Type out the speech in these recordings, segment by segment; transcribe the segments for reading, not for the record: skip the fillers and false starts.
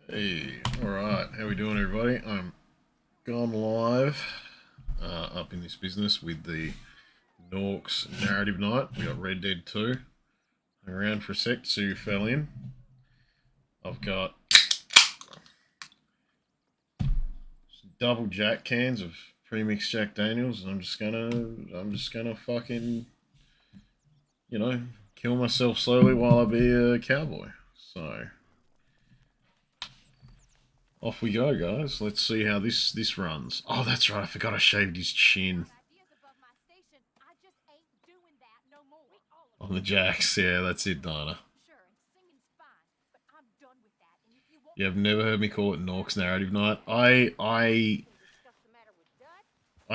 Hey, alright, how we doing everybody? I'm gone live up in this business with the Norks narrative night. We got Red Dead 2. Hang around for a sec to see who fell in. I've got some double jack cans of premixed Jack Daniels and I'm just gonna fucking, kill myself slowly while I be a cowboy. So off we go, guys. Let's see how this runs. Oh, that's right. I forgot I shaved his chin on the jacks. Yeah, that's it, Donna. You have never heard me call it Norks narrative night. I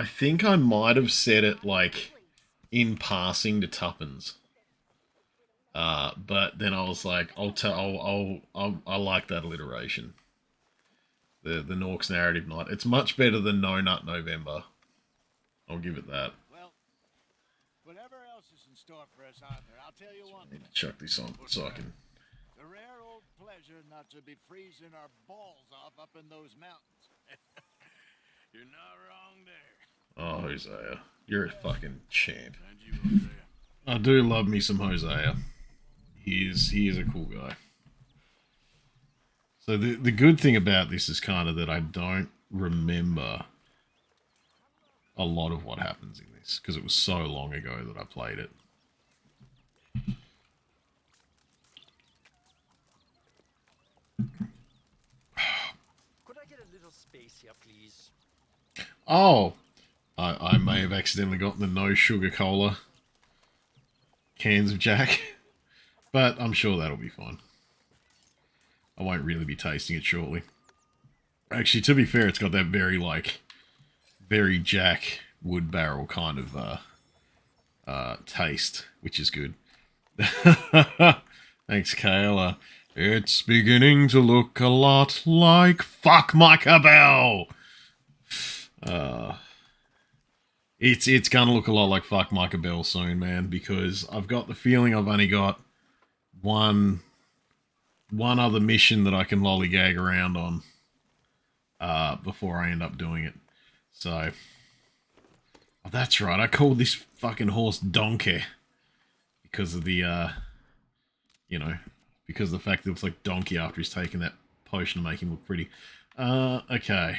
think I might have said it like in passing to Tuppence. But then I was like, I like that alliteration. The Norks narrative night. It's much better than No Nut November. I'll give it that. Well, whatever else is in store for us out there, I'll tell you one I need thing. to chuck this on so I can. It's a rare old pleasure not to be freezing our balls off up in those mountains. You're not wrong there. Oh, Hosea, you're a fucking champ. And you, Hosea. I do love me some Hosea. He is a cool guy. So the good thing about this is kind of that I don't remember a lot of what happens in this because it was so long ago that I played it. Could I get a little space here, please? Oh, I may have accidentally gotten the no sugar cola cans of Jack, but I'm sure that'll be fine. I won't really be tasting it shortly. Actually, to be fair, it's got that very Jack wood barrel kind of taste, which is good. Thanks, Kayla. It's beginning to look a lot like fuck Micah Bell. It's gonna look a lot like fuck Micah Bell soon, man, because I've got the feeling I've only got one other mission that I can lollygag around on before I end up doing it. So, oh, that's right. I called this fucking horse Donkey because of the, because of the fact that it looks like Donkey after he's taken that potion to make him look pretty. Okay.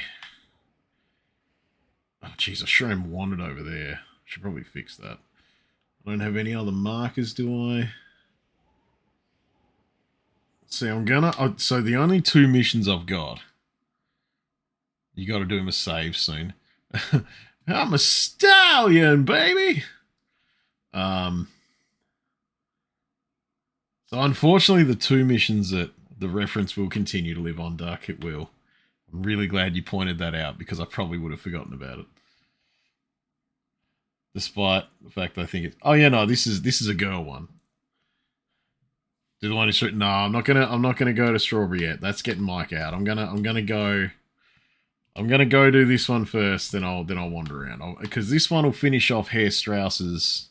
Oh, jeez, I sure am wanted over there. Should probably fix that. I don't have any other markers, do I? See, so the only two missions I've got. You got to do them a save soon. I'm a stallion, baby. So unfortunately, the two missions that the reference will continue to live on, Duck. It will. I'm really glad you pointed that out because I probably would have forgotten about it. Despite the fact that I think it. Oh yeah, no, this is a girl one. Do the one who's no, I'm not gonna go to Strawberry yet. That's getting Mike out. I'm gonna go do this one first, then I'll wander around. Because this one will finish off Herr Strauss's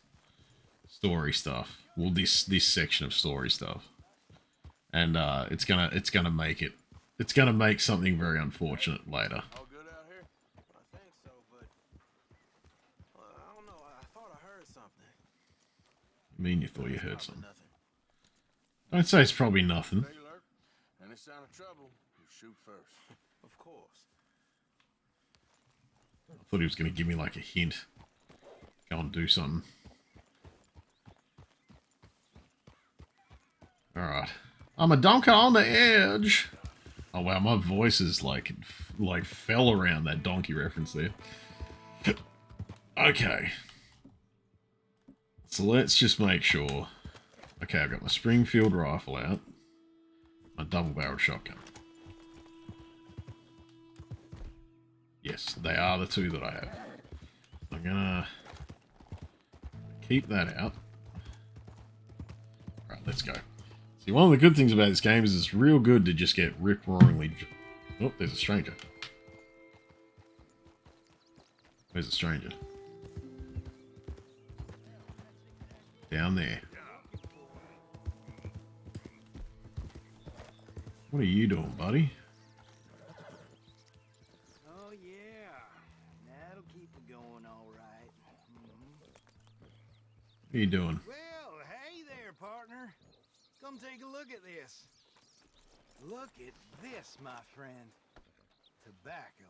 story stuff. Well, this section of story stuff, and it's gonna make something very unfortunate later. All good out here? I think so, but I don't know. I thought I heard something. I mean, you thought you heard Probably something. nothing. Don't say it's probably nothing. Stay alert. Any sign of trouble, you shoot first. Of course. I thought he was gonna give me like a hint. Go and do something. Alright. I'm a donker on the edge. Oh wow, my voice is like fell around that donkey reference there. Okay. So let's just make sure. Okay, I've got my Springfield rifle out. My double-barreled shotgun. Yes, they are the two that I have. I'm gonna keep that out. Alright, let's go. See, one of the good things about this game is it's real good to just get rip-roaringly... Oh, there's a stranger. Where's the stranger? Down there. What are you doing, buddy? What are you doing? Well, hey there, partner. Come take a look at this. Look at this, my friend. Tobacco.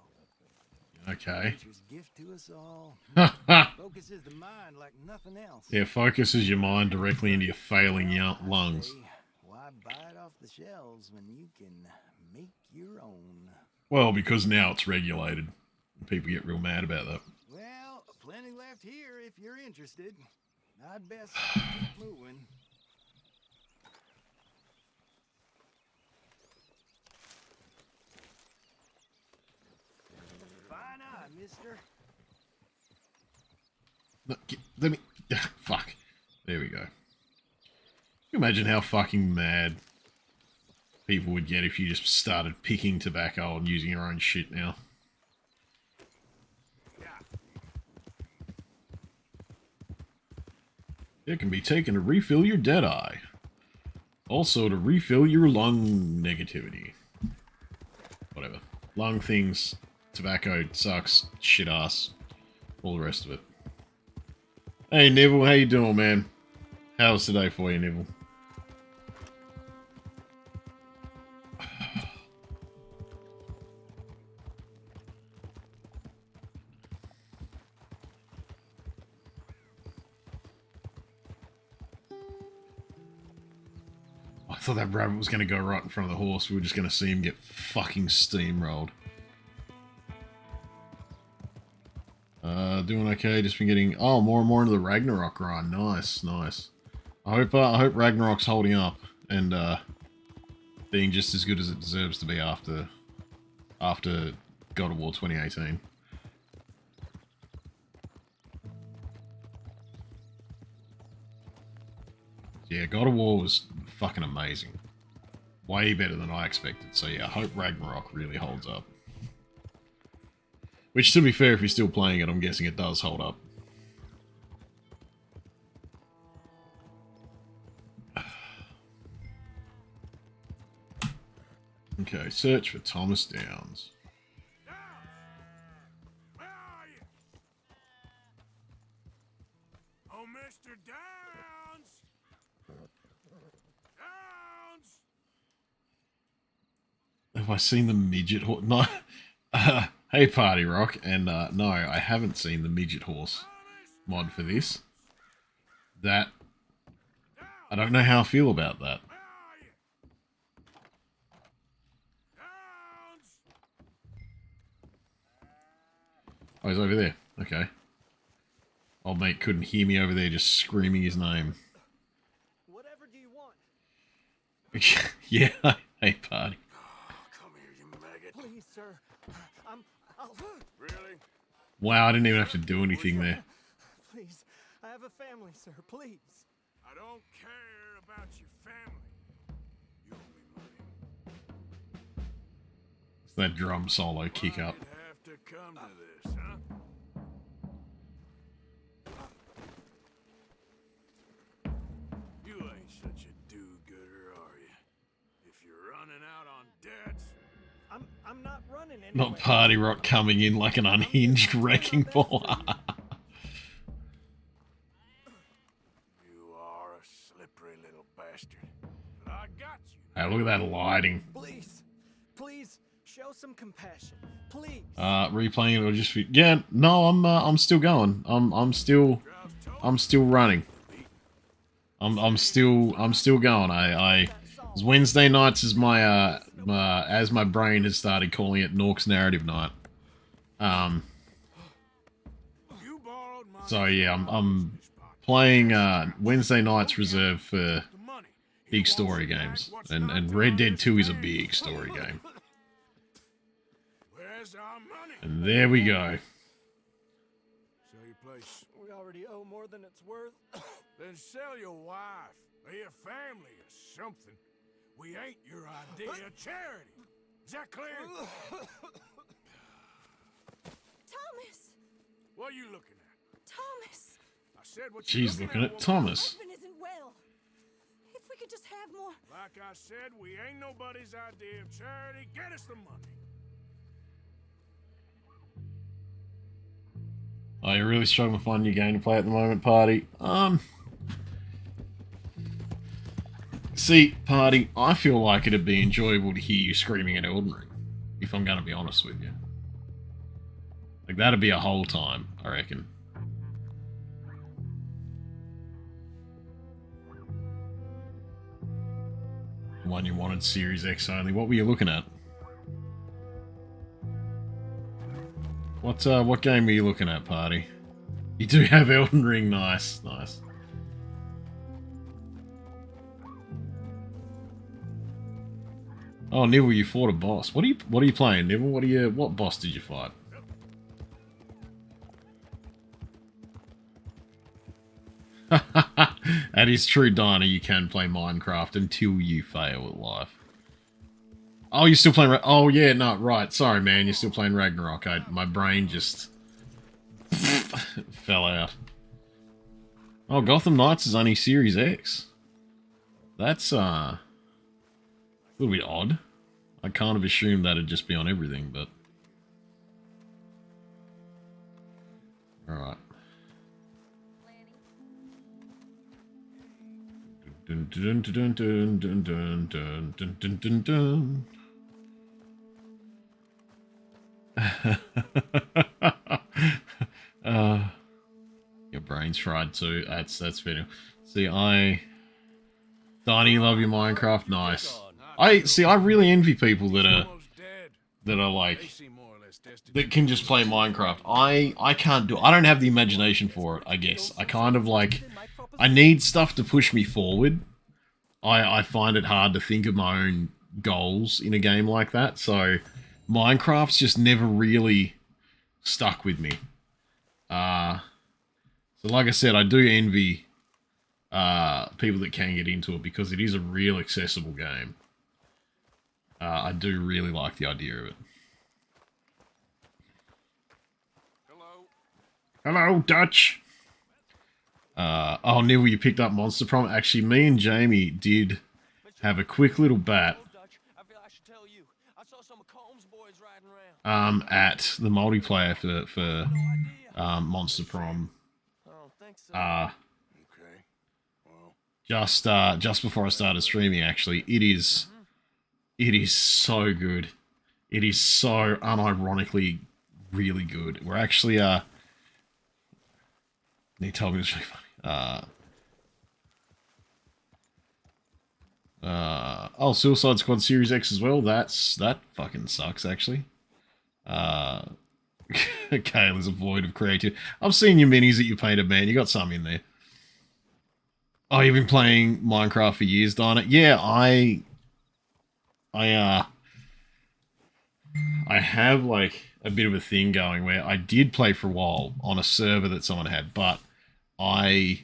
Okay. Nature's gift to us all. Ha Focuses the mind like nothing else. Yeah, focuses your mind directly into your failing Well, I lungs. say, why buy it off the shelves when you can make your own? Well, because now it's regulated. People get real mad about that. Well, plenty left here if you're interested. I'd best keep moving. Fine eye, mister. No, let me... Fuck. There we go. Can you imagine how fucking mad people would get if you just started picking tobacco and using your own shit now? It can be taken to refill your dead eye. Also to refill your lung negativity. Whatever. Lung things, tobacco sucks, shit ass, all the rest of it. Hey Neville, how you doing, man? How's today for you, Neville? I thought that rabbit was going to go right in front of the horse. We were just going to see him get fucking steamrolled. Doing okay. Just been getting more and more into the Ragnarok run. Nice, nice. I hope Ragnarok's holding up and being just as good as it deserves to be after God of War 2018. Yeah, God of War was fucking amazing. Way better than I expected. So yeah, I hope Ragnarok really holds up. Which, to be fair, if you're still playing it, I'm guessing it does hold up. Okay, search for Thomas Downs. Where are you? Oh, Mr. Downs! Downs! Have I seen the midget horse? No. Hey, Party Rock. And no, I haven't seen the midget horse mod for this. That... I don't know how I feel about that. Oh, he's over there. Okay. Old mate couldn't hear me over there just screaming his name. Whatever do you want? Yeah, hey, Party. Come here, you maggot. Please, sir. I'll... Really? Wow, I didn't even have to do anything there. Please. I have a family, sir. Please. I don't care about your family. You owe me money. It's that drum solo kick up. Why'd it have to come to this, huh? You ain't such a do-gooder, are you? If you're running out on debts... I'm not running anywhere. Not Party Rock coming in like an unhinged wrecking ball. You are a slippery little bastard. But I got you. Hey, look at that lighting. Please. Please. Show some compassion. Please. Replaying it or just... Yeah, no, I'm still going. I'm still running. I'm still going. It's Wednesday nights is my as my brain has started calling it Norks narrative night. So yeah, I'm playing Wednesday nights reserved for big story games, and Red Dead 2 is a big story game. Where's our money? And there we go. Sell your place. We already owe more than it's worth. Then sell your wife or your family or something. We ain't your idea of charity. Is that clear? Thomas! What are you looking at? Thomas! I said what She's you looking at Thomas. My husband isn't well. If we could just have more... Like I said, we ain't nobody's idea of charity. Get us the money. Oh, you're really struggling to find a new game to play at the moment, Party. See, party, I feel like it'd be enjoyable to hear you screaming at Elden Ring, if I'm going to be honest with you. Like, that'd be a whole time, I reckon. The one you wanted, Series X only. What were you looking at? What game were you looking at, party? You do have Elden Ring, nice, nice. Oh, Nibble, you fought a boss. What are you playing, Nibble? What boss did you fight? That is true, Dinah. You can play Minecraft until you fail at life. Oh, you're still playing... Oh, yeah, no, right. Sorry, man. You're still playing Ragnarok. My brain just... fell out. Oh, Gotham Knights is only Series X. That's, a little bit odd. I kind of assumed that'd just be on everything, but... Alright. Dun dun dun dun dun dun dun dun dun dun dun. Your brain's fried too. That's fair. See, Donnie, love your Minecraft. Nice. I really envy people that are like that can just play Minecraft. I can't do it. I don't have the imagination for it, I guess. I kind of like I need stuff to push me forward. I find it hard to think of my own goals in a game like that, so Minecraft's just never really stuck with me. So like I said, I do envy people that can get into it because it is a real accessible game. I do really like the idea of it. Hello, Dutch. Oh, Neville, you picked up Monster Prom. Actually, me and Jamie did have a quick little bat at the multiplayer for Monster Prom. Just before I started streaming, actually. It is so good. It is so unironically really good. We're actually he told me it was really funny. Oh, Suicide Squad Series X as well. That fucking sucks, actually. Kale is a void of creativity. I've seen your minis that you painted, man. You got some in there. Oh, you've been playing Minecraft for years, Dinah? Yeah, I have like a bit of a thing going where I did play for a while on a server that someone had, but I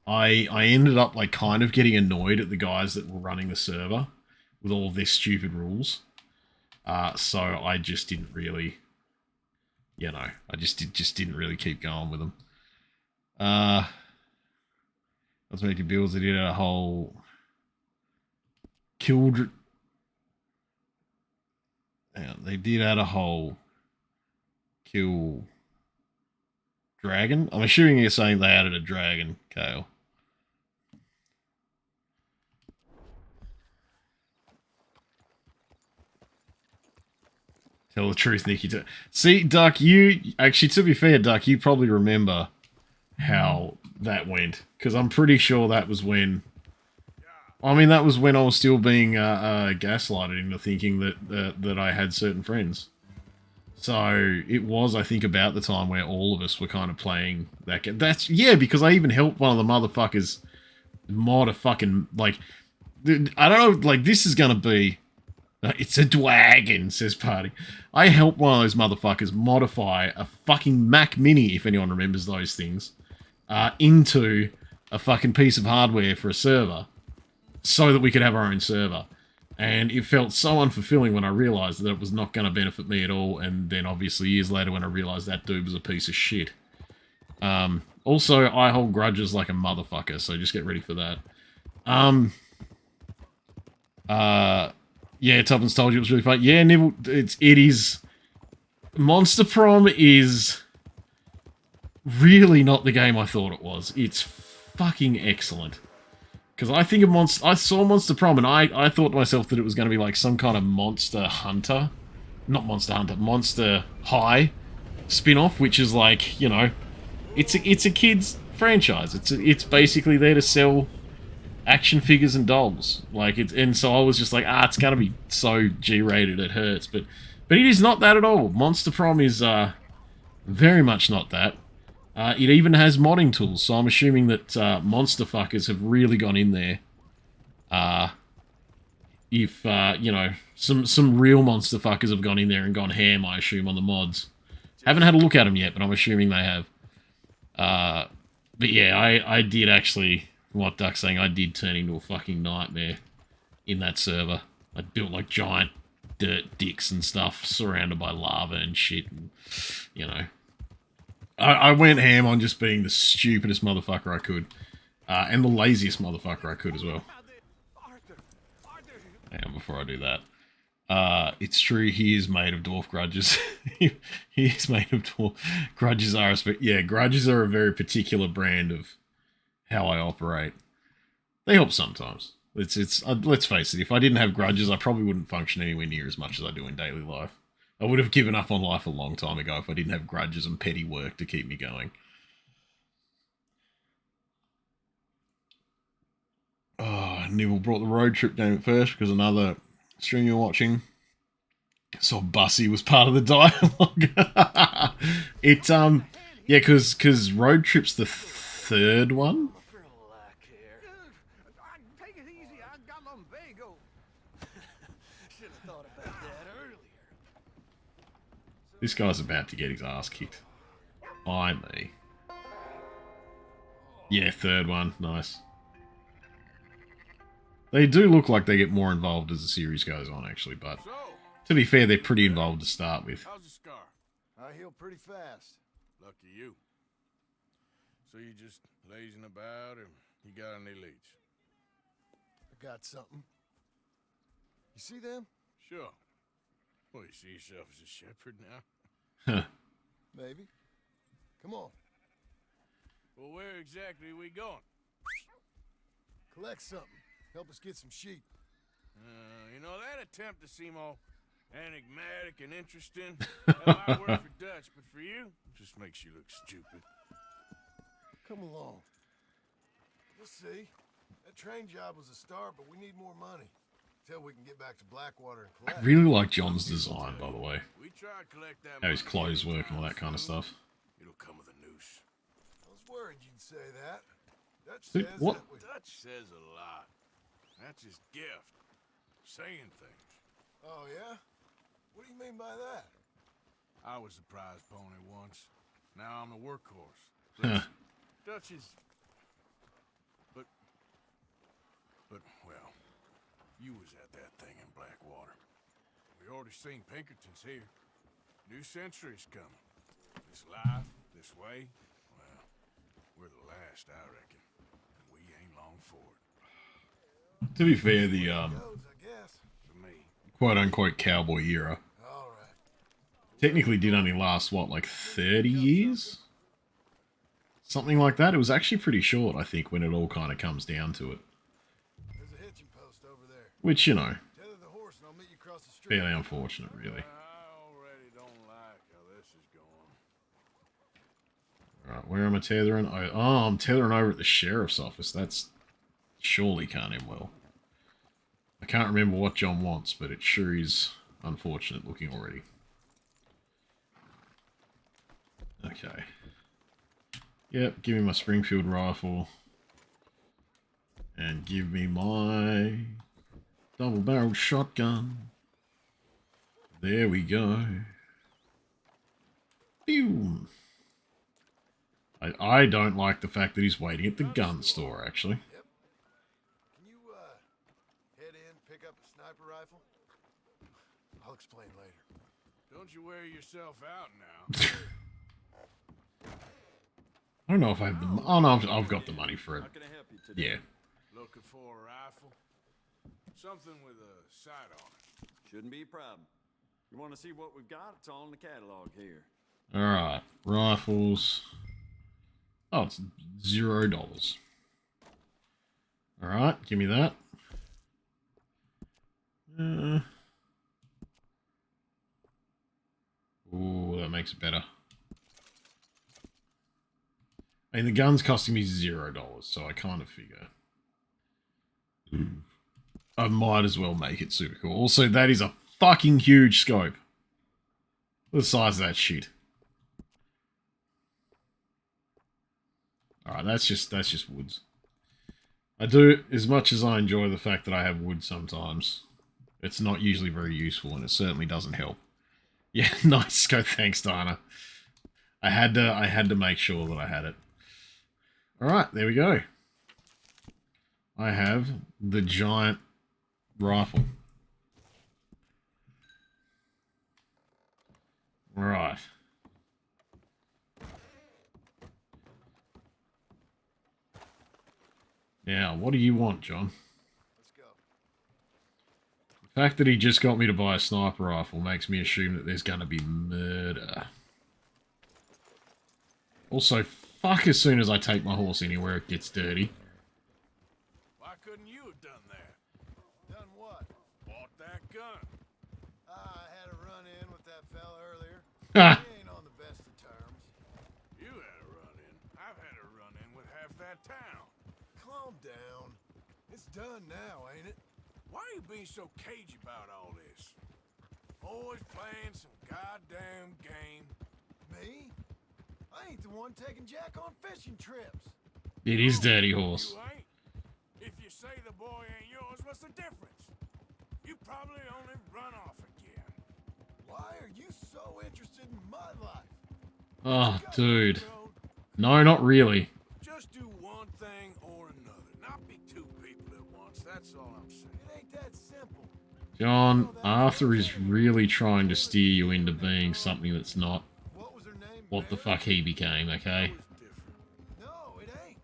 ended up like kind of getting annoyed at the guys that were running the server with all of their stupid rules. So I just didn't really, I just didn't really keep going with them. Let's make your builds. They did a whole killed. Yeah, they did add a whole kill dragon. I'm assuming you're saying they added a dragon, Kale. Tell the truth, Nikki. See, Duck, you... Actually, to be fair, Duck, you probably remember how that went. Because I'm pretty sure that was when... I mean, that was when I was still being gaslighted into thinking that I had certain friends. So, it was, I think, about the time where all of us were kind of playing that game. Yeah, because I even helped one of the motherfuckers mod a fucking... Like, I don't know, like, this is gonna be... It's a dragon, says Party. I helped one of those motherfuckers modify a fucking Mac Mini, if anyone remembers those things, into a fucking piece of hardware for a server, so that we could have our own server. And it felt so unfulfilling when I realised that it was not going to benefit me at all, and then obviously years later when I realised that dude was a piece of shit. Also, I hold grudges like a motherfucker, so just get ready for that. Yeah, Tuppence told you it was really fun. Yeah, Nibble, it is... Monster Prom is really not the game I thought it was. It's fucking excellent. Because I think I saw Monster Prom, and I thought to myself that it was going to be like some kind of Monster Hunter, not Monster Hunter, Monster High spin-off, which is like, you know, it's a kids franchise. It's basically there to sell action figures and dolls. Like and so I was just like, it's going to be so G-rated it hurts, but it is not that at all. Monster Prom is very much not that. It even has modding tools, so I'm assuming that monster fuckers have really gone in there. If you know, some real monster fuckers have gone in there and gone ham, I assume, on the mods. Haven't had a look at them yet, but I'm assuming they have. But yeah, I did actually, from what Duck's saying, I did turn into a fucking nightmare in that server. I built like giant dirt dicks and stuff, surrounded by lava and shit, and, you know. I went ham on just being the stupidest motherfucker I could. And the laziest motherfucker I could as well. Hang on, before I do that. It's true, he is made of dwarf grudges. He is made of dwarf... Grudges are... Yeah, grudges are a very particular brand of how I operate. They help sometimes. Let's face it, if I didn't have grudges, I probably wouldn't function anywhere near as much as I do in daily life. I would have given up on life a long time ago if I didn't have grudges and petty work to keep me going. Oh, Nibble brought the road trip game at first because another stream you're watching saw Bussy was part of the dialogue. Yeah, because road trip's the third one. Take it easy, I got lumbago. Should have thought about that earlier. This guy's about to get his ass kicked. By me. Yeah, third one. Nice. They do look like they get more involved as the series goes on, actually, but to be fair, they're pretty involved to start with. How's the scar? I heal pretty fast. Lucky you. So you just lazing about, or you got any leads? I got something. You see them? Sure. Well, you see yourself as a shepherd now? Huh. Maybe. Come on. Well, where exactly are we going? Collect something. Help us get some sheep. You know, that attempt to seem all enigmatic and interesting, that might work for Dutch, but for you, it just makes you look stupid. Come along. We'll see. That train job was a start, but we need more money. Till we can get back to Blackwater and I collect. really like John's design, by the way. We try to collect that How his money clothes work and all that kind of stuff. It'll come with a noose. I was worried you'd say that. Dutch Dude, says what? that Dutch says a lot. That's his gift. Saying things. Oh, yeah? What do you mean by that? I was the prize pony once. Now I'm the workhorse. Huh. Dutch is... But, well, you was at that thing in Blackwater. We already seen Pinkertons here. New century's coming. This life, this way, well, we're the last, I reckon. And we ain't long for it. To be fair, the Goes, I guess. For me. quote-unquote cowboy era All right. technically did only last, what, like 30 years? Something like that. It was actually pretty short, I think, when it all kind of comes down to it. There's a hitching post over there. Which, you know, Tether the horse and I'll meet you across the street. fairly unfortunate, really. I already don't like how this is going. Alright, where am I tethering? Oh, I'm tethering over at the sheriff's office. That's surely can't end well. I can't remember what John wants, but it sure is unfortunate looking already. Okay. Yep, give me my Springfield rifle. And give me my double-barreled shotgun. There we go. Pew! I don't like the fact that he's waiting at the gun store, actually. Yep. Can you, head in, pick up a sniper rifle? I'll explain later. Don't you wear yourself out now. I don't know if I have the... Oh, no, I've got the money for it. How can I help you today? Yeah. Looking for a rifle? Something with a sight on it. Shouldn't be a problem. You want to see what we've got? It's all in the catalog here. Alright. Rifles. Oh, it's $0. Alright, give me that. Ooh, that makes it better. I mean, the gun's costing me $0, so I kind of figure I might as well make it super cool. Also, that is a fucking huge scope. Look at the size of that shit. Alright, that's just woods. I do, as much as I enjoy the fact that I have wood sometimes, it's not usually very useful, and it certainly doesn't help. Yeah, nice scope. Thanks, Diana. I had to make sure that I had it. Alright, there we go. I have the giant rifle. Right. Now, what do you want, John? Let's go. The fact that he just got me to buy a sniper rifle makes me assume that there's going to be murder. Also, fuck as soon as I take my horse anywhere it gets dirty. Why couldn't you have done that? Done what? Bought that gun. I had a run-in with that fella earlier. Ah, We ain't on the best of terms. You had a run-in. I've had a run-in with half that town. Calm down. It's done now, ain't it? Why are you being so cagey about all this? Always playing some goddamn game. Me? I ain't the one taking Jack on fishing trips. it is Dirty Horse. You ain't? If you say the boy ain't yours, what's the difference? You probably only run off again. Why are you so interested in my life? Oh, Go, dude. road. No, not really. Just do one thing or another. Not be two people at once. That's all I'm saying. It ain't that simple. John, Arthur is really trying to steer you into being something that's not What was her name? what the Mary? fuck he became, okay? That was different. No, it ain't.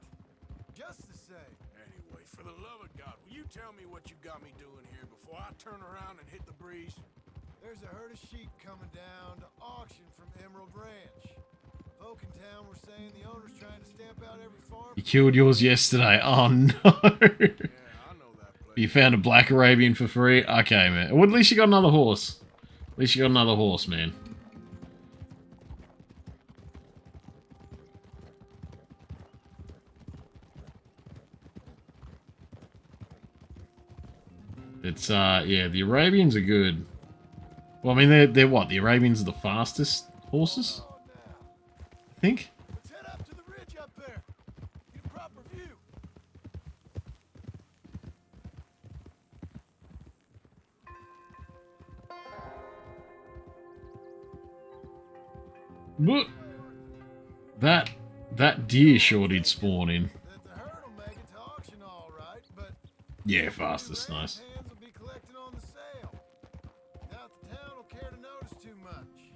Just the same. Anyway, for the love of God, will you tell me what you got me doing here before I turn around and hit the breeze? There's a herd of sheep coming down to auction from Emerald Ranch. Folk in town were saying the owner's trying to stamp out every farm. You killed yours yesterday. Oh, no. Yeah, I know that place. You found a black Arabian for free? Okay, man. Well, at least you got another horse. At least you got another horse, man. It's, yeah, the Arabians are good. Well, I mean, they're what? The Arabians are the fastest horses? Oh, now. I think? Let's head up to the ridge up there. Get a proper view. But that deer sure did spawn in. That the herd will make it to auction all right, but Yeah, fastest, nice. hands will be collecting on the sale. Doubt the town will care to notice too much.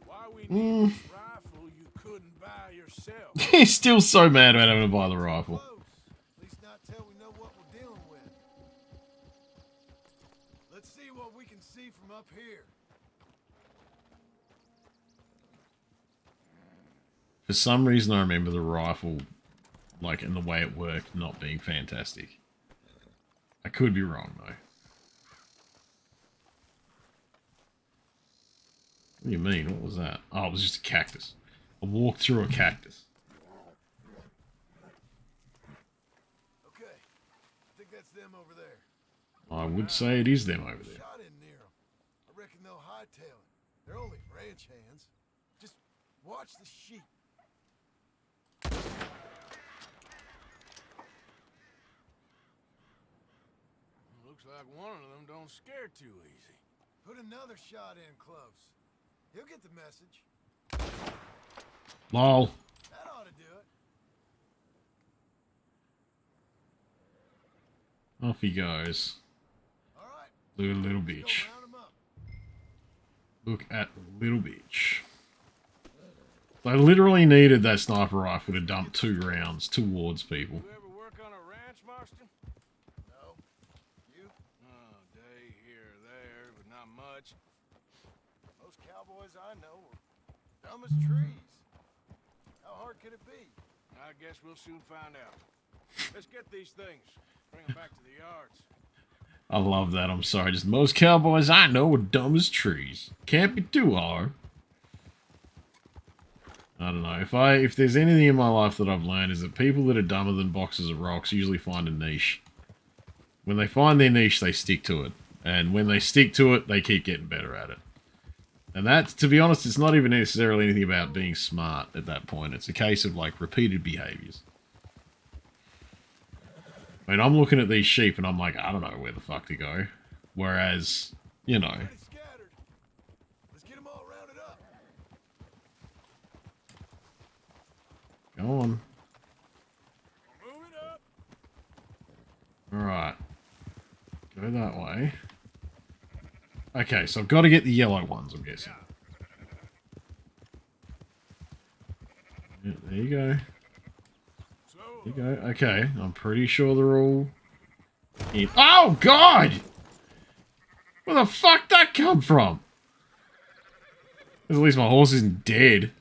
Why we need this rifle you couldn't buy yourself? He's still so mad about having to buy the rifle. Close. At least not till we know what we're dealing with. Let's see what we can see from up here. For some reason, I remember the rifle, like, and the way it worked, not being fantastic. I could be wrong, though. What do you mean? What was that? Oh, it was just a cactus. I walked through a cactus. Okay. I think that's them over there. I would say it is them over there. Shot in near them. I reckon they'll hightail it. They're only ranch hands. Just watch the sheep. Looks like one of them don't scare too easy. Put another shot in close. He'll get the message. Lol. That ought to do it. Off he goes. All right. Look at Little Let's Beach. go round 'em up. Look at Little Beach. They literally needed that sniper rifle to dump 2 rounds towards people. You ever work on a ranch, Marston? No. You? Oh, day here or there, but not much. Most cowboys I know are dumb as trees. How hard could it be? I guess we'll soon find out. Let's get these things. Bring them back to the yards. I love that. I'm sorry. Just most cowboys I know are dumb as trees. Can't be too hard. I don't know. If there's anything in my life that I've learned is that people that are dumber than boxes of rocks usually find a niche. When they find their niche, they stick to it. And when they stick to it, they keep getting better at it. And that's, to be honest, it's not even necessarily anything about being smart at that point. It's a case of, like, repeated behaviors. I mean, I'm looking at these sheep and I'm like, I don't know where the fuck to go. Whereas, you know... Already scattered. Let's get them all rounded up. Go on. Move it up. Alright. Go that way. Okay, so I've got to get the yellow ones, I'm guessing. Yeah, there you go. There you go. Okay, I'm pretty sure they're all in. Oh, God! Where the fuck did that come from? At least my horse isn't dead.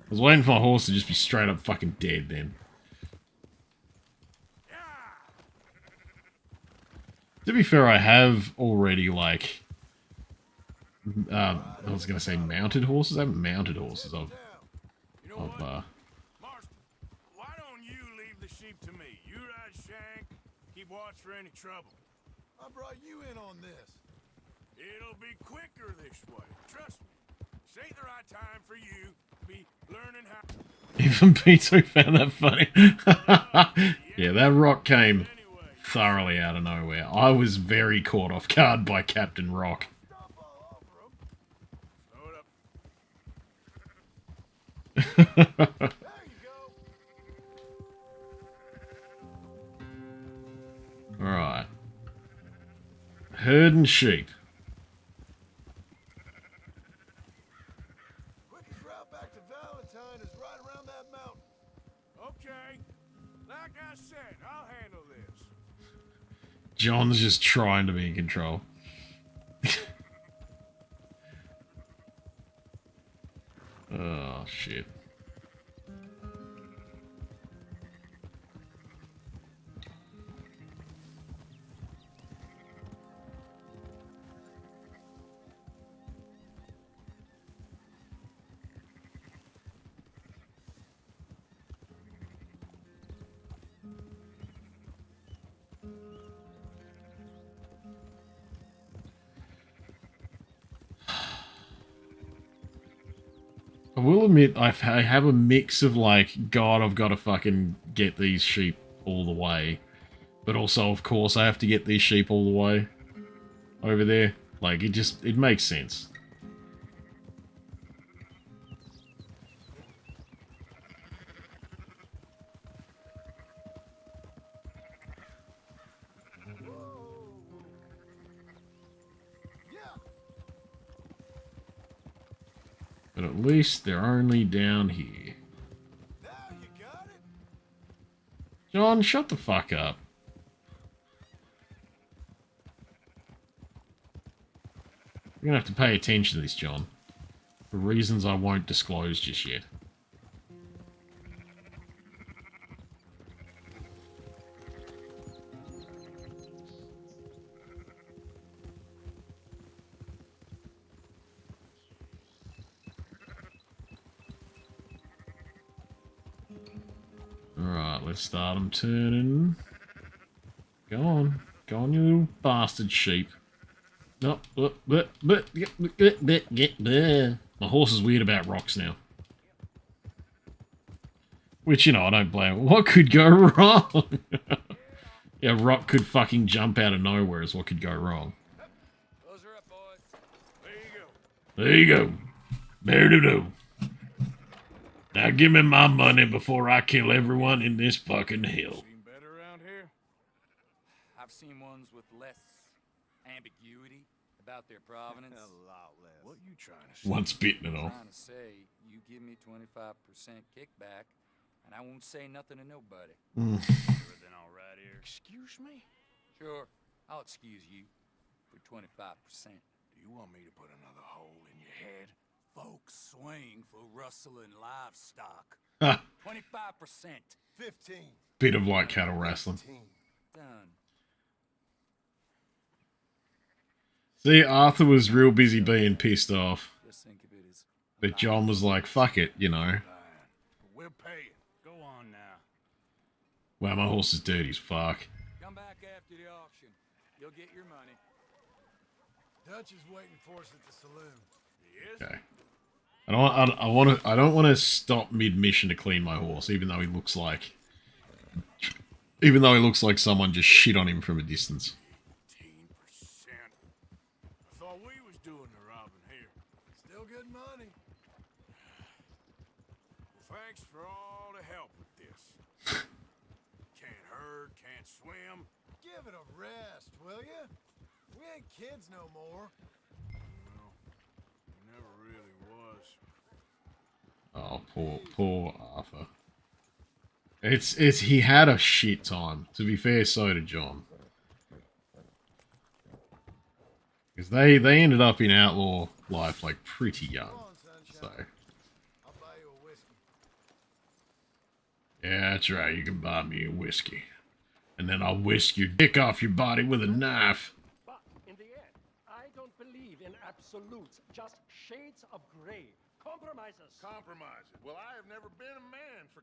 I was waiting for my horse to just be straight up fucking dead then. To be fair, I have already, like... I was going to say mounted horses. I haven't mounted horses. You know what? Marston, why don't you leave the sheep to me? You ride Shank, keep watch for any trouble. I brought you in on this. It'll be quicker this way. Trust me. This ain't the right time for you to be learning how... Even Pizzo found that funny. Yeah, that rock came thoroughly out of nowhere. I was very caught off guard by Captain Rock. Stop all over 'em. Slow it up. There you go. Alright. Herding sheep. Quickest route back to Valentine is right around that mountain. Okay. Like I said, I'll handle this. John's just trying to be in control. Oh, shit. I will admit, I have a mix of like, God, I've got to fucking get these sheep all the way. But also, of course, I have to get these sheep all the way over there. Like, it makes sense. But at least they're only down here. Now you got it. John, shut the fuck up. You're gonna have to pay attention to this, John. For reasons I won't disclose just yet. Alright, let's start them turning. Go on. Go on, you little bastard sheep. No, my horse is weird about rocks now. Which, you know, I don't blame him. What could go wrong? Yeah, rock could fucking jump out of nowhere is what could go wrong. Close her up, boys. There you go. There you go. There to do. Now give me my money before I kill everyone in this fucking hill. Seen better around here? I've seen ones with less ambiguity about their provenance. A lot less. What you trying to say? Once bitten and all. Trying to say you give me 25% kickback, and I won't say nothing to nobody. Everything all right here? Excuse me? Sure, I'll excuse you for 25%. Do you want me to put another hole in your head? Folks swing for rustling livestock. 25%. 15. Bit of like cattle wrestling. 15. Done. See, Arthur was real busy being pissed off. Just think of it as But John was like, fuck it, you know. We're paying. go on now. Wow, my horse is dirty as fuck. Come back after the auction. You'll get your money. Dutch is waiting for us at the saloon. He is? Okay. I don't want to stop mid-mission to clean my horse, even though he looks like someone just shit on him from a distance. 18%. I thought we was doing the robbing here. Still good money. Well, thanks for all the help with this. Can't herd, can't swim. Give it a rest, will ya? We ain't kids no more. Well, we never really was. Oh, poor Arthur. It's he had a shit time. To be fair, so did John. Because they ended up in outlaw life like pretty young. Come on, sunshine. So I'll buy you a whiskey. yeah, that's right. You can buy me a whiskey, and then I'll whisk your dick off your body with a knife. But in the end, I don't believe in absolutes, just shades of gray. Compromises. Compromises. Well, I have never been a man for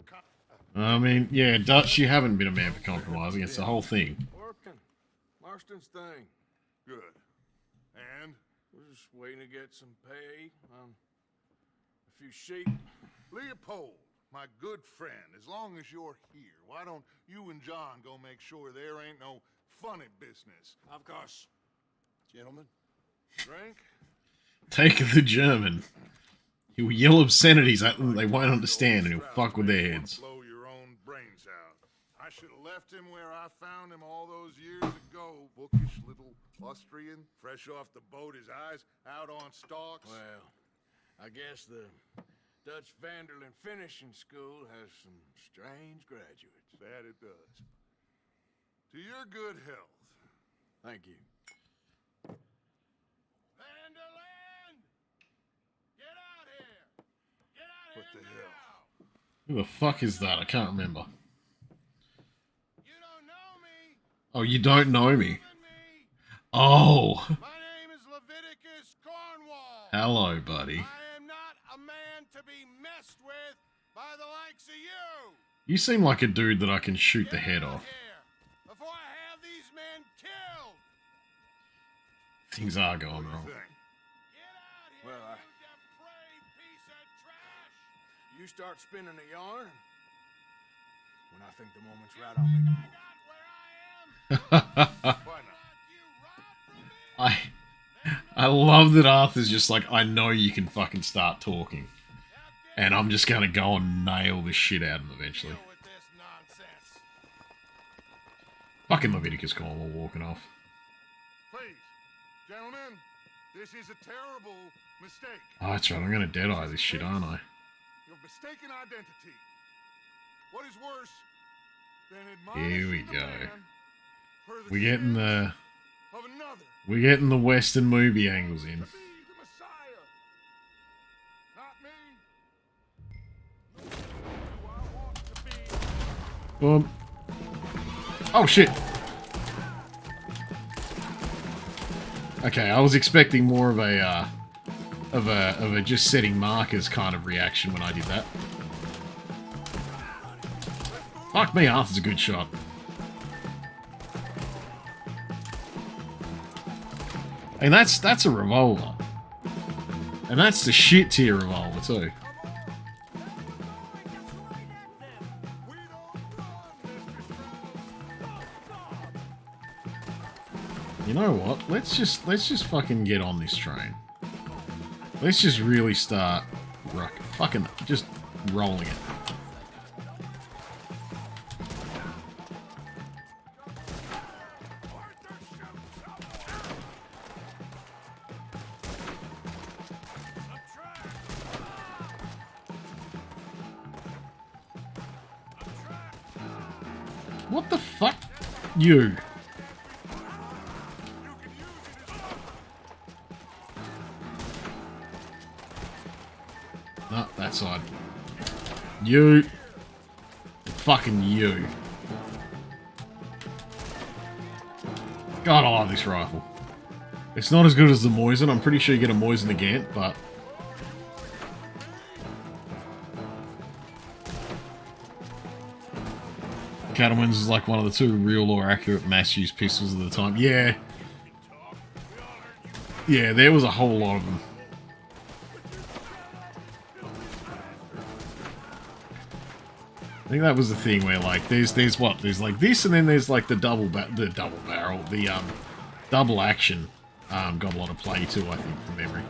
I mean, yeah, Dutch, you haven't been a man for compromising. It's the whole thing. Working. Marston's thing. Good. And we're just waiting to get some pay on a few sheep. Leopold, my good friend, as long as you're here, why don't you and John go make sure there ain't no funny business? Of course. Gentlemen. Drink? Take the German. He'll yell obscenities at them they won't understand, and he'll fuck with their heads. Blow your own brains out. I should have left him where I found him all those years ago. Bookish little Austrian, fresh off the boat, his eyes out on stalks. Well, I guess the Dutch Vanderlyn Finishing School has some strange graduates. That it does. To your good health. Thank you. Vanderlyn! Get out here! Get out What here the now! hell? Who the fuck is that? I can't remember. You don't know me! Oh, you don't know me? Even me! Oh, My name is Leviticus Cornwall! hello, buddy. I am not a man to be messed with by the likes of you! You seem like a dude that I can shoot the Get head out off. here before I have these men killed! Things are going wrong. Get out here, Well, you depraved piece of trash! You start spinning a yarn, and when I think the moment's right, I'll make a move. Why not? I love that Arthur's just like, I know you can fucking start talking. And I'm just gonna go and nail this shit out of him eventually. Deal with this nonsense. Fucking Leviticus Cornwall walking off. Please, gentlemen, this is a terrible mistake. Oh, that's right, I'm gonna dead-eye this shit, aren't I? Your mistaken identity. What is worse than Here we admonishing the go. man for the We're getting sins the of another we're getting the Western movie angles in. to be the Messiah, not me. Who I want to be. Boom. Oh shit. Okay, I was expecting more of a just setting markers kind of reaction when I did that. Fuck me, Arthur's a good shot. And that's a revolver. And that's the shit tier revolver too. We don't run, Mr. Strong. You know what? Let's just fucking get on this train. Let's just really start fucking just rolling it. What the fuck? You. No, that side. You. fucking you. God, I love this rifle. It's not as good as the Mosin. I'm pretty sure you get a Mosin again, but... Cattleman's is like one of the 2 real or accurate mass use pistols of the time. Yeah. Yeah, there was a whole lot of them. I think that was the thing where, like, there's what? There's like this, and then there's like the double barrel, the double action. Got a lot of play too, I think, from memory.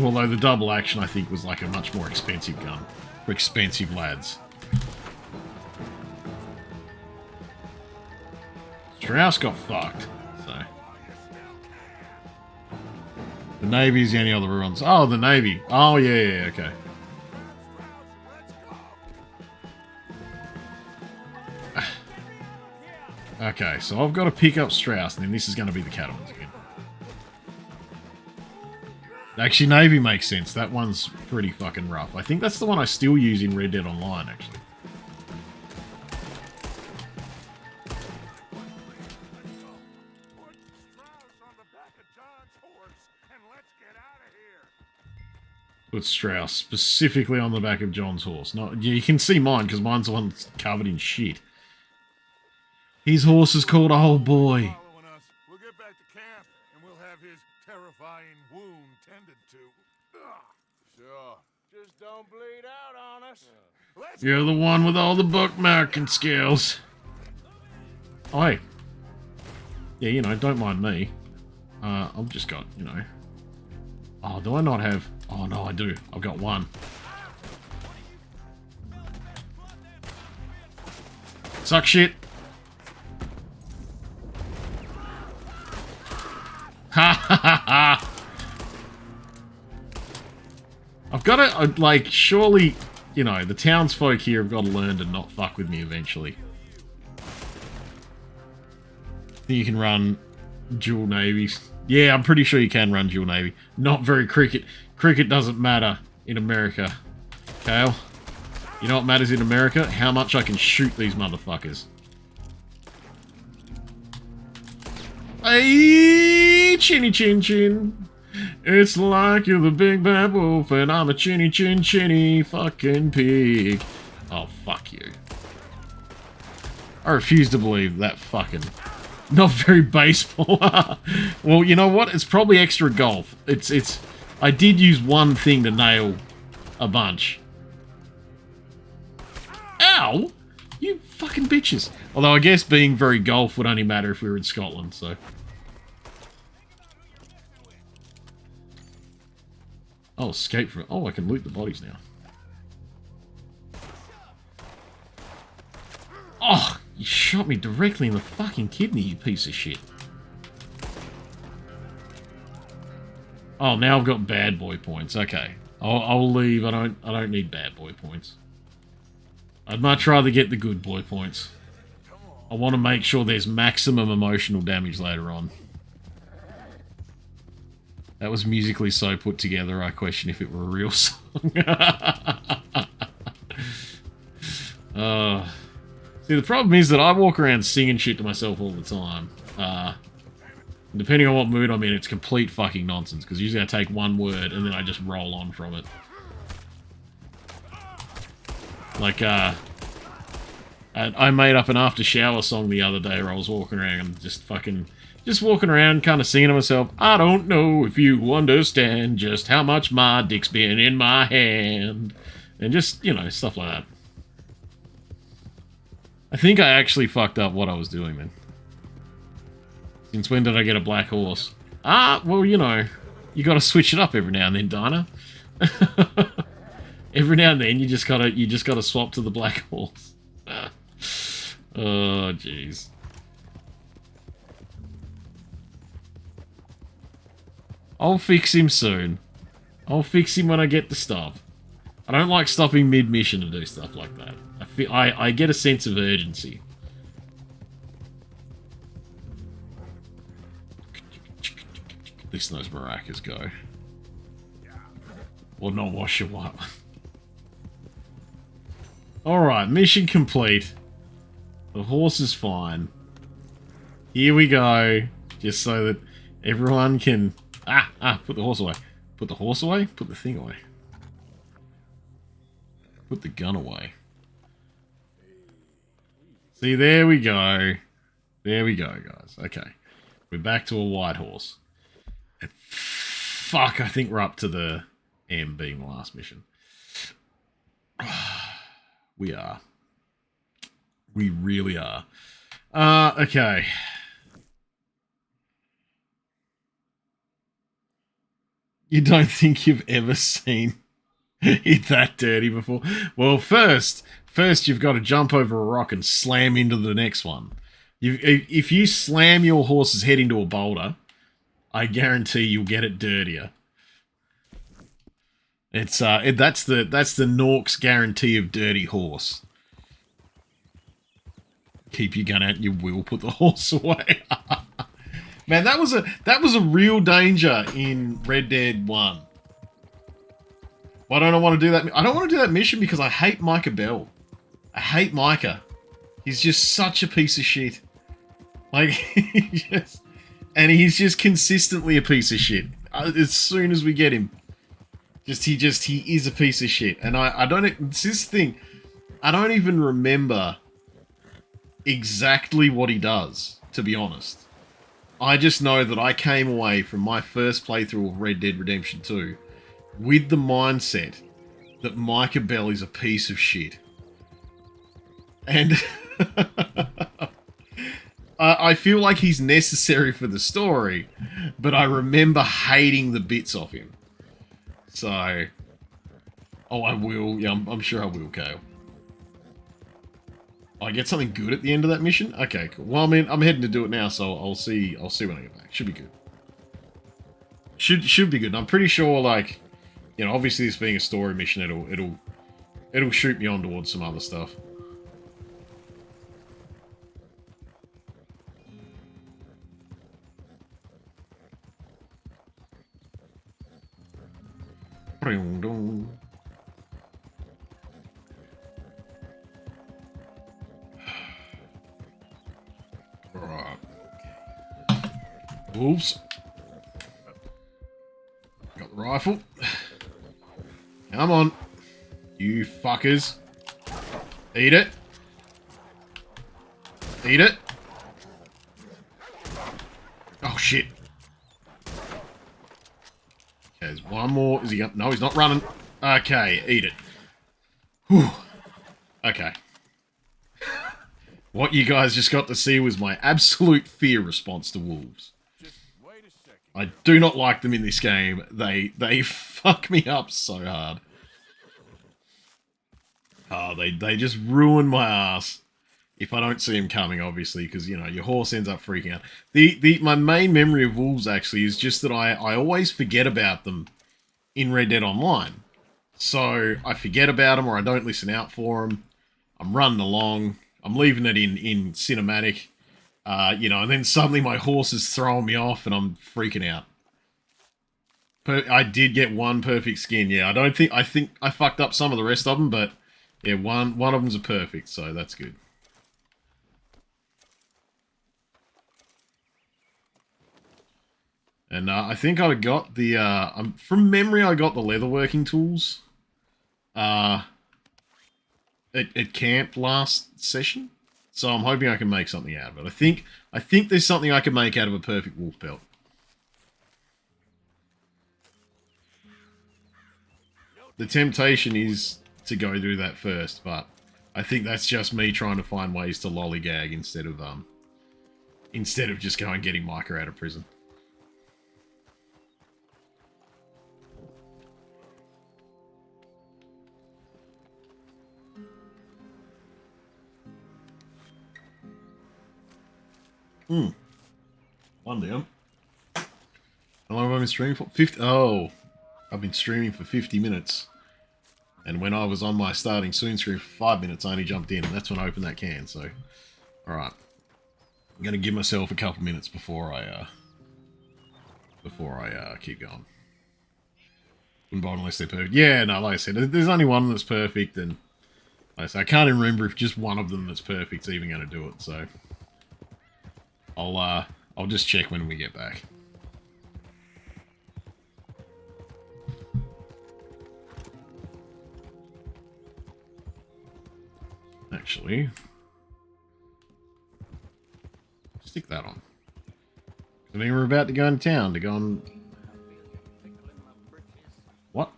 Although the double action, I think, was like a much more expensive gun for expensive lads. Strauss got fucked, so. The Navy's the only other ones. Oh, the Navy. Oh, yeah, okay. Okay, so I've got to pick up Strauss, and then this is going to be the Cattleman's again. Actually, Navy makes sense. That one's pretty fucking rough. I think that's the one I still use in Red Dead Online, actually. Put Strauss specifically on the back of John's horse. Not, you can see mine, because mine's the one that's covered in shit. His horse is called Old Boy. We'll get back to camp, and we'll have his terrifying wound tended to. Sure. Just don't bleed out on us. You're the one with all the bookmarking skills. Oi. Yeah, you know, don't mind me. I've just got, you know... Oh, do I not have... Oh, no, I do. I've got one. Suck shit. Ha ha ha ha. I've got to, like, surely, you know, the townsfolk here have got to learn to not fuck with me eventually. You can run dual navies. Yeah, I'm pretty sure you can run dual navy. Not very cricket. Cricket doesn't matter in America. Kale, you know what matters in America? How much I can shoot these motherfuckers. Hey, chinny chin chin. It's like you're the big bad wolf and I'm a chinny chin chinny fucking pig. Oh, fuck you. I refuse to believe that fucking... Not very baseball. Well, you know what? It's probably extra golf. It's... I did use one thing to nail a bunch. Ow! You fucking bitches. Although I guess being very golf would only matter if we were in Scotland, so... Oh, escape from... Oh, I can loot the bodies now. Oh, you shot me directly in the fucking kidney, you piece of shit. Oh, now I've got bad boy points. Okay, I'll leave. I don't need bad boy points. I'd much rather get the good boy points. I want to make sure there's maximum emotional damage later on. That was musically so put together, I question if it were a real song. See, the problem is that I walk around singing shit to myself all the time. Depending on what mood I'm in, it's complete fucking nonsense, because usually I take one word and then I just roll on from it. Like, I made up an after shower song the other day where I was walking around and just walking around kind of singing to myself, I don't know if you understand just how much my dick's been in my hand. And just, you know, stuff like that. I think I actually fucked up what I was doing then. Since when did I get a black horse? Ah, well, you know, you gotta switch it up every now and then, Dinah. Every now and then you just gotta swap to the black horse. Oh, jeez. I'll fix him soon. I'll fix him when I get to stop. I don't like stopping mid-mission to do stuff like that. I get a sense of urgency. Listen, those maracas go. Or not wash your white one. Alright, mission complete. The horse is fine. Here we go. Just so that everyone can... put the horse away. Put the horse away? Put the thing away. Put the gun away. See, there we go. There we go, guys. Okay. We're back to a white horse. And fuck, I think we're up to the M being the last mission. We are. We really are. Okay. You don't think you've ever seen it that dirty before? Well, first you've got to jump over a rock and slam into the next one. If you slam your horse's head into a boulder, I guarantee you'll get it dirtier. It's that's the Norks guarantee of dirty horse. Keep your gun out and you will put the horse away. Man, that was a real danger in Red Dead 1. Why don't I want to do that? I don't want to do that mission because I hate Micah Bell. I hate Micah. He's just such a piece of shit. Like, he's just consistently a piece of shit. As soon as we get him. He is a piece of shit. And I don't, it's this thing, I don't even remember exactly what he does, to be honest. I just know that I came away from my first playthrough of Red Dead Redemption 2 with the mindset that Micah Bell is a piece of shit. And I feel like he's necessary for the story, but I remember hating the bits of him. So, oh, I will. Yeah, I'm sure I will, Kale. I get something good at the end of that mission? Okay, cool. Well, I mean, I'm heading to do it now, so I'll see when I get back. Should be good. Should be good. And I'm pretty sure, like, you know, obviously this being a story mission, it'll shoot me on towards some other stuff. Alright. Wolves. Got the rifle. Come on. You fuckers. Eat it. Eat it. Oh shit. Okay, there's one more. Is he up? No, he's not running. Okay, eat it. Whew. Okay. What you guys just got to see was my absolute fear response to wolves. Just wait a second. I do not like them in this game. They fuck me up so hard. Oh, they just ruin my ass if I don't see him coming, obviously, because, you know, your horse ends up freaking out. My main memory of wolves, actually, is just that I always forget about them in Red Dead Online. So, I forget about them, or I don't listen out for them. I'm running along. I'm leaving it in cinematic. You know, and then suddenly my horse is throwing me off, and I'm freaking out. I did get one perfect skin, yeah. I think I fucked up some of the rest of them, but... yeah, one of them's a perfect, so that's good. And I think I got the, from memory, I got the leatherworking tools at camp last session. So I'm hoping I can make something out of it. I think there's something I can make out of a perfect wolf pelt. The temptation is to go through that first, but I think that's just me trying to find ways to lollygag instead of just going and getting Micah out of prison. One down. How long have I been streaming for? 50. Oh, I've been streaming for 50 minutes. And when I was on my starting soon screen for 5 minutes, I only jumped in, and that's when I opened that can, so... Alright. I'm gonna give myself a couple minutes before I before I keep going. Wouldn't bother unless they're perfect. Yeah, no, like I said, there's only one that's perfect, and like I say, I can't even remember if just one of them that's perfect is even going to do it. So I'll just check when we get back. Actually, stick that on. I mean, we're about to go into town to go on. What?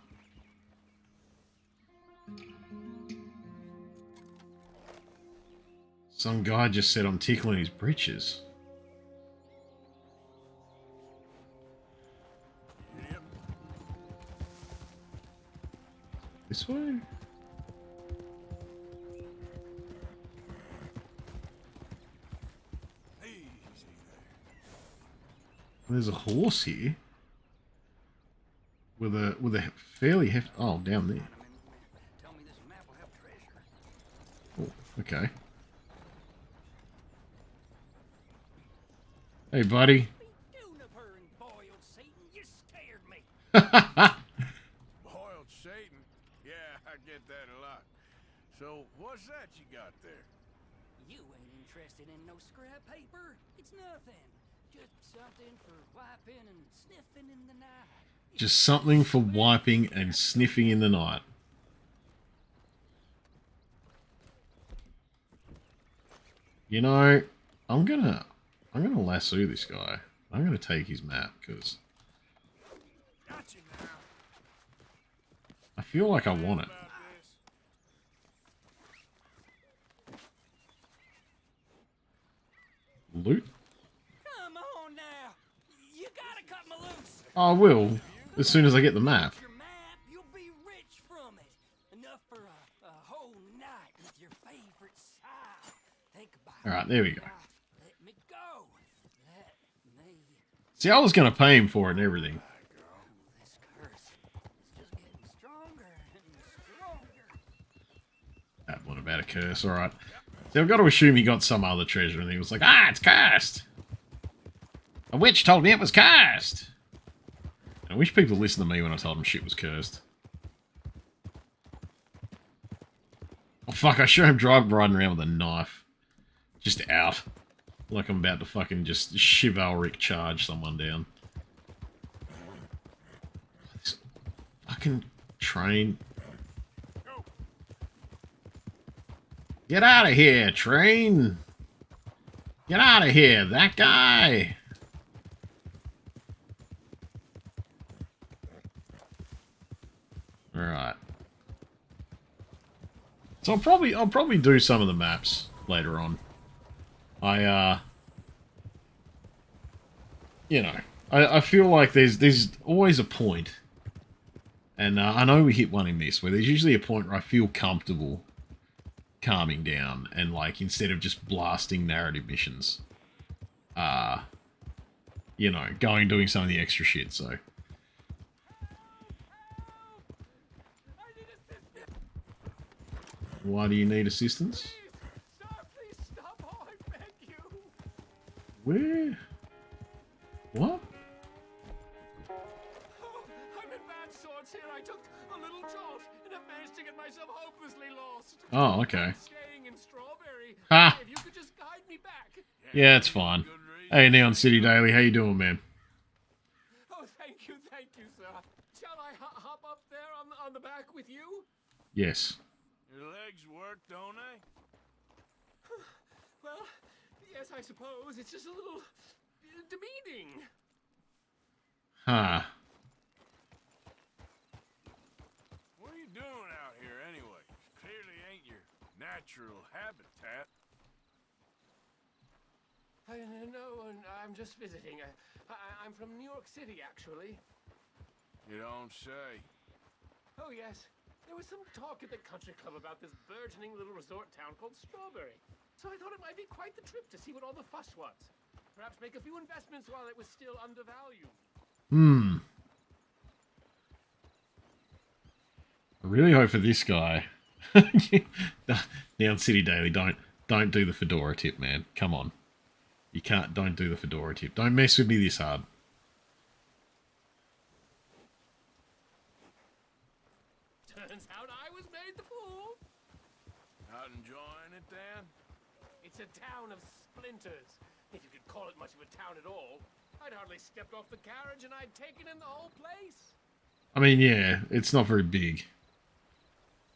Some guy just said I'm tickling his britches. This way? There's a horse here with a fairly hefty. Oh, down there. Oh, okay. Hey, buddy. Boiled Satan? Yeah, I get that a lot. So, what's that you got there? You ain't interested in no scrap paper. It's nothing. Just something for wiping and sniffing in the night. Just something for wiping and sniffing in the night. You know, I'm gonna lasso this guy. I'm gonna take his map because Got you now. I feel like I want it. About this. Loot? Come on now. You gotta cut me loose. I will as soon as I get the map. Your map, you'll be rich from it. Enough for a whole night with your favorite side. Think about it. All right, there we go. Now, let me go. Let me. See, I was gonna pay him for it and everything. This curse is just getting stronger and stronger. That one about a curse. All right. See, I've got to assume he got some other treasure, and he was like, "Ah, it's cursed. A witch told me it was cursed." I wish people listened to me when I told them shit was cursed. Oh fuck! I sure am riding around with a knife, just out, like I'm about to fucking just chivalric charge someone down. This fucking train. Get out of here, train! Get out of here, that guy! Alright. So I'll probably do some of the maps later on. You know, I feel like there's always a point. And I know we hit one in this, where there's usually a point where I feel comfortable calming down and like instead of just blasting narrative missions, you know, doing some of the extra shit. So why do you need assistance? Please stop. Oh, I beg you. Where? What? Oh, I'm in bad sorts here. I took a little jolt and have managed to get myself hopelessly lost. Oh, okay. I'm staying in Strawberry. Ha! If you could just guide me back. Yeah, it's fine. Hey, Neon City Daily, how you doing, man? Oh, thank you, sir. Shall I hop up there on the back with you? Yes. Your legs work, don't they? Well, yes, I suppose. It's just a little demeaning. Huh. What are you doing out here anyway? Clearly ain't your natural habitat. No, I'm just visiting. I'm from New York City, actually. You don't say. Oh, yes. There was some talk at the country club about this burgeoning little resort town called Strawberry. So I thought it might be quite the trip to see what all the fuss was. Perhaps make a few investments while it was still undervalued. I really hope for this guy. Neon City Daily, don't do the fedora tip, man. Come on. You can't, don't do the fedora tip. Don't mess with me this hard. Turns out I was made the fool. Out enjoying it, then? It's a town of splinters, if you could call it much of a town at all. I'd hardly stepped off the carriage and I'd taken in the whole place. I mean, yeah, it's not very big.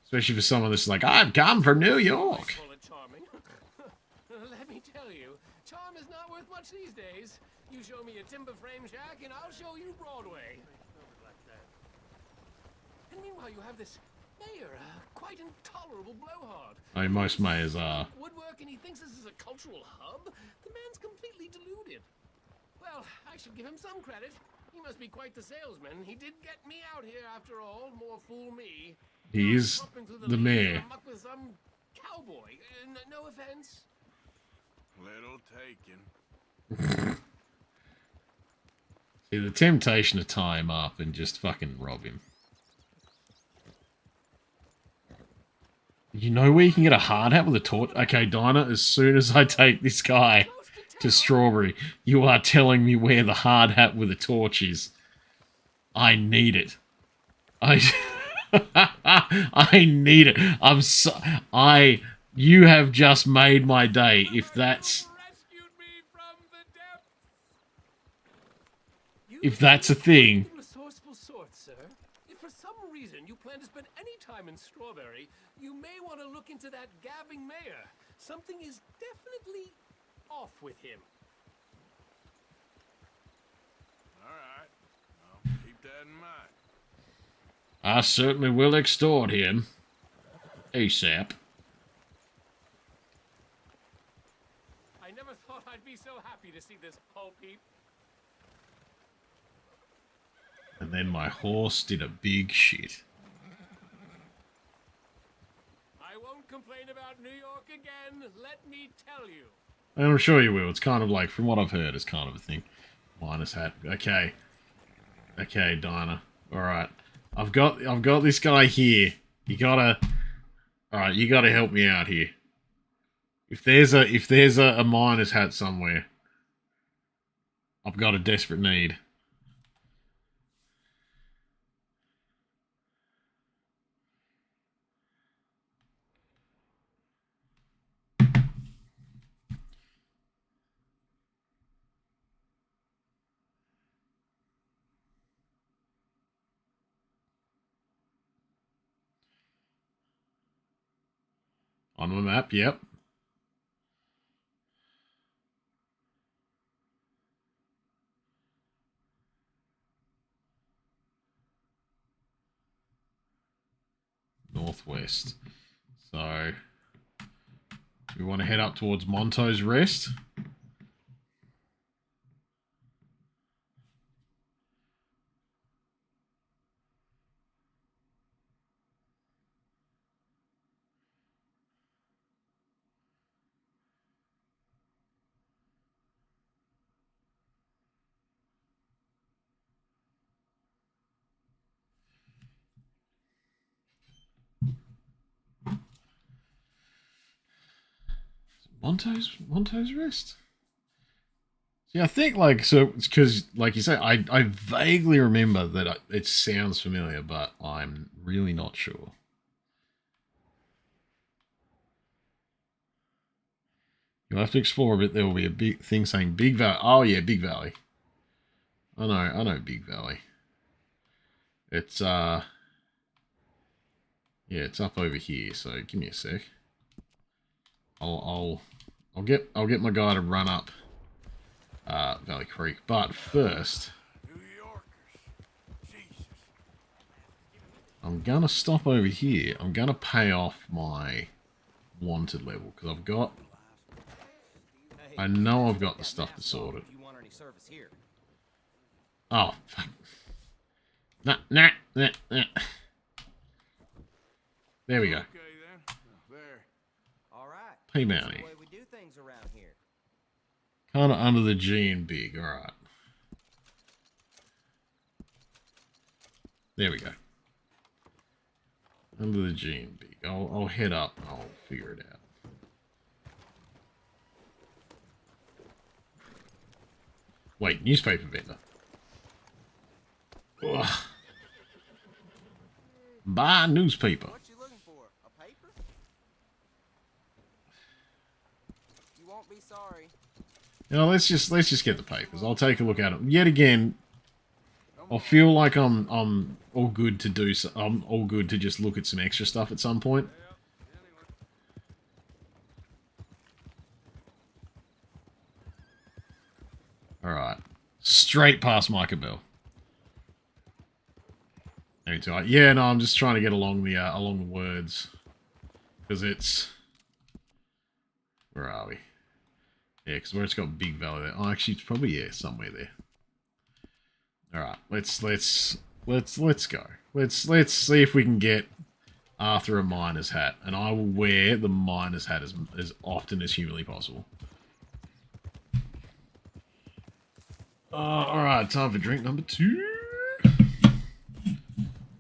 Especially for someone that's like, I've come from New York. Call it charming. Let me tell you, charm is not worth much these days. You show me a timber frame shack and I'll show you Broadway. And meanwhile you have this mayor, quite intolerable blowhard. I mean, most mayors are. Woodwork, and he thinks this is a cultural hub? The man's completely deluded. Well, I should give him some credit. He must be quite the salesman. He did get me out here after all. More fool me. He is the mayor. I'm up with some cowboy. No offense. Little taken. See, the temptation to tie him up and just fucking rob him. You know where you can get a hard hat with a torch? Okay, Dinah, as soon as I take this guy to Strawberry, you are telling me where the hard hat with a torch is. I need it. I need it. You have just made my day. If that's a thing. Resourceful sort, sir. If for some reason you plan to spend any time in Strawberry, you may want to look into that gabbing mayor. Something is definitely off with him. All right. I'll keep that in mind. I certainly will extort him. ASAP. I never thought I'd be so happy to see this pulp heap. And then my horse did a big shit. I won't complain about New York again, let me tell you. And I'm sure you will. It's kind of like, from what I've heard, it's kind of a thing. Minus hat. Okay. Okay, Dinah. Alright. I've got this guy here. You gotta... Alright, you gotta help me out here. If there's a miner's hat somewhere, I've got a desperate need. On my map, yep. Northwest. So, we want to head up towards Monto's Rest. Monto's Rest? See, I think, like, so, it's because, like you say, I vaguely remember that it sounds familiar, but I'm really not sure. You'll have to explore a bit. There will be a big thing saying Big Valley. Oh, yeah, Big Valley. I know Big Valley. It's, yeah, it's up over here, so give me a sec. I'll get my guy to run up Valley Creek, but first New Yorkers. Jesus. I'm gonna stop over here. I'm gonna pay off my wanted level because I know I've got the stuff to sort it. Oh, fuck. Nah. There we go. Okay, then. There. All right. Pay That's bounty. the way we do things around here. Kind of under the G and big. All right. There we go. Under the G and big. I'll head up and I'll figure it out. Wait, newspaper vendor. Ugh. Buy a newspaper. What you looking for? A paper? You won't be sorry. You know, let's just get the papers. I'll take a look at them. Yet again, I feel like I'm all good to do. I'm all good to just look at some extra stuff at some point. All right, straight past Micah Bell. Maybe too high. Yeah, no, I'm just trying to get along the words because it's. Where are we? Yeah, because where it's got big valley there. Oh, actually, it's probably somewhere there. All right, let's go. Let's see if we can get Arthur a miner's hat, and I will wear the miner's hat as often as humanly possible. All right, time for drink number 2.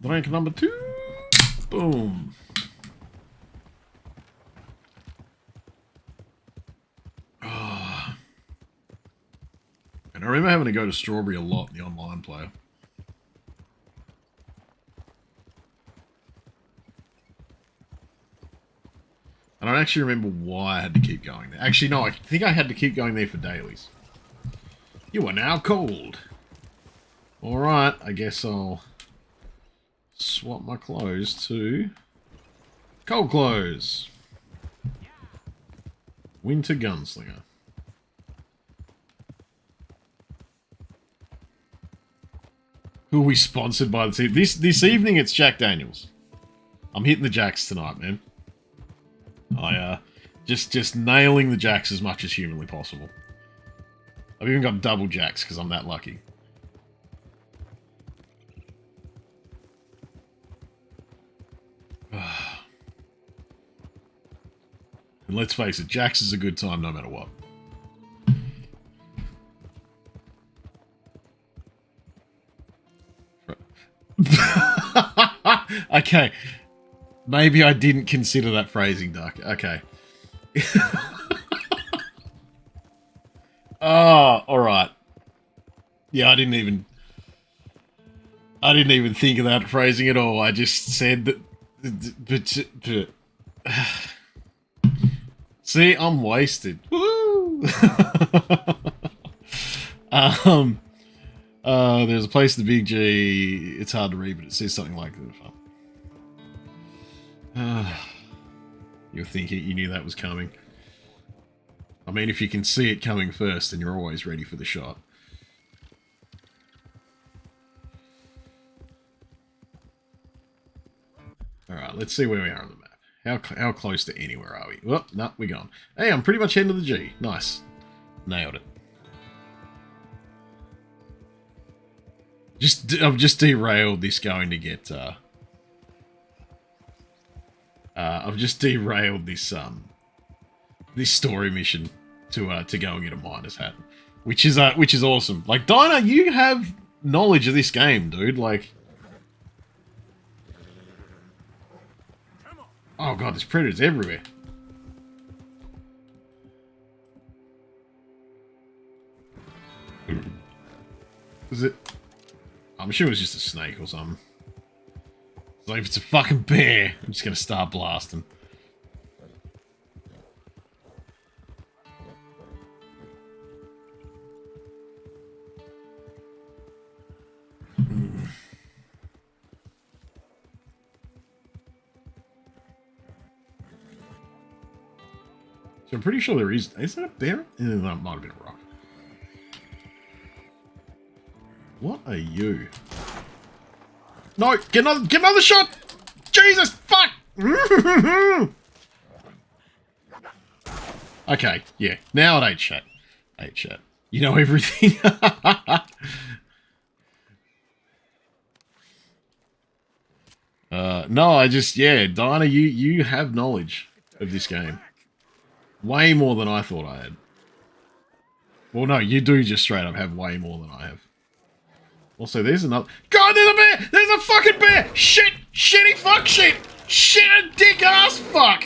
Drink number 2. Boom. Oh. And I remember having to go to Strawberry a lot in the online player. And I don't actually remember why I had to keep going there. Actually, no, I think I had to keep going there for dailies. You are now cold. Alright, I guess I'll swap my clothes to cold clothes. Winter Gunslinger. Who are we sponsored by this evening? This evening it's Jack Daniels. I'm hitting the Jacks tonight, man. I just nailing the Jacks as much as humanly possible. I've even got double Jacks because I'm that lucky. And let's face it, Jacks is a good time no matter what. Okay. Maybe I didn't consider that phrasing, Duck. Okay. Oh, alright. Yeah, I didn't even think of that phrasing at all. I just said that... See, I'm wasted. Woo! There's a place in the Big G. It's hard to read, but it says something like that. You're thinking you knew that was coming. I mean, if you can see it coming first, then you're always ready for the shot. Alright, let's see where we are on the map. How close to anywhere are we? Well, no, we're gone. Hey, I'm pretty much heading to the G. Nice. Nailed it. I've just derailed this going to get... I've just derailed this this story mission to go and get a miner's hat, which is awesome. Like, Dinah, you have knowledge of this game, dude. Like, oh god, there's predators everywhere. Is it? I'm sure it was just a snake or something. So if it's a fucking bear, I'm just gonna start blasting. So I'm pretty sure there is that a bear? That might have been a rock. What are you? No, get another shot! Jesus, fuck! Okay, yeah, now it ain't chat. Ain't chat. You know everything. No, I just, yeah, Dinah, you have knowledge of this game. Way more than I thought I had. Well, no, you do just straight up have way more than I have. Also, there's another... God, there's a bear! There's a fucking bear! Shit! Shitty fuck shit! Shit, dick ass fuck!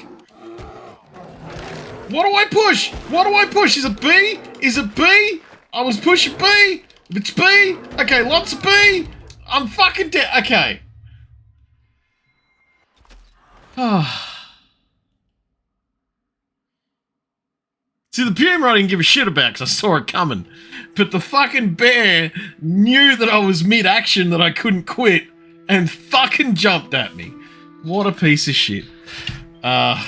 What do I push? What do I push? Is it B? Is it B? I was pushing B! It's B! Okay, lots of B! I'm fucking dead. Okay. See, the puma I didn't give a shit about because I saw it coming. But the fucking bear knew that I was mid-action, that I couldn't quit, and fucking jumped at me. What a piece of shit. That's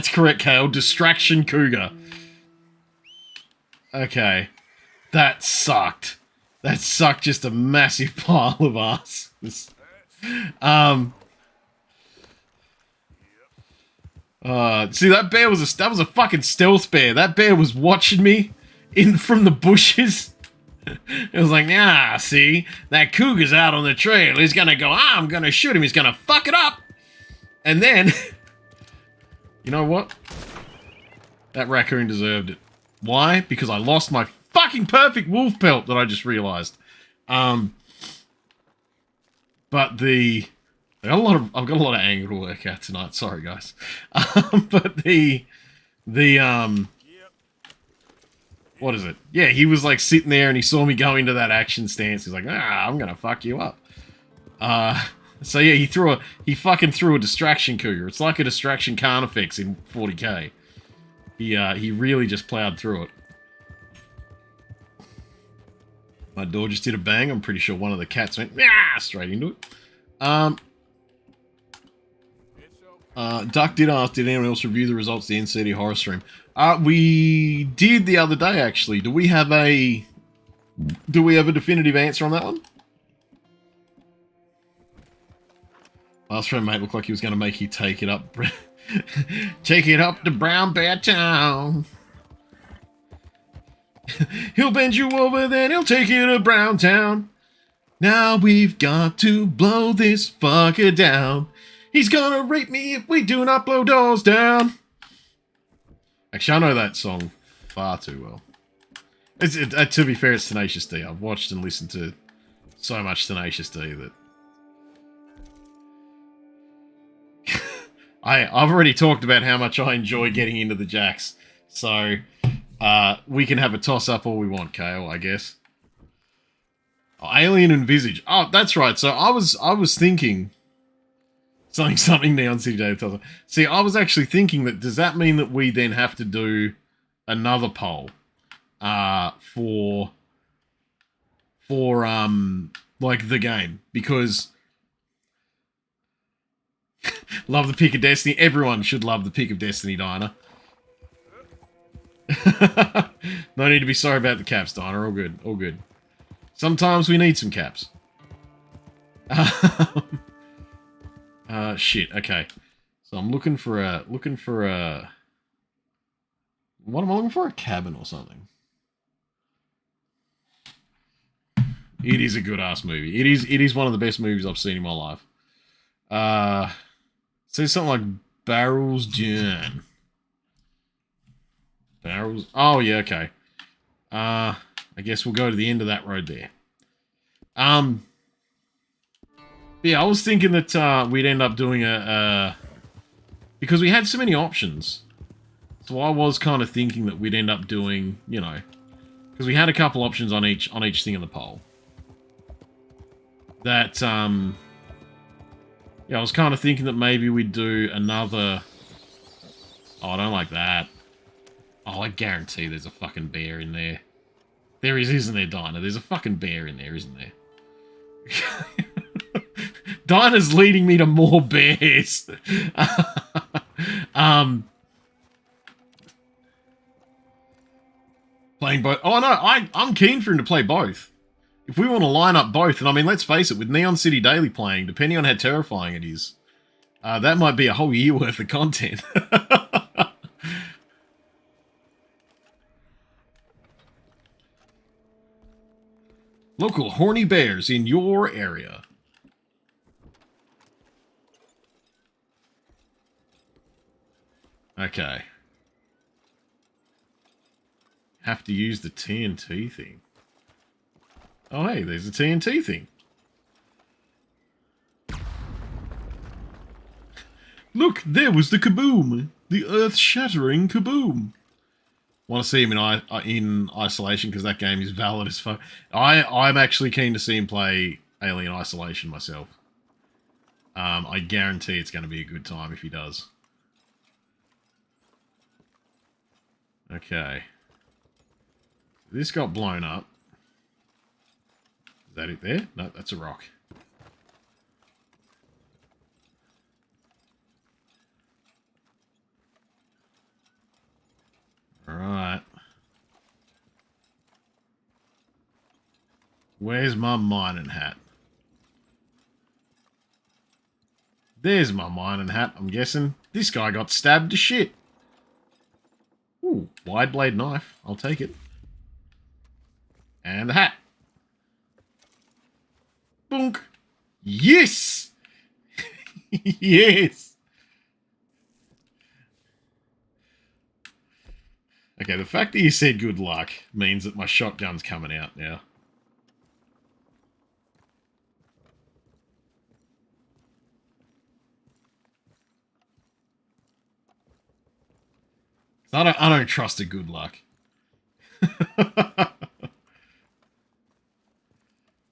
correct, Kale. Distraction cougar. Okay. That sucked. That sucked just a massive pile of ass. See, that bear was a fucking stealth bear. That bear was watching me in from the bushes. It was like, ah, see, that cougar's out on the trail. He's gonna go, I'm gonna shoot him. He's gonna fuck it up. And then, you know what? That raccoon deserved it. Why? Because I lost my fucking perfect wolf pelt that I just realized. But I've got a lot of anger to work out tonight. Sorry, guys. But what is it? Yeah, he was like sitting there and he saw me go into that action stance. He's like, I'm gonna fuck you up. So yeah, he fucking threw a distraction cougar. It's like a distraction Carnifex in 40k. He really just plowed through it. My door just did a bang. I'm pretty sure one of the cats went straight into it. Duck did ask, did anyone else review the results of the NCD horror stream? We did the other day, actually. Do we have a definitive answer on that one? Last friend mate looked like he was going to make you take it up. Take it up to Brown Bear Town. He'll bend you over, then he'll take you to Brown Town. Now we've got to blow this fucker down. He's gonna rape me if we do not blow doors down. Actually, I know that song far too well. To be fair, it's Tenacious D. I've watched and listened to so much Tenacious D that... I've already talked about how much I enjoy getting into the jacks. So, we can have a toss-up all we want, Kale, I guess. Oh, Alien and Visage. Oh, that's right. So I was thinking... Something Neon City Dave tells us. See, I was actually thinking that, does that mean that we then have to do another poll for like the game? Because love the pick of Destiny. Everyone should love the pick of Destiny, Diner. No need to be sorry about the caps, Diner. All good. All good. Sometimes we need some caps. Shit, okay. So I'm looking for a... What am I looking for? A cabin or something. It is a good-ass movie. It is one of the best movies I've seen in my life. Says something like Barrels Dune. Barrels... Oh, yeah, okay. I guess we'll go to the end of that road there. Yeah, I was thinking that we'd end up doing because we had so many options. So I was kind of thinking that we'd end up doing, you know, because we had a couple options on each thing in the poll. That yeah, I was kind of thinking that maybe we'd do another. Oh, I don't like that. Oh, I guarantee there's a fucking bear in there. There is, isn't there, Dinah? There's a fucking bear in there, isn't there? Dinah's leading me to more bears. Playing both. Oh, no, I'm keen for him to play both. If we want to line up both, and I mean, let's face it, with Neon City Daily playing, depending on how terrifying it is, that might be a whole year worth of content. Local horny bears in your area. Okay. Have to use the TNT thing. Oh, hey, there's a TNT thing. Look, there was the kaboom. The earth-shattering kaboom. Want to see him in Isolation because that game is valid as fuck. I'm actually keen to see him play Alien Isolation myself. I guarantee it's going to be a good time if he does. Okay. This got blown up. Is that it there? No, that's a rock. Alright. Where's my mining hat? There's my mining hat, I'm guessing. This guy got stabbed to shit. Ooh, wide blade knife. I'll take it. And the hat. Boonk. Yes! Yes! Okay, the fact that you said good luck means that my shotgun's coming out now. I don't trust a good luck.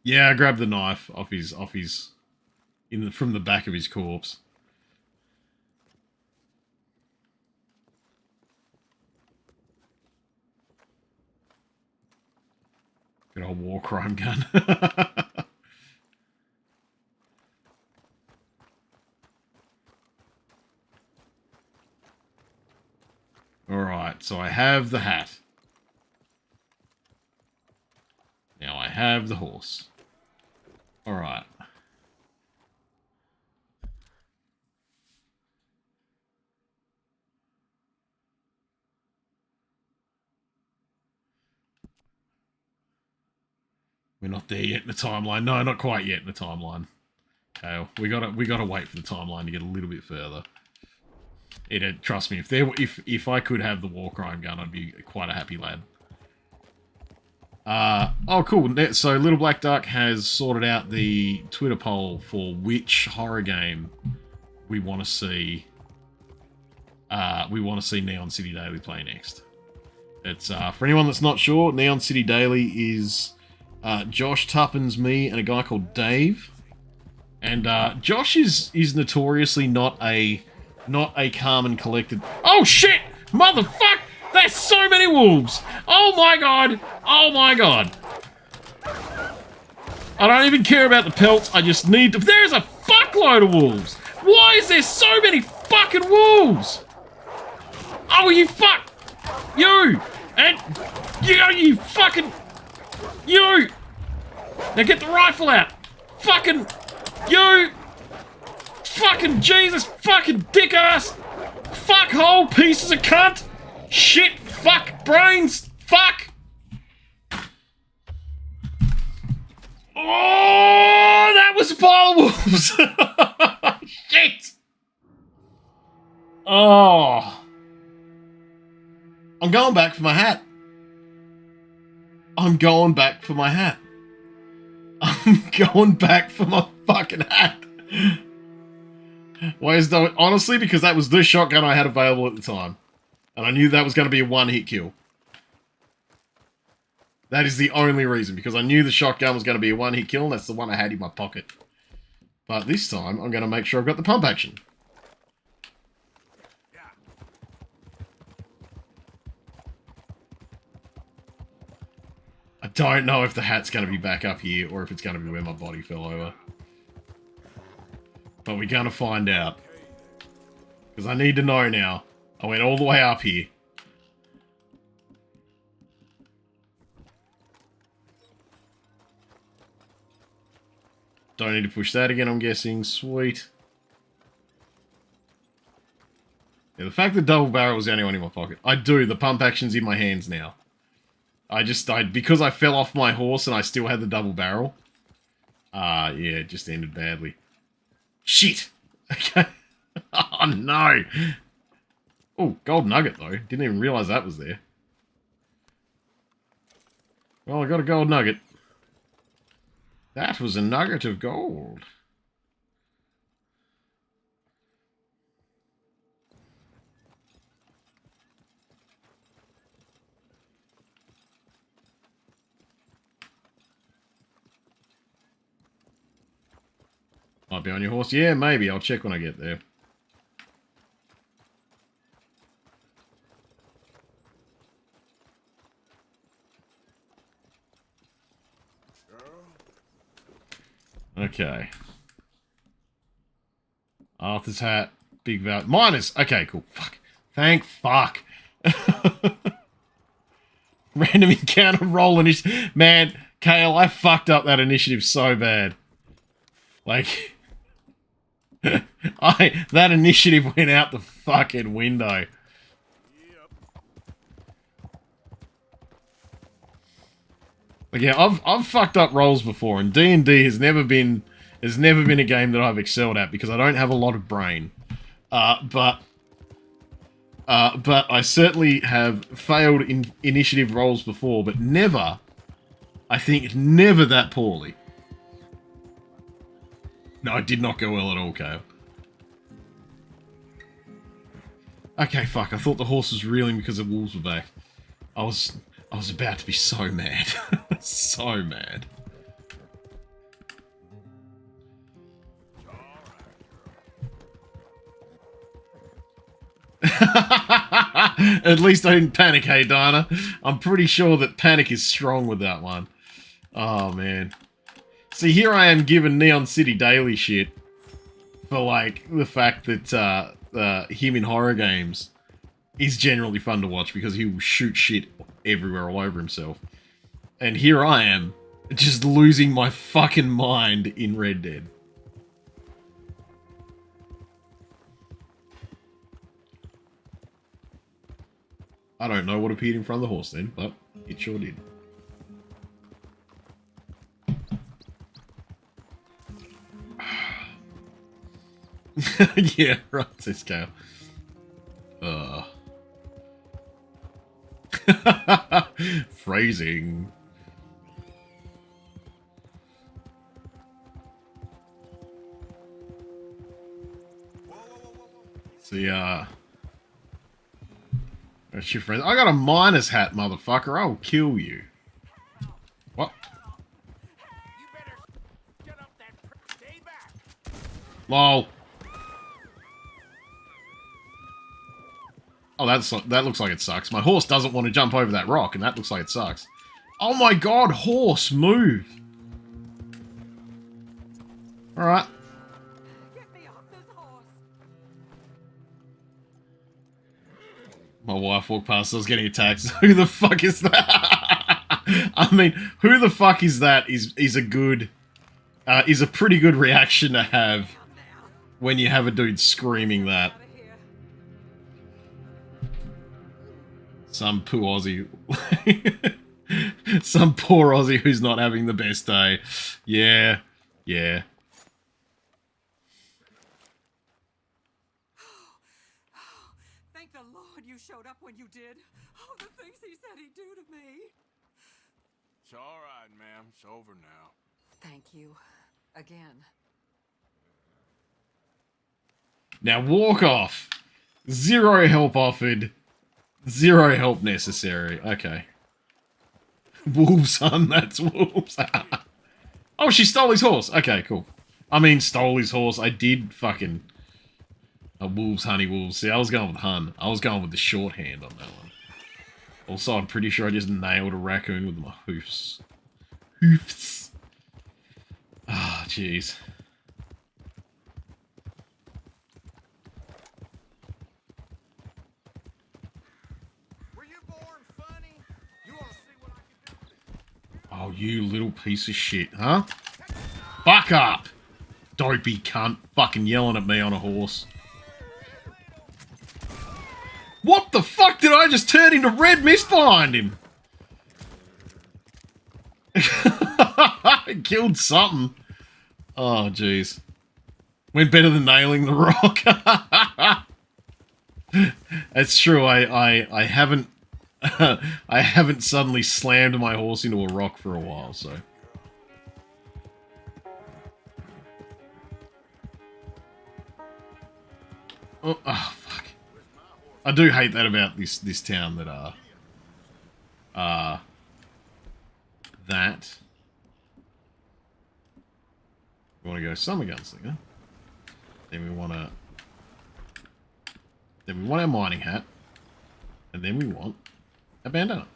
Yeah, I grabbed the knife from the back of his corpse. Good old war crime gun. Alright, so I have the hat. Now I have the horse. Alright. We're not there yet in the timeline. No, not quite yet in the timeline. Okay, we gotta wait for the timeline to get a little bit further. Trust me, if I could have the war crime gun, I'd be quite a happy lad. Oh, cool. So Little Black Duck has sorted out the Twitter poll for which horror game we want to see. We want to see Neon City Daily play next. It's for anyone that's not sure, Neon City Daily is Josh, Tuppence, me, and a guy called Dave. And Josh is notoriously not a calm and collected. Oh shit! Motherfuck! There's so many wolves! Oh my god! Oh my god! I don't even care about the pelts, I just need to... There's a fuckload of wolves! Why is there so many fucking wolves? Oh, you fuck! You! And... You fucking... You! Now get the rifle out! Fucking... You! Fucking Jesus! Fucking dick ass! Fuckhole pieces of cunt! Shit! Fuck! Brains! Fuck! Oh! That was a pile of wolves! Shit! Oh! I'm going back for my hat. I'm going back for my hat. I'm going back for my fucking hat. Why is that? Honestly, because that was the shotgun I had available at the time. And I knew that was going to be a one-hit kill. That is the only reason, because I knew the shotgun was going to be a one-hit kill, and that's the one I had in my pocket. But this time, I'm going to make sure I've got the pump action. I don't know if the hat's going to be back up here, or if it's going to be where my body fell over. But we're going to find out. Because I need to know now. I went all the way up here. Don't need to push that again, I'm guessing. Sweet. Yeah, the fact that double barrel was the only one in my pocket. I do. The pump action's in my hands now. Because I fell off my horse and I still had the double barrel. Yeah, it just ended badly. Shit! Okay. Oh, no! Oh, gold nugget, though. Didn't even realise that was there. Well, I got a gold nugget. That was a nugget of gold. Might be on your horse. Yeah, maybe. I'll check when I get there. Okay. Arthur's hat. Big valve. Minus. Okay, cool. Fuck. Thank fuck. Random encounter roll initiative. Man, Kale, I fucked up that initiative so bad. Like, that initiative went out the fucking window. Like, yeah, I've fucked up rolls before, and D&D has never been a game that I've excelled at because I don't have a lot of brain. But I certainly have failed in initiative rolls before, but never, I think, never that poorly. No, it did not go well at all, Kale. Okay, fuck, I thought the horse was reeling because the wolves were back. I was about to be so mad. So mad. At least I didn't panic, hey Dana. I'm pretty sure that panic is strong with that one. Oh, man. See, here I am giving Neon City Daily shit for, like, the fact that him in horror games is generally fun to watch because he will shoot shit everywhere all over himself. And here I am, just losing my fucking mind in Red Dead. I don't know what appeared in front of the horse then, but it sure did. Yeah, right, this cow. Phrasing. See, that's your friend. I got a miner's hat, motherfucker. I'll kill you. What? You better shut up that stay back. Lol. Oh, that looks like it sucks. My horse doesn't want to jump over that rock, and that looks like it sucks. Oh my god, horse, move! Alright. Get me off this horse. My wife walked past, I was getting attacked. Who the fuck is that? I mean, who the fuck is that is a pretty good reaction to have when you have a dude screaming that. Some poor Aussie. Some poor Aussie who's not having the best day. Yeah. Yeah. Thank the Lord you showed up when you did. Oh, the things he said he'd do to me. It's all right, ma'am. It's over now. Thank you. Again. Now walk off. Zero help offered. Zero help necessary. Okay. Wolves, son. That's wolves. Oh, she stole his horse. Okay, cool. I mean, stole his horse. I did fucking... wolves, honey, wolves. See, I was going with hun. I was going with the shorthand on that one. Also, I'm pretty sure I just nailed a raccoon with my hoofs. Hoofs. Ah, jeez. Oh, you little piece of shit, huh? Fuck up! Dopey cunt fucking yelling at me on a horse. What the fuck did I just turn into red mist behind him? I killed something. Oh, jeez. Went better than nailing the rock. That's true, I haven't... I haven't suddenly slammed my horse into a rock for a while, so... Oh, fuck. I do hate that about this town that, that... want to go summer gunslinger. Then we want to... Then we want our mining hat. And then we want a bandana.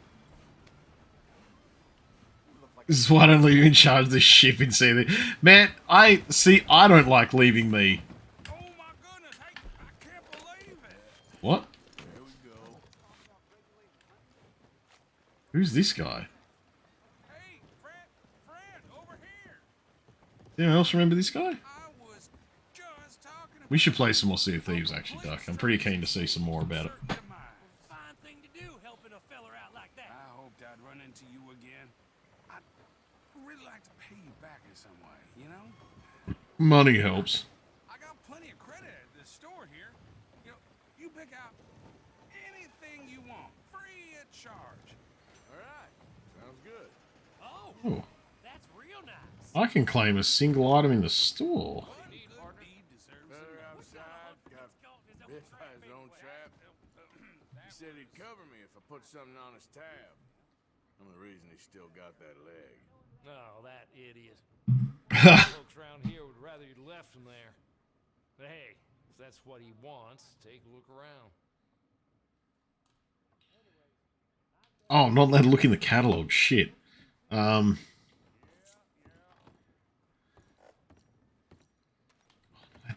This is why I don't leave you in charge of the ship in sea. Man, I don't like leaving me. Oh my goodness, hey, I can't believe it. What? There we go. Who's this guy? Hey, friend, over here. Anyone else remember this guy? I was just talking about We should play some more Sea of Thieves, actually, Duck. I'm pretty keen to see some more about it. Fine thing to do, helping a feller out like that. I hoped I'd run into you again. I'd really like to pay you back in some way, you know? Money helps. I got plenty of credit at this store here. You know, you pick out anything you want, free of charge. All right, sounds good. Oh, Oh, that's real nice. I can claim a single item in the store. One good deed deserves another. Outside, got bit by his own trap. He said he'd cover me if I put something on his tab. I'm the reason he still got that leg. Oh, that idiot. Folks around here would rather you'd left him there. But hey, if that's what he wants, take a look around. Oh, I'm not allowed to look in the catalog. Shit. I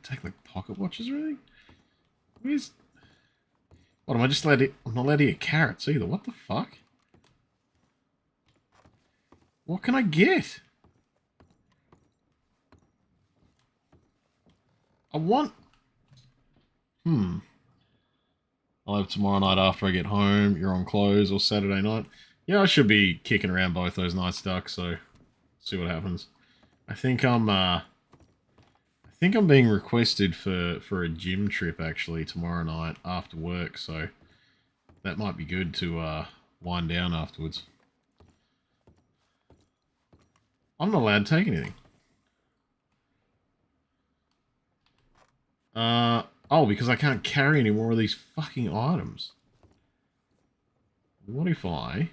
take like pocket watches, really? Where's... What, am I just allowed to... I'm not allowed to get carrots either. What the fuck? What can I get? I want... I'll have tomorrow night after I get home. You're on close, or Saturday night. Yeah, I should be kicking around both those nights, Duck, so... See what happens. I think I'm being requested for a gym trip, actually, tomorrow night after work, so... That might be good to, wind down afterwards. I'm not allowed to take anything. Oh, because I can't carry any more of these fucking items. What if I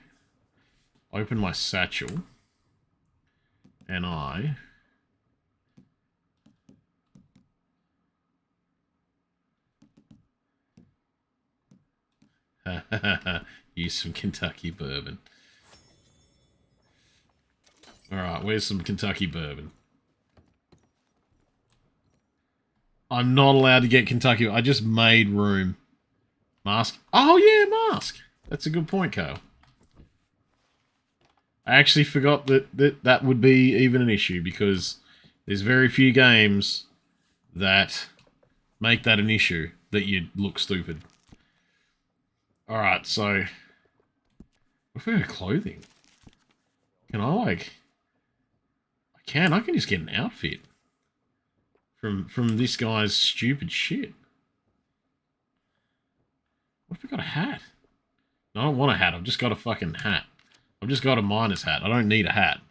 open my satchel and I use some Kentucky bourbon. Alright, where's some Kentucky bourbon? I'm not allowed to get Kentucky. I just made room. Mask. Oh, yeah, mask. That's a good point, Kale. I actually forgot that would be even an issue, because there's very few games that make that an issue, that you look stupid. Alright, so... What if I go clothing? Can I, like... I can just get an outfit. From this guy's stupid shit. What if I got a hat? No, I don't want a hat. I've just got a fucking hat. I've just got a miner's hat. I don't need a hat.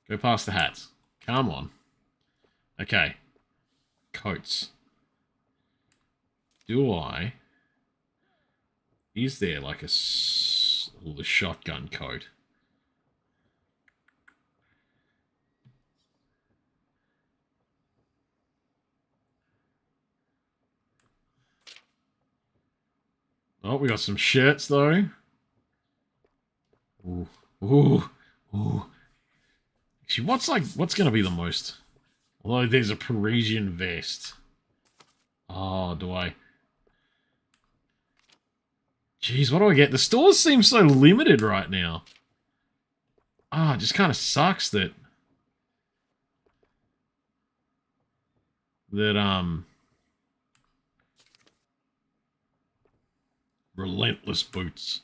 Go past the hats. Come on. Okay. Coats. Do I... Is there like a... the shotgun coat? Oh, we got some shirts though. Ooh, ooh, ooh. Actually, what's gonna be the most? Although there's a Parisian vest. Oh, do I? Jeez, what do I get? The stores seem so limited right now. Ah, it just kind of sucks that relentless boots.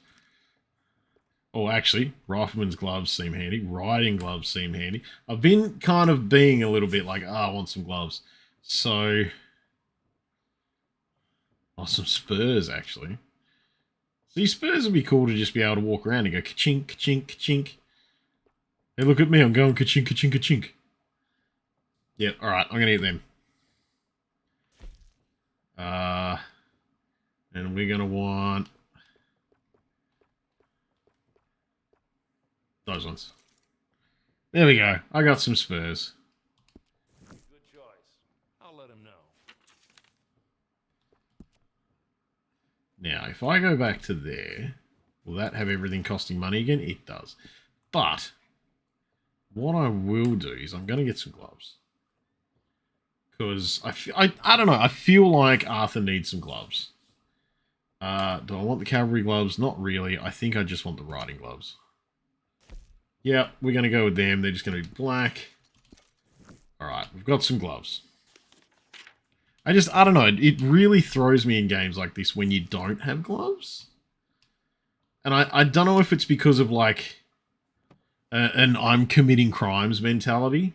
Oh, actually, rifleman's gloves seem handy. Riding gloves seem handy. I've been kind of being a little bit like, I want some gloves. So, oh, some spurs, actually. See, spurs would be cool to just be able to walk around and go ka-chink, ka-chink, ka-chink. Hey, look at me, I'm going ka-chink, ka-chink, ka-chink. Yep, alright, I'm gonna get them. And we're gonna want those ones. There we go. I got some spurs. Good choice. I'll let him know. Now, if I go back to there, will that have everything costing money again? It does. But what I will do is I'm going to get some gloves. Because I don't know. I feel like Arthur needs some gloves. Do I want the cavalry gloves? Not really. I think I just want the riding gloves. Yeah, we're going to go with them. They're just going to be black. Alright, we've got some gloves. I don't know. It really throws me in games like this when you don't have gloves. And I don't know if it's because of, like, an I'm committing crimes mentality.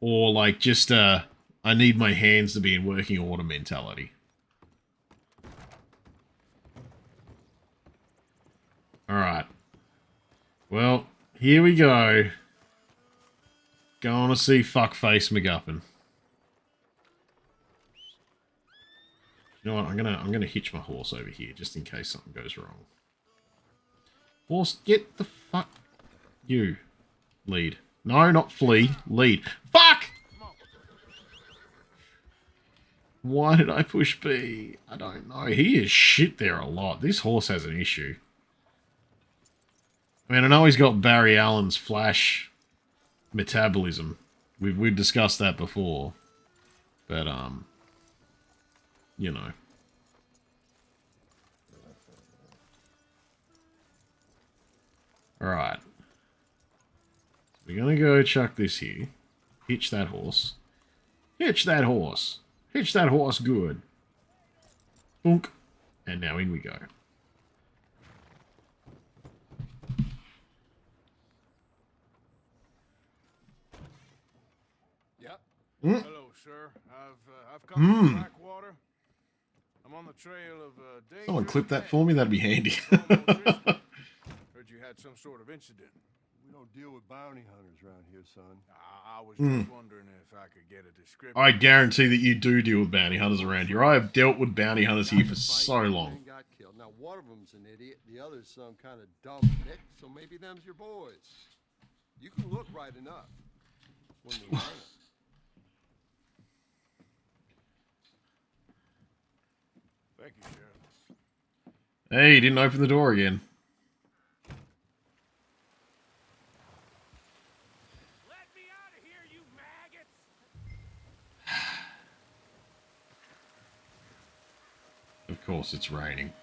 Or, like, just, I need my hands to be in working order mentality. Alright. Well, here we go. Going to see Fuckface McGuffin. You know what? I'm gonna hitch my horse over here just in case something goes wrong. Horse, get the fuck. You. Lead. No, not flee. Lead. Fuck! Why did I push B? I don't know. He is shit there a lot. This horse has an issue. I mean, I know he's got Barry Allen's flash metabolism. We've discussed that before. But, you know. Alright. We're gonna go chuck this here. Hitch that horse. Hitch that horse. Hitch that horse good. Boonk. And now in we go. Yep. Mm. Hello, sir. I've come from Blackwater. I'm on the trail of a Someone clip that for me, that'd be handy. Heard you had some sort of incident. We don't deal with bounty hunters around here, son. I was just wondering if I could get a description. I guarantee that you do deal with bounty hunters around here. I have dealt with bounty hunters here for so long. Got killed. Now, one of them's an idiot, the other's some kind of dumb dick, so maybe them's your boys. You can look right enough when we hang 'em. Thank you, Sheriff. Hey, he didn't open the door again. Let me out of here, you maggots! Of course it's raining.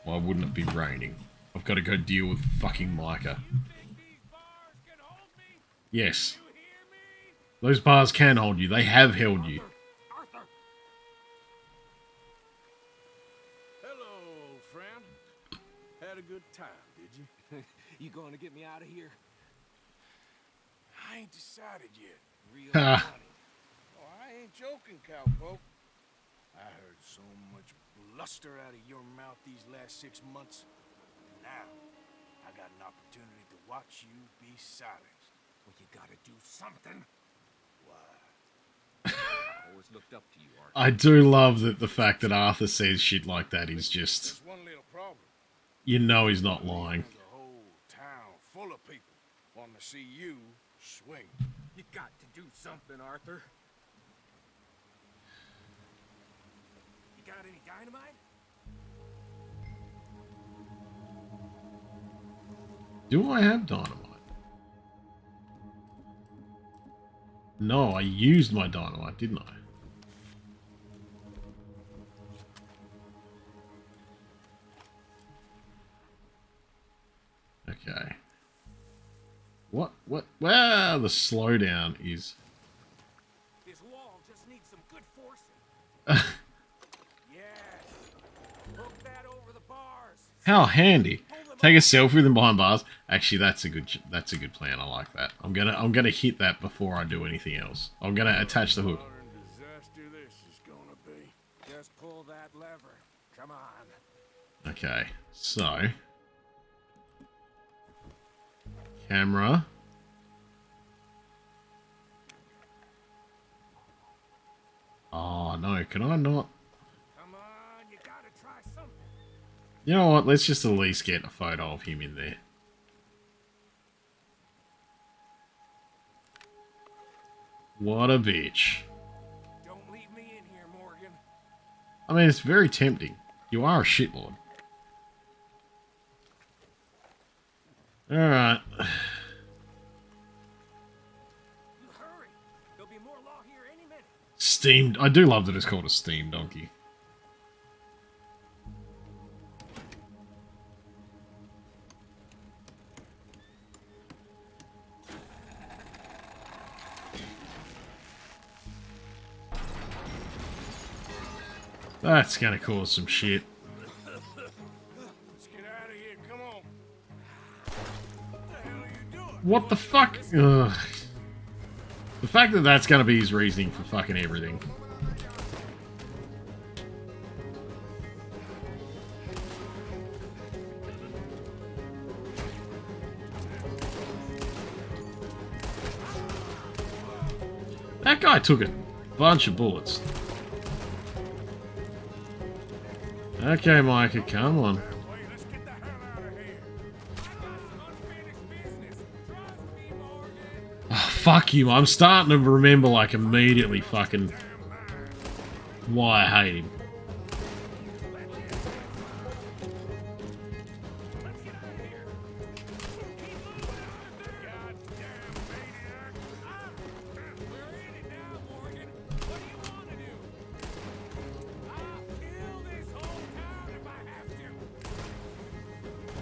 Why wouldn't it be raining? I've got to go deal with fucking Micah. You think these bars can hold me? Yes. You hear me? Those bars can hold you. They have held you. Arthur! Hello, old friend. Had a good time, did you? You going to get me out of here? I ain't decided yet. Real Ha. money. Oh, I ain't joking, cowpoke. I heard so much bluster out of your mouth these last 6 months. Now, I got an opportunity to watch you be silenced. Well, you gotta do something. Why? I always looked up to you, Arthur. I do love that the fact that Arthur says shit like that is just... Just one little problem. You know he's not lying. There's a whole town full of people wanting to see you swing. You got to do something, Arthur. You got any dynamite? Do I have dynamite? No, I used my dynamite, didn't I? Okay. What? Well, the slowdown is... This wall just needs some good forcing. Yes. Hook that over the bars. How handy. Take a selfie with them behind bars. Actually, that's a good plan. I like that. I'm gonna hit that before I do anything else. I'm gonna attach the hook. Modern disaster this is gonna be. Just pull that lever. Come on. Okay, so camera. Oh no, can I not? Come on, you gotta try something. You know what? Let's just at least get a photo of him in there. What a bitch. Don't leave me in here, Morgan. I mean, it's very tempting. You are a shitlord. Alright. Hurry. There'll be more law here any minute. Steamed. I do love that it's called a steam donkey. That's gonna cause some shit. Let's get out of here. Come on. What the hell are you doing? What the fuck? Ugh. The fact that that's gonna be his reasoning for fucking everything. That guy took a bunch of bullets. Okay, Micah, come on. Wait, let's get the hell out of here. Unfinished business. Trust me, Morgan. Oh, fuck you. I'm starting to remember, like, immediately fucking why I hate him. Let's get out of here. Keep moving. Goddamn maniac. We're in it now, Morgan. What do you want to do? I'll kill this whole town if I have to.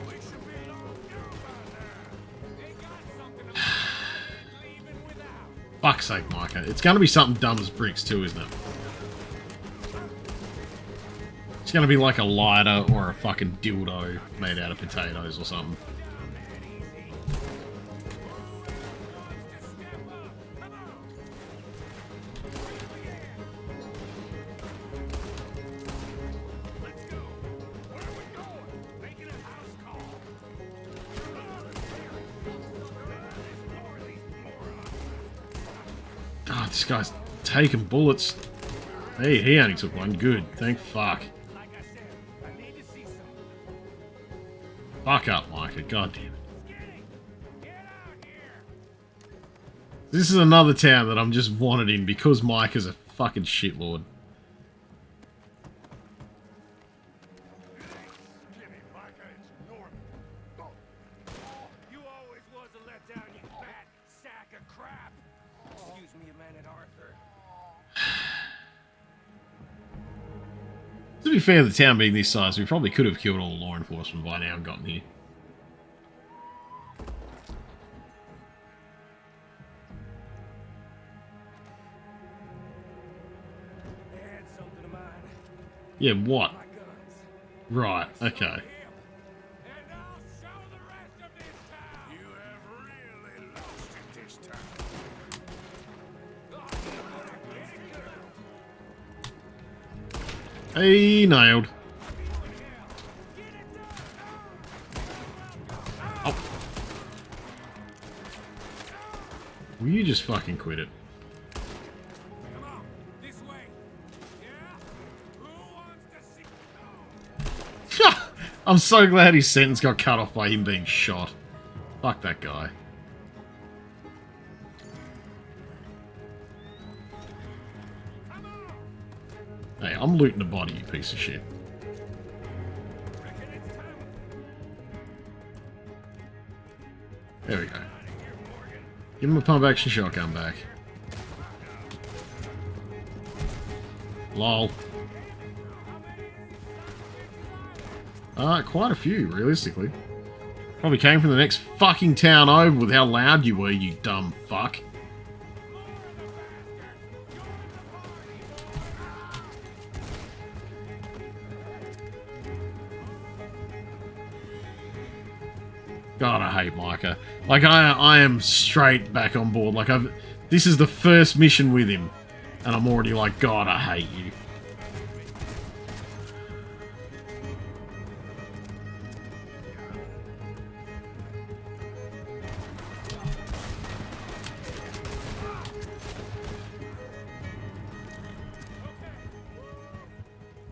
We should be locked down by now. They got something to leaving without. Fuck's sake, Micah. It's gonna be something dumb as bricks too, isn't it? It's gonna be like a lighter or a fucking dildo made out of potatoes or something. God, this guy's taking bullets. Hey, he only took one. Good. Thank fuck. Like I said, I need to see something. Fuck up, Micah. God damn it. Get out here. This is another town that I'm just wanted in because Micah's a fucking shitlord. Jimmy, Micah, it's Norman. Oh. You always was a letdown, you fat sack of crap. Excuse me a minute, Arthur. To be fair, the town being this size, we probably could have killed all the law enforcement by now and gotten here. They had something of mine. Yeah, what? My guns. Right, okay. And I'll show the rest of this town. You have really lost it this time. Hey, nailed. Oh. Will you just fucking quit it? Come on, this way. Yeah? Who wants to see? I'm so glad his sentence got cut off by him being shot. Fuck that guy. Come on. Hey, I'm looting the body, you piece of shit. Reckon it's time. There we go. Out of here, Morgan. Give him a pump action shotgun back. Lol. Quite a few, realistically. Probably came from the next fucking town over with how loud you were, you dumb fuck. God, I hate Micah. Like, I am straight back on board. Like, this is the first mission with him. And I'm already like, God, I hate you.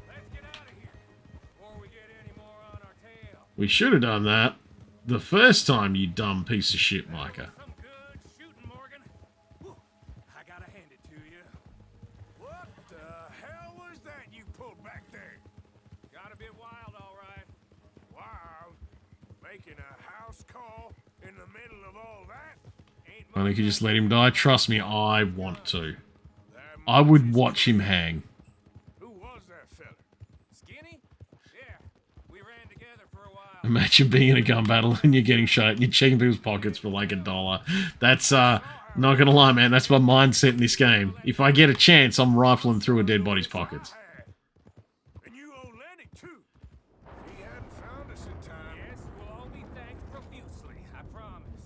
Let's get out of here before we get any more on our tail. We should have done that the first time, you dumb piece of shit, Micah. Some good shooting, Morgan. Whew, I got a And they could just let him die. Trust me, I want to. I would watch him hang. Who was that fella? Skinny? Yeah, we ran together for a while. Imagine being in a gun battle and you're getting shot and you're checking people's pockets for like $1. That's, not gonna lie, man, that's my mindset in this game. If I get a chance, I'm rifling through a dead body's pockets. And you owe Lenny, too. He hadn't found us in time. Yes, we'll all be thanked profusely, I promise.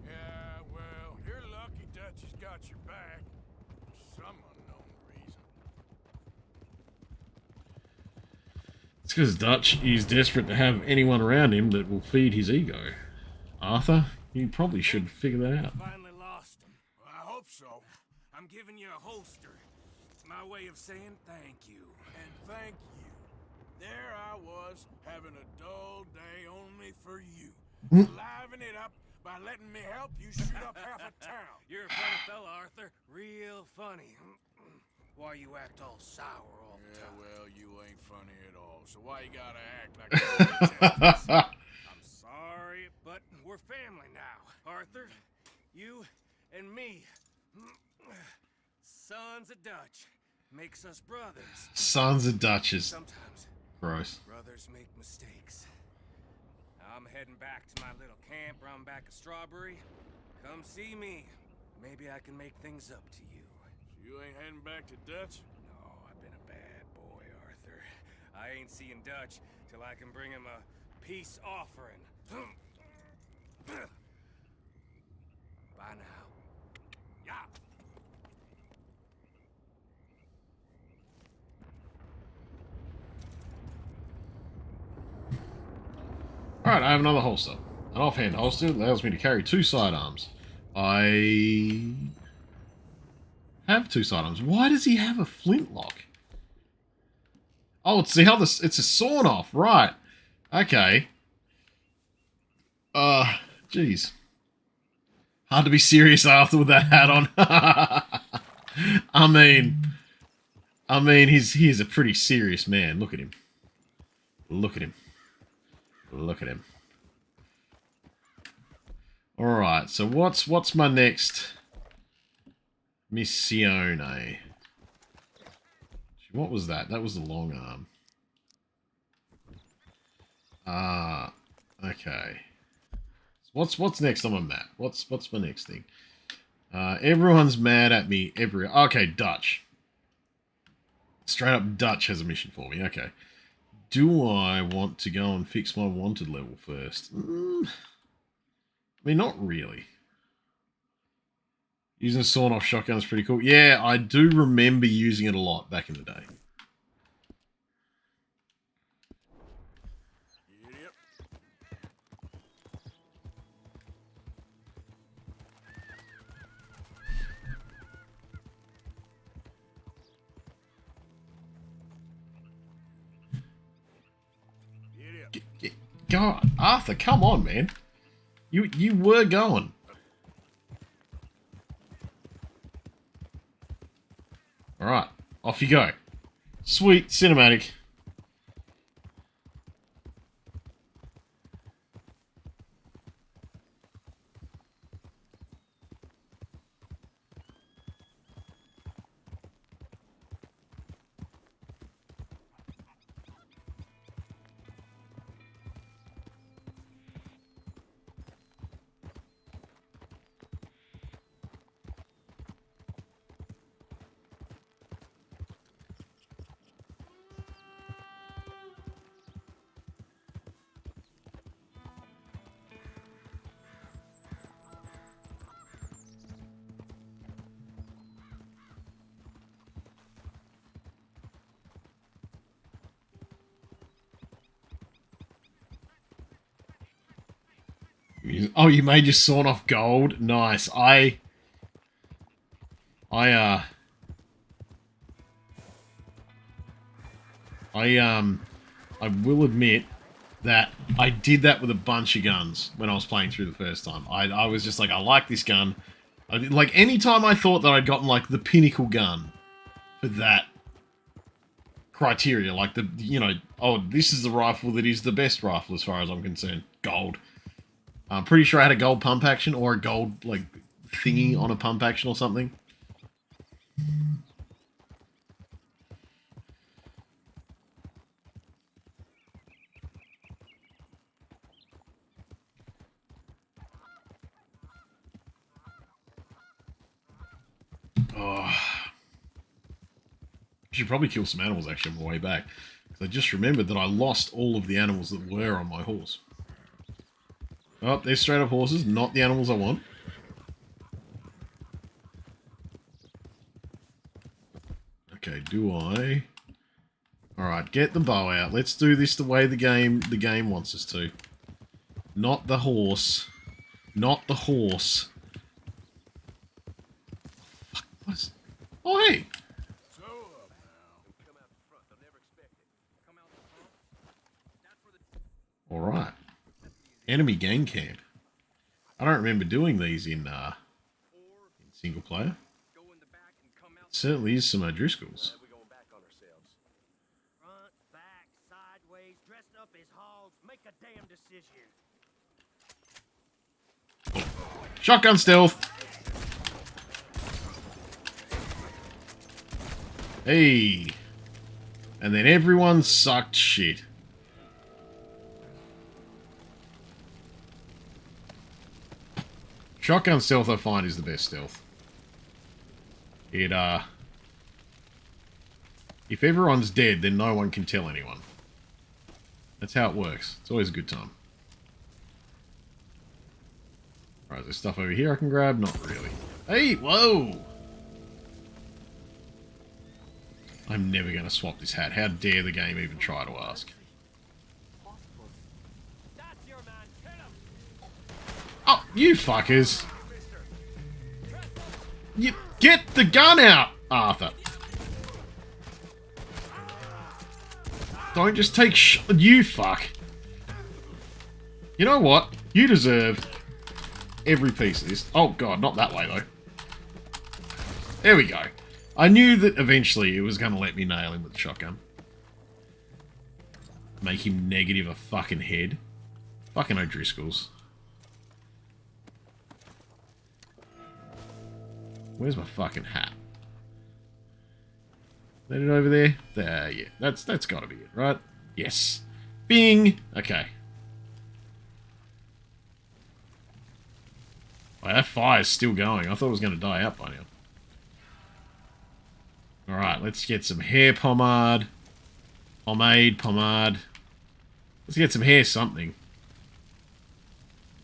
Yeah, well, you're lucky Dutch has got your back. For some unknown reason. It's because Dutch is desperate to have anyone around him that will feed his ego. Arthur, you probably should figure that out. Finally lost him. Well, I hope so. I'm giving you a holster. It's my way of saying thank you. And thank you. There I was, having a dull day only for you. Liven it up by letting me help you shoot up half a town. You're a funny fella, Arthur. Real funny. Why you act all sour all the Yeah, time? well, you ain't funny at all. So why you gotta act like a I'm sorry, but we're family now. Arthur, you and me. Sons of Dutch. Makes us brothers. Sons of Dutches. Sometimes Gross. brothers make mistakes. I'm heading back to my little camp around back of Strawberry. Come see me. Maybe I can make things up to you. You ain't heading back to Dutch? No, I've been a bad boy, Arthur. I ain't seeing Dutch till I can bring him a peace offering. Bye now. Yeah. Alright, I have another holster. An offhand holster allows me to carry 2 sidearms. I have 2 sidearms. Why does he have a flintlock? Oh, it's the other. It's a sawn off, right? Okay. Jeez. Hard to be serious after with that hat on. I mean, he's a pretty serious man. Look at him. Look at him. Look at him. All right. So what's my next missione? What was that? That was the long arm. Okay. What's next on my map? What's my next thing? Everyone's mad at me. Okay, Dutch. Straight up Dutch has a mission for me. Okay. Do I want to go and fix my wanted level first? I mean, not really. Using a sawn-off shotgun is pretty cool. Yeah, I do remember using it a lot back in the day. Yep. God, Arthur, come on, man. You were going. Alright, off you go. Sweet cinematic. Oh, you made your sawn off gold? Nice. I will admit that I did that with a bunch of guns when I was playing through the first time. I was just like, I like this gun. Like, anytime I thought that I'd gotten, like, the pinnacle gun for that criteria, like, oh, this is the rifle that is the best rifle as far as I'm concerned. Gold. I'm pretty sure I had a gold pump action or a gold, like, thingy on a pump action or something. Oh. I should probably kill some animals actually on my way back. I just remembered that I lost all of the animals that were on my horse. Oh, they're straight up horses, not the animals I want. Okay, do I? Alright, get the bow out. Let's do this the way the game wants us to. Not the horse. Not the horse. Fuck, what? Oh, hey! Alright. Enemy gang camp. I don't remember doing these in single player. Certainly is some O'Driscolls. Front, back, sideways, dressed up as hogs, make a damn decision. Oh. Shotgun stealth! Hey! And then everyone sucked shit. Shotgun stealth I find is the best stealth. It, if everyone's dead, then no one can tell anyone. That's how it works. It's always a good time. Alright, there's stuff over here I can grab? Not really. Hey, whoa! I'm never going to swap this hat. How dare the game even try to ask? Oh, you fuckers! You get the gun out, Arthur! Don't just take you fuck. You know what? You deserve every piece of this. Oh god, not that way though. There we go. I knew that eventually it was going to let me nail him with the shotgun. Make him negative a fucking head. Fucking O'Driscolls. Where's my fucking hat? Is that it over there? There, yeah. That's gotta be it, right? Yes. Bing! Okay. Oh, that fire's still going. I thought it was gonna die out by now. Alright, let's get some hair pomade. Pomade. Let's get some hair something.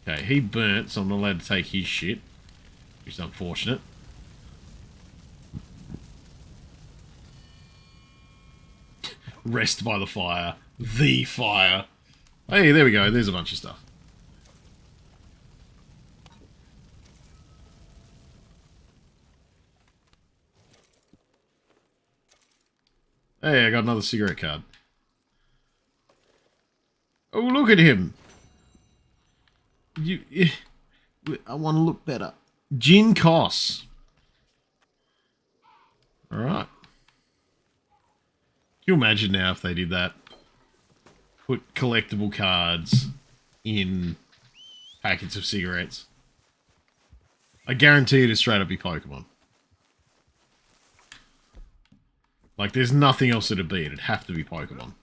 Okay, he burnt, so I'm not allowed to take his shit. Which is unfortunate. Rest by the fire. The fire. Hey, there we go. There's a bunch of stuff. Hey, I got another cigarette card. Oh, look at him. I want to look better. Gin Koss. Alright. Can you imagine now if they did that? Put collectible cards in packets of cigarettes. I guarantee it'd straight up be Pokemon. Like, there's nothing else it'd be. It'd have to be Pokemon.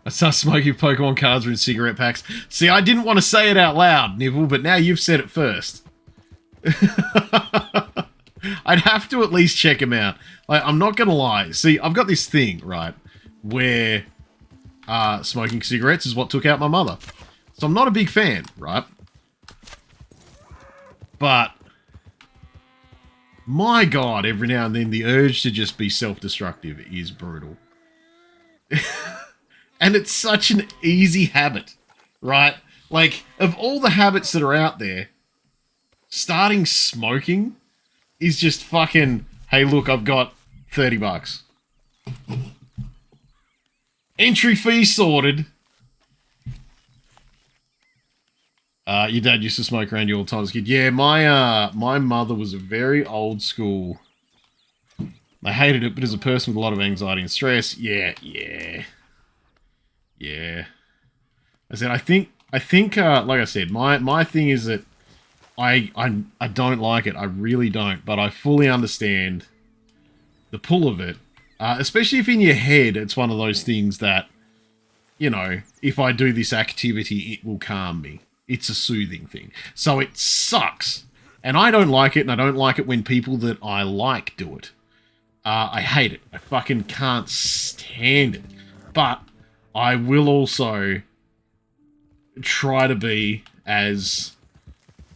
I start smoking Pokemon cards or in cigarette packs. See, I didn't want to say it out loud, Nibble, but now you've said it first. I'd have to at least check them out. Like, I'm not going to lie. See, I've got this thing, right, where smoking cigarettes is what took out my mother. So I'm not a big fan, right? But, my God, every now and then the urge to just be self-destructive is brutal. And it's such an easy habit, right? Like, of all the habits that are out there, starting smoking is just fucking, hey, look, I've got 30 bucks. Entry fee sorted. Your dad used to smoke around you all the time as a kid. Yeah, my mother was a very old school I hated it, but as a person with a lot of anxiety and stress, yeah. I said, I think, like I said, my thing is that I don't like it. I really don't, but I fully understand the pull of it. Especially if in your head, it's one of those things that, you know, if I do this activity, it will calm me. It's a soothing thing. So it sucks. And I don't like it, and I don't like it when people that I like do it. I hate it. I fucking can't stand it. But I will also try to be as,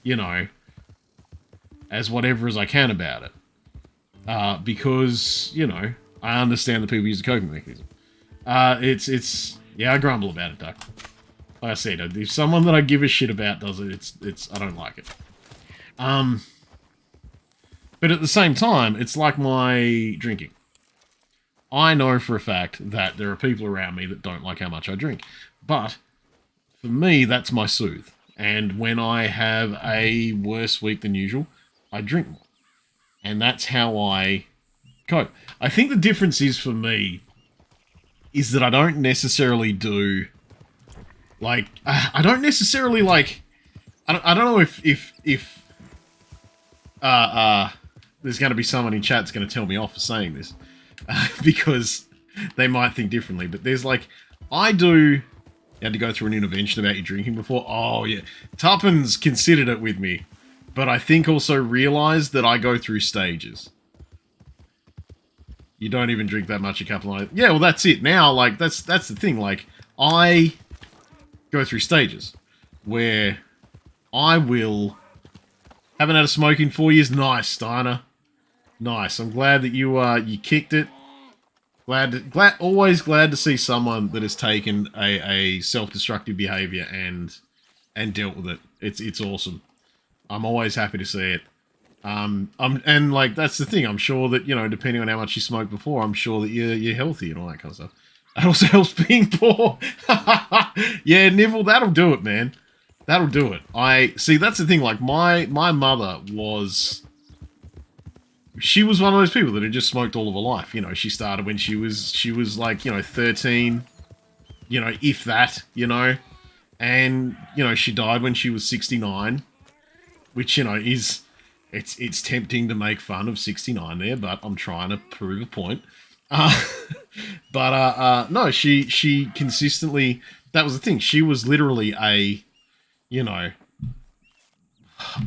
you know, as whatever as I can about it. Because, you know, I understand that people use a coping mechanism. Yeah, I grumble about it, Doc. Like I said, if someone that I give a shit about does it, I don't like it. But at the same time, it's like my drinking. I know for a fact that there are people around me that don't like how much I drink. But for me, that's my soothe. And when I have a worse week than usual, I drink more. And that's how I cope. I think the difference is for me is that I don't necessarily do, like, I don't necessarily, like, I don't know if there's going to be someone in chat that's going to tell me off for saying this, because they might think differently, but there's, like, you had to go through an intervention about your drinking before? Oh, yeah. Tuppence considered it with me, but I think also realised that I go through stages. You don't even drink that much a couple of nights. Yeah, well, that's it. Now, like, that's the thing. Like, I go through stages where I will... Haven't had a smoke in 4 years. Nice, Steiner. Nice. I'm glad that you kicked it. Always glad to see someone that has taken a self-destructive behaviour and dealt with it. It's awesome. I'm always happy to see it. And like that's the thing. I'm sure that, you know, depending on how much you smoked before, I'm sure that you're healthy and all that kind of stuff. That also helps being poor. Yeah, Nivell, that'll do it, man. That'll do it. See. That's the thing. Like my mother was. She was one of those people that had just smoked all of her life. You know, she started when she was like, you know, 13. You know, if that. You know, and you know she died when she was 69, which, you know, is. It's tempting to make fun of 69 there, but I'm trying to prove a point. No, she consistently, that was the thing. She was literally you know,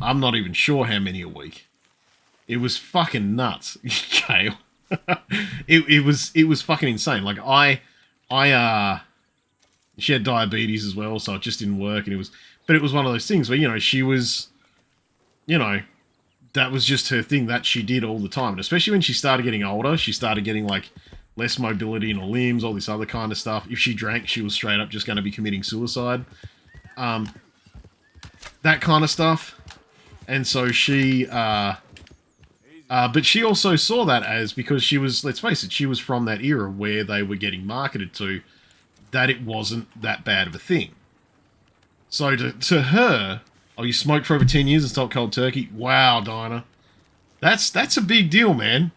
I'm not even sure how many a week. It was fucking nuts, Kale. it was fucking insane. Like she had diabetes as well, so it just didn't work, and it was one of those things where, you know, she was, you know, that was just her thing that she did all the time. And especially when she started getting older, she started getting, like, less mobility in her limbs, all this other kind of stuff. If she drank, she was straight up just going to be committing suicide. That kind of stuff. And so she, but she also saw that as, because she was, let's face it, she was from that era where they were getting marketed to, that it wasn't that bad of a thing. So to her... Oh, you smoked for over 10 years and stopped cold turkey? Wow, Dinah. That's a big deal, man.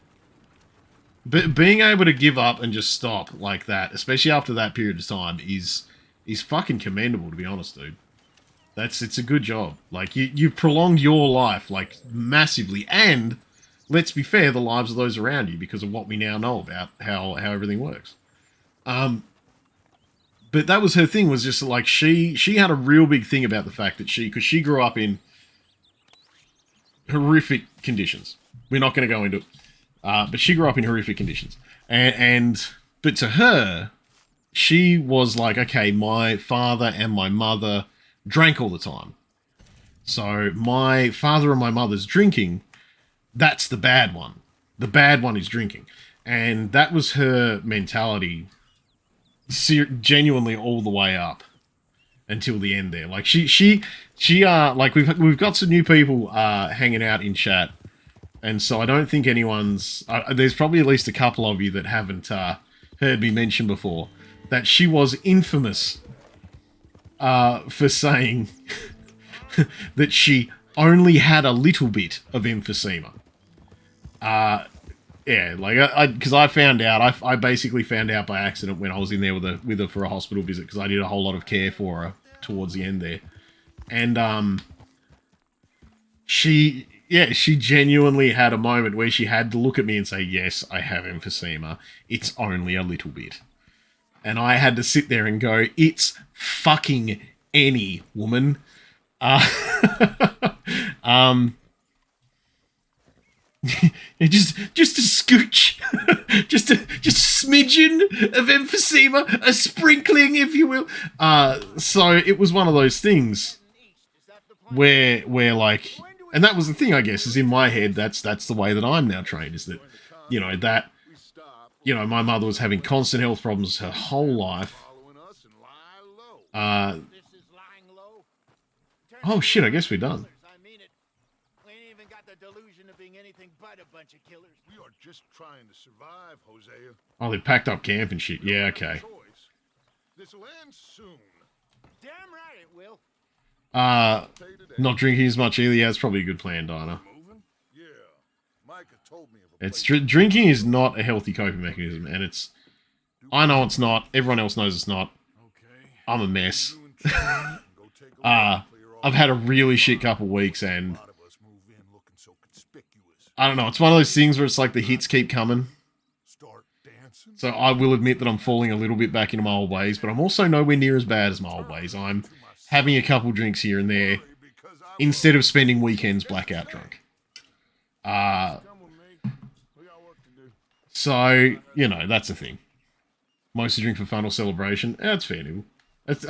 But being able to give up and just stop like that, especially after that period of time, is fucking commendable, to be honest, dude. It's a good job. Like, you've prolonged your life, like, massively. And, let's be fair, the lives of those around you, because of what we now know about how everything works. But that was her thing, was just like, she had a real big thing about the fact that because she grew up in horrific conditions. We're not going to go into it. But she grew up in horrific conditions. But to her, she was like, okay, my father and my mother drank all the time. So my father and my mother's drinking, that's the bad one. The bad one is drinking. And that was her mentality, genuinely all the way up until the end there. Like she like we've got some new people hanging out in chat, and so I don't think anyone's there's probably at least a couple of you that haven't heard me mention before that she was infamous for saying that she only had a little bit of emphysema. yeah, like because I found out, I basically found out by accident when I was in there with her for a hospital visit because I did a whole lot of care for her towards the end there, and she genuinely had a moment where she had to look at me and say, "Yes, I have emphysema. It's only a little bit," and I had to sit there and go, "It's fucking any woman." Yeah, just a scooch, just a smidgen of emphysema, a sprinkling, if you will. So it was one of those things where like, and that was the thing, I guess, is in my head. That's the way that I'm now trained. Is that, my mother was having constant health problems her whole life. Oh shit! I guess we're done. We are just trying to survive, Hosea. Oh, they packed up camp and shit. Yeah, okay. This'll end soon. Damn right it will. Not drinking as much either. Yeah, it's probably a good plan, Dinah. Yeah, Micah told me of a It's drinking is not a healthy coping mechanism, and it's. I know it's not. Everyone else knows it's not. I'm a mess. I've had a really shit couple weeks, and I don't know. It's one of those things where it's like the hits keep coming. So I will admit that I'm falling a little bit back into my old ways, but I'm also nowhere near as bad as my old ways. I'm having a couple drinks here and there instead of spending weekends blackout drunk. So, that's the thing. Mostly drink for fun or celebration. That's fair, Nibble. That's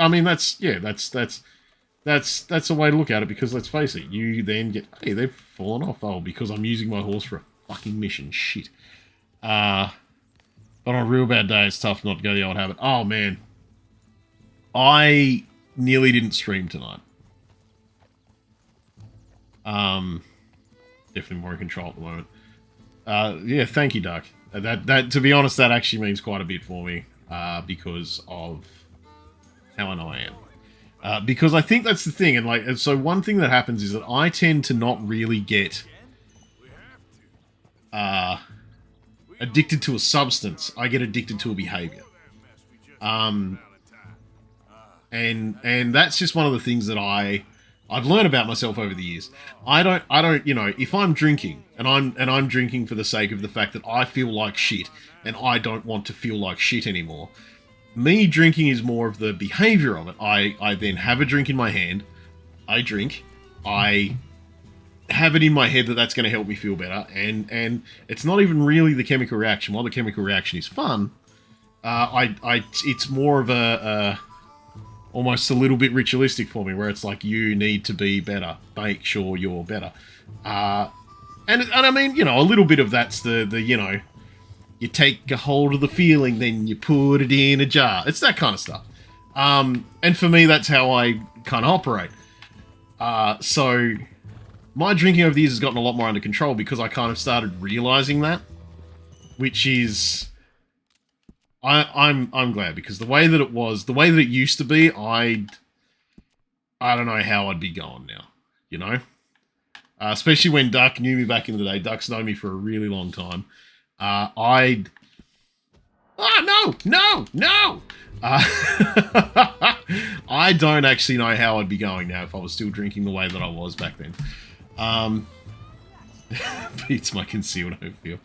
a way to look at it, because let's face it, you then get, hey, they've fallen off. Oh, because I'm using my horse for a fucking mission. Shit. But on a real bad day, it's tough not to go the old habit. Oh, man. I nearly didn't stream tonight. Definitely more in control at the moment. Yeah, thank you, Duck. That to be honest, that actually means quite a bit for me, because of how I know I am. Because I think that's the thing, and so one thing that happens is that I tend to not really get addicted to a substance. I get addicted to a behavior. And that's just one of the things that I've learned about myself over the years. I don't, if I'm drinking and I'm drinking for the sake of the fact that I feel like shit and I don't want to feel like shit anymore. Me drinking is more of the behavior of it. I then have a drink in my hand. I drink. I have it in my head that that's going to help me feel better. And it's not even really the chemical reaction. While the chemical reaction is fun, it's more of a almost a little bit ritualistic for me, where it's like, you need to be better. Make sure you're better. And I mean, a little bit of that's the you take a hold of the feeling, then you put it in a jar. It's that kind of stuff. And for me, that's how I kind of operate. So my drinking over the years has gotten a lot more under control because I kind of started realizing that, which is, I'm glad, because the way that it used to be, I don't know how I'd be going now, especially when Duck knew me back in the day. Duck's known me for a really long time. No. I don't actually know how I'd be going now if I was still drinking the way that I was back then. Beats my concealed oatmeal.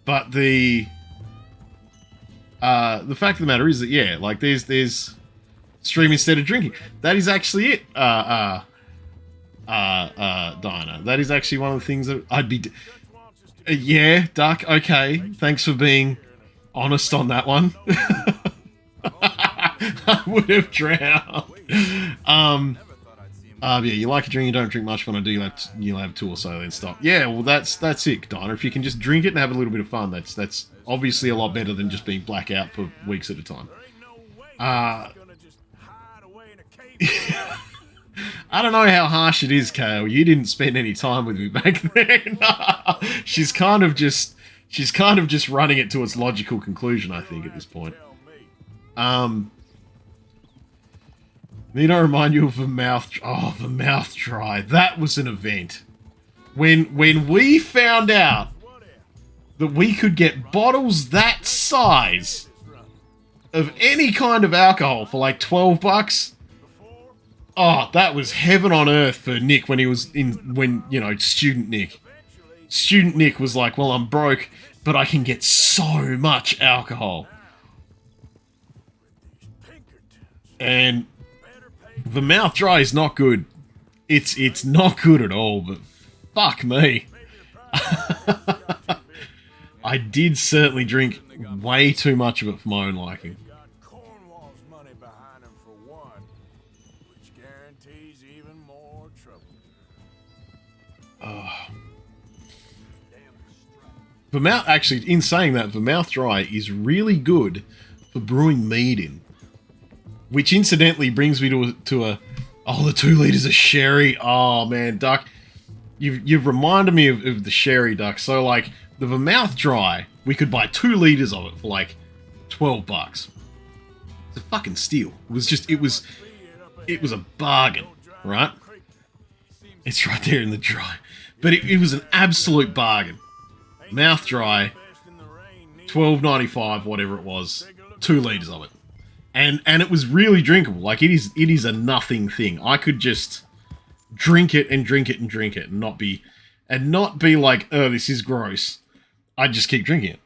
But the fact of the matter is that, yeah, like there's stream instead of drinking. That is actually it. Dinah. That is actually one of the things that I'd be. Yeah, Duck. Okay, thanks for being honest on that one. I would have drowned. Yeah, you like a drink, you don't drink much. When I do, you'll have two or so, then stop. Yeah, well, that's it, Dinah. If you can just drink it and have a little bit of fun, that's obviously a lot better than just being blackout for weeks at a time. I don't know how harsh it is, Kale. You didn't spend any time with me back then. She's kind of just running it to its logical conclusion, I think, at this point. Need I remind you of the mouth? Oh, the mouth dry. That was an event. When we found out that we could get bottles that size of any kind of alcohol for like $12. Oh, that was heaven on earth for Nick when he was student Nick. Student Nick was like, well, I'm broke, but I can get so much alcohol. And the mouth dry is not good. It's not good at all, but fuck me. I did certainly drink way too much of it for my own liking. Cornwall's money behind him for one, which guarantees even more trouble. Vermouth, actually, in saying that, Vermouth Dry is really good for brewing mead in. Which incidentally brings me to a the 2 liters of sherry. Oh man, Duck, you've reminded me of the sherry, Duck. So like the Vermouth Dry, we could buy 2 liters of it for like $12. It's a fucking steal. It was a bargain, right? It's right there in the dry, but it was an absolute bargain. Mouth Dry, $12.95, whatever it was, 2 liters of it. And it was really drinkable. Like, it is a nothing thing. I could just drink it and drink it and drink it and not be like, oh, this is gross. I'd just keep drinking it.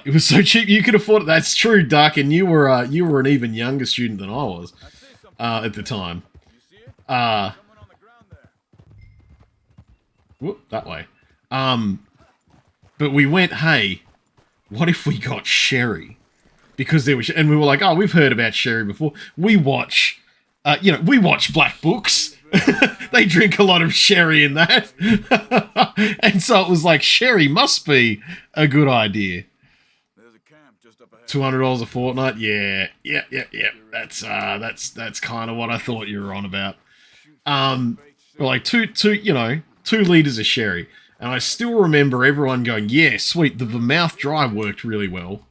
It was so cheap you could afford it. That's true, Duck, and you were an even younger student than I was at the time. Whoop, that way. But we went, hey, what if we got sherry? Because there was, and we were like, oh, we've heard about sherry before. We watch Black Books. They drink a lot of sherry in that. And so it was like, sherry must be a good idea. $200 a fortnight? Yeah. That's kind of what I thought you were on about. We're like, two liters of sherry. And I still remember everyone going, yeah, sweet, the Vermouth Dry worked really well.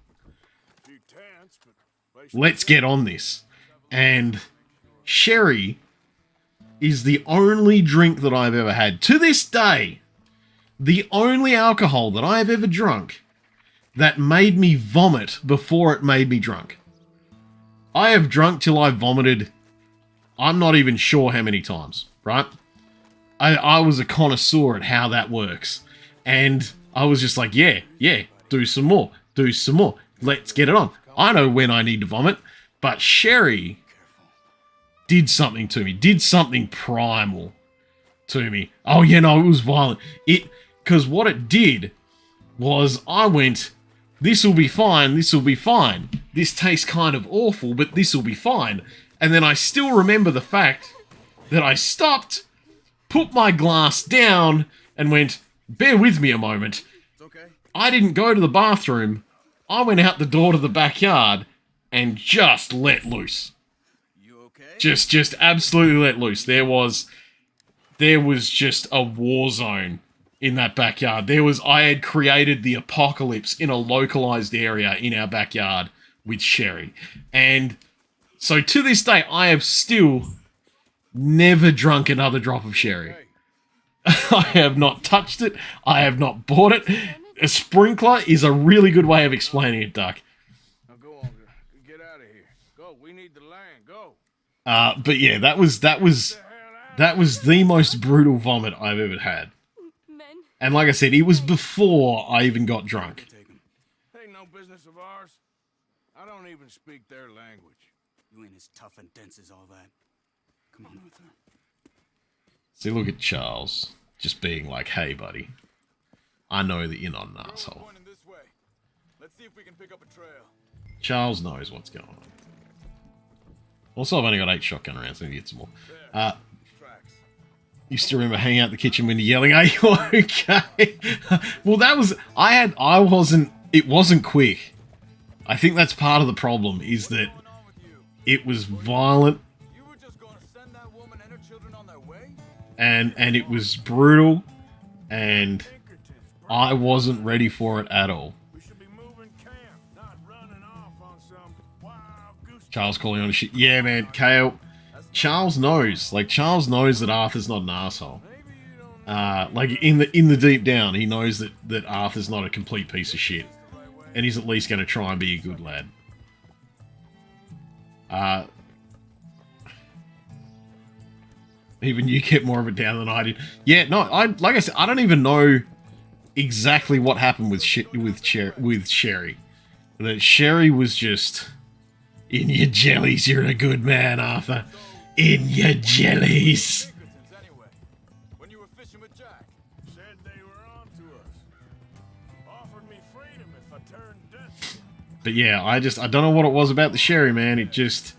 Let's get on this. And sherry is the only drink that I've ever had, to this day, the only alcohol that I have ever drunk that made me vomit before it made me drunk. I have drunk till I vomited, I'm not even sure how many times, right? I was a connoisseur at how that works. And I was just like, yeah, do some more. Let's get it on. I know when I need to vomit, but sherry did something to me, did something primal to me. Oh, yeah, no, it was violent. Because what it did was I went, this will be fine. This tastes kind of awful, but this will be fine. And then I still remember the fact that I stopped, put my glass down, and went, bear with me a moment. I didn't go to the bathroom. I went out the door to the backyard and just let loose. You okay? Just absolutely let loose. There was just a war zone in that backyard. I had created the apocalypse in a localized area in our backyard with sherry. And so to this day, I have still never drunk another drop of sherry. I have not touched it. I have not bought it. A sprinkler is a really good way of explaining it, Duck. Now go on, get out of here. Go, we need the land. Go. But yeah, that was the most brutal vomit I've ever had. And like I said, it was before I even got drunk. Ain't no business of ours. I don't even speak their language. You ain't as tough and dense as all that. Come on, Arthur. See, look at Charles just being like, hey, buddy, I know that you're not an asshole. Let's see if we can pick up a trail. Charles knows what's going on. Also, I've only got 8 shotgun rounds. I need to get some more. Used to remember hanging out in the kitchen when you're yelling, are you okay? Well, it wasn't quick. I think that's part of the problem, is that it was violent. And it was brutal, and I wasn't ready for it at all. Charles calling on the shit. Yeah, man, Kale. Charles knows. Like, Charles knows that Arthur's not an asshole. Maybe you don't Like in the deep down, he knows that Arthur's not a complete piece of shit, and he's at least going to try and be a good lad. Even you kept more of it down than I did. Yeah, no, like I said, I don't even know exactly what happened with Sherry. That Sherry was just in your jellies. You're a good man, Arthur. In your jellies. When you were fishing with Jack, said they were on to us. Offered me freedom if I turned death. But yeah, I don't know what it was about the Sherry, man. It just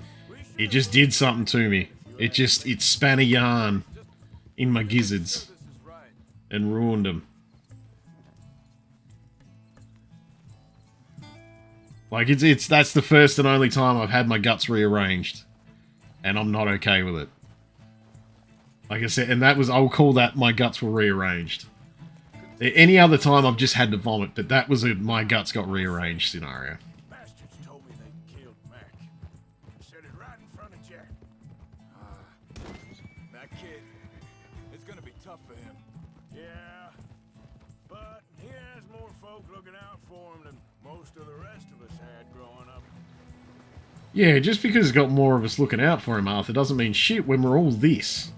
did something to me. It span a yarn in my gizzards and ruined them. Like that's the first and only time I've had my guts rearranged, and I'm not okay with it. Like I said, and I'll call that my guts were rearranged. Any other time I've just had to vomit, but that was a my guts got rearranged scenario. Bastards told me they killed Mac. Said it right in front of Jack. That kid, it's gonna be tough for him. Yeah, but he has more folk looking out for him than most of the rest of us had growing up. Yeah, just because it's got more of us looking out for him, Arthur, doesn't mean shit when we're all this.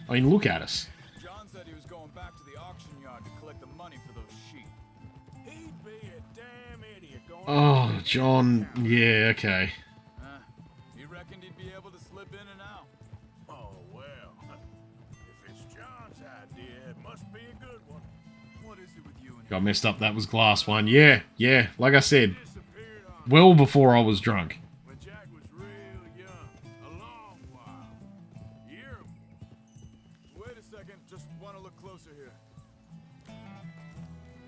I mean, look at us. John said he was going back to the auction yard to collect the money for those sheep. He'd be a damn idiot going. Oh, John. Yeah, okay. You reckoned he'd be able to slip in and out? Oh, well. If it's John's idea, it must be a good one. What is it with you and Got messed up. That was glass one. Yeah. Like I said, well before I was drunk. when Jack was real young? A long while. Year. Wait a second. Just want to look closer here.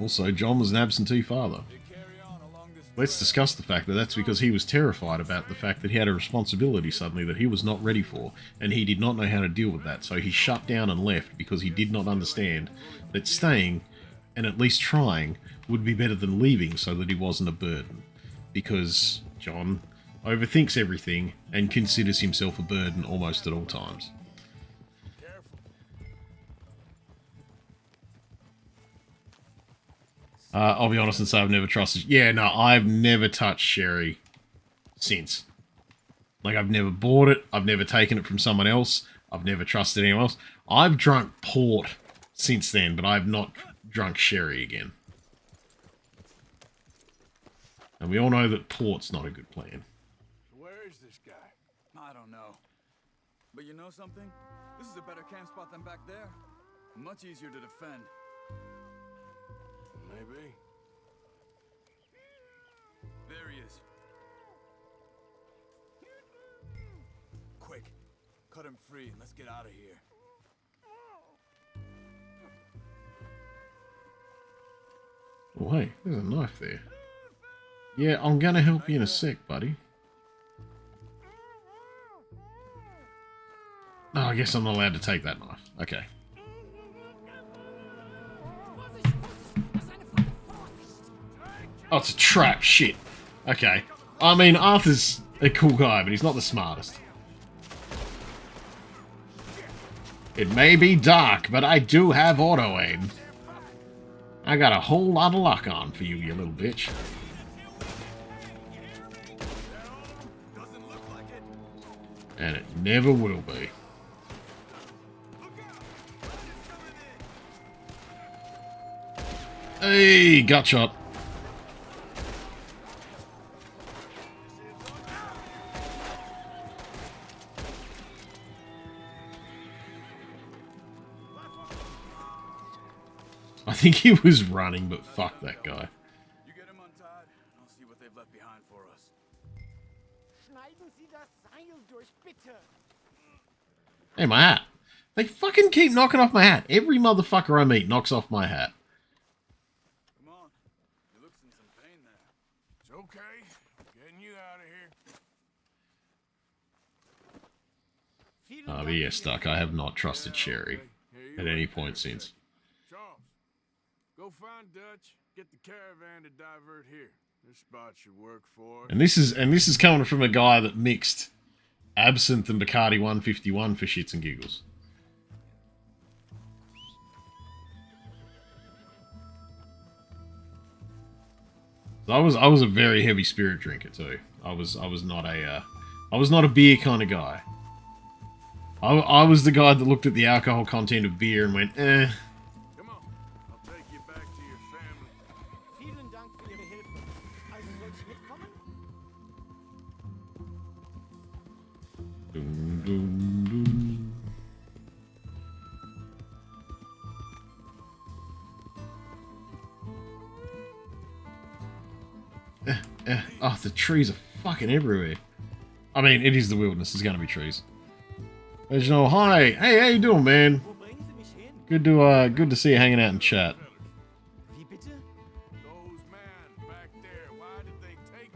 Also, John was an absentee father. They carry on along this Let's discuss the fact that that's because he was terrified about the fact that he had a responsibility suddenly that he was not ready for, and he did not know how to deal with that, so he shut down and left because he did not understand that staying, and at least trying, would be better than leaving so that he wasn't a burden. Because John overthinks everything and considers himself a burden almost at all times. I'll be honest and say I've never trusted... Yeah, no, I've never touched Sherry since. Like, I've never bought it. I've never taken it from someone else. I've never trusted anyone else. I've drunk port since then, but I've not drunk Sherry again. And we all know that port's not a good plan. Where is this guy? I don't know. But you know something? This is a better camp spot than back there. Much easier to defend. Maybe. There he is. Quick. Cut him free and let's get out of here. Oh, hey, there's a knife there. Yeah, I'm gonna help you in a sec, buddy. No, I guess I'm not allowed to take that knife. Okay. Oh, it's a trap. Shit. Okay. I mean, Arthur's a cool guy, but he's not the smartest. It may be dark, but I do have auto-aim. I got a whole lot of luck on for you, you little bitch. And it never will be. Hey, gut shot. I think he was running, but fuck that guy. You get him untied, and I'll see what they've left behind for us. Schneiden Sie das Seil durch, bitte. Hey, my hat. They fucking keep knocking off my hat. Every motherfucker I meet knocks off my hat. Come on. He looks in some pain there. It's okay. Getting you out of here. But yeah, Stuck, I have not trusted Sherry at any point since. Charles, go find Dutch. Get the caravan to divert here. This spot should work for us. And this is coming from a guy that mixed absinthe and Bacardi 151 for shits and giggles. I was a very heavy spirit drinker too. I was not a beer kind of guy. I was the guy that looked at the alcohol content of beer and went, eh. Come on, I'll take you back to your family. Vielen Dank für Ihre Hilfe. Also soll ich mitkommen? Dun, dun, dun. Oh, the trees are fucking everywhere. I mean, it is the wilderness. There's gonna be trees. Reginald, hi. Hey, how you doing, man? Wo bringen Sie mich hin? Good to see you hanging out in chat. Wie bitte? Those men back there, why did they take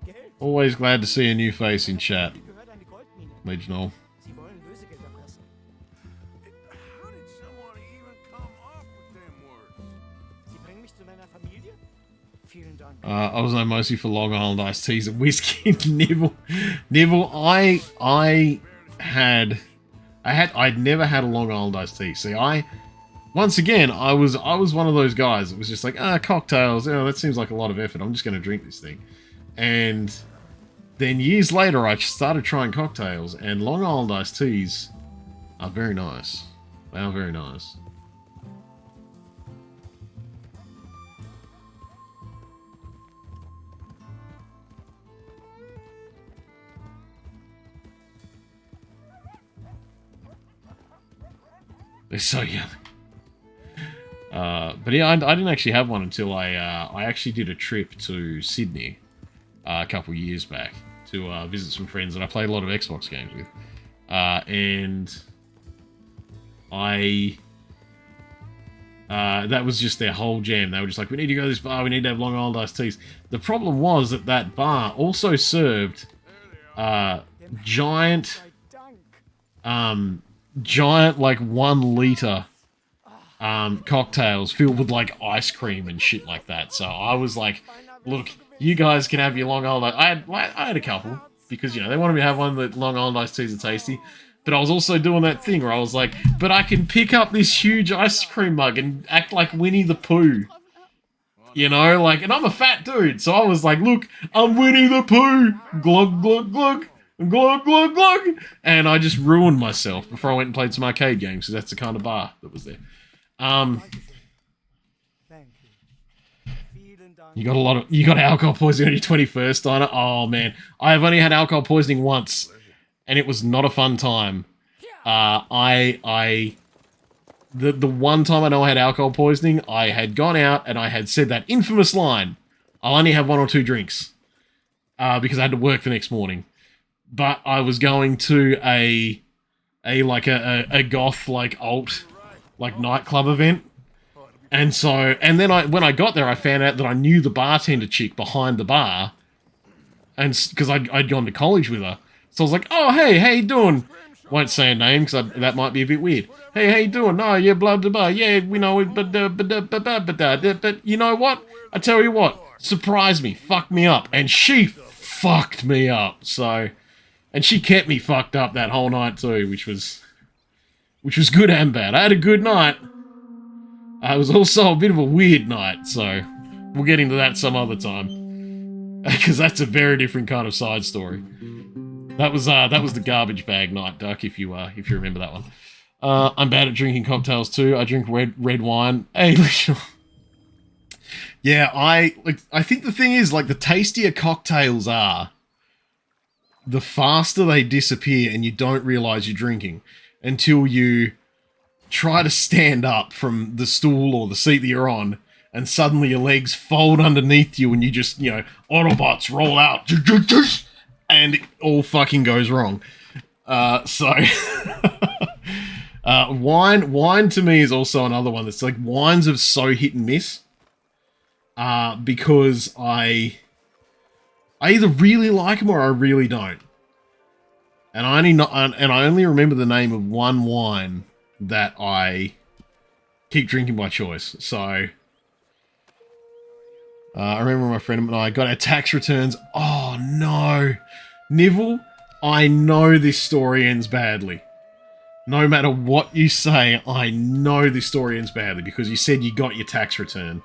you? Geld. Always glad to see a new face in chat, Hier gehört eine Goldmine. Reginald. Sie wollen Lösegeld erpressen. How did someone even come up with them words? Sie bringen mich zu meiner Familie? Vielen Dank. I was known mostly for Long Island iced teas and whiskey. Neville, I'd never had a Long Island iced tea. See, once again, I was one of those guys that was just like, cocktails, that seems like a lot of effort. I'm just going to drink this thing. And then years later, I started trying cocktails, and Long Island iced teas are very nice. They are very nice. They're so young. But yeah, I didn't actually have one until I actually did a trip to Sydney a couple years back to visit some friends that I played a lot of Xbox games with. And that was just their whole jam. They were just like, we need to go to this bar, we need to have Long Island iced teas. The problem was that that bar also served giant like 1 liter cocktails filled with like ice cream and shit like that. So I was like, look, you guys can have your Long Island. I had a couple because they wanted me to have one that Long Island iced teas are tasty. But I was also doing that thing where I was like, but I can pick up this huge ice cream mug and act like Winnie the Pooh. And I'm a fat dude, so I was like, look, I'm Winnie the Pooh. Glug, glug, glug. Glug, glug, glug! And I just ruined myself before I went and played some arcade games, because that's the kind of bar that was there. You got alcohol poisoning on your 21st, Diner? Oh, man. I have only had alcohol poisoning once, and it was not a fun time. The one time I know I had alcohol poisoning, I had gone out and I had said that infamous line, I'll only have 1 or 2 drinks, because I had to work the next morning. But I was going to a goth alt nightclub event, and then when I got there, I found out that I knew the bartender chick behind the bar, and because I'd gone to college with her, so I was like, oh hey, how you doing? Won't say her name because that might be a bit weird. Hey, how you doing? No, yeah, blah blah blah. Yeah, we know it, but you know what? I tell you what, surprise me, fuck me up, and she fucked me up. So. And she kept me fucked up that whole night too, which was good and bad. I had a good night. It was also a bit of a weird night, so we'll get into that some other time, because that's a very different kind of side story. That was the garbage bag night, Duck. If you remember that one. I'm bad at drinking cocktails too. I drink red wine. Hey, yeah, I think the thing is, the tastier cocktails are, the faster they disappear and you don't realize you're drinking until you try to stand up from the stool or the seat that you're on and suddenly your legs fold underneath you and you just, Autobots roll out and it all fucking goes wrong. Wine to me is also another one that's wines are so hit and miss because I either really like them or I really don't. And I only remember the name of one wine that I keep drinking by choice. So I remember my friend and I got our tax returns. Oh no, Nivell, I know this story ends badly. No matter what you say, I know this story ends badly because you said you got your tax return.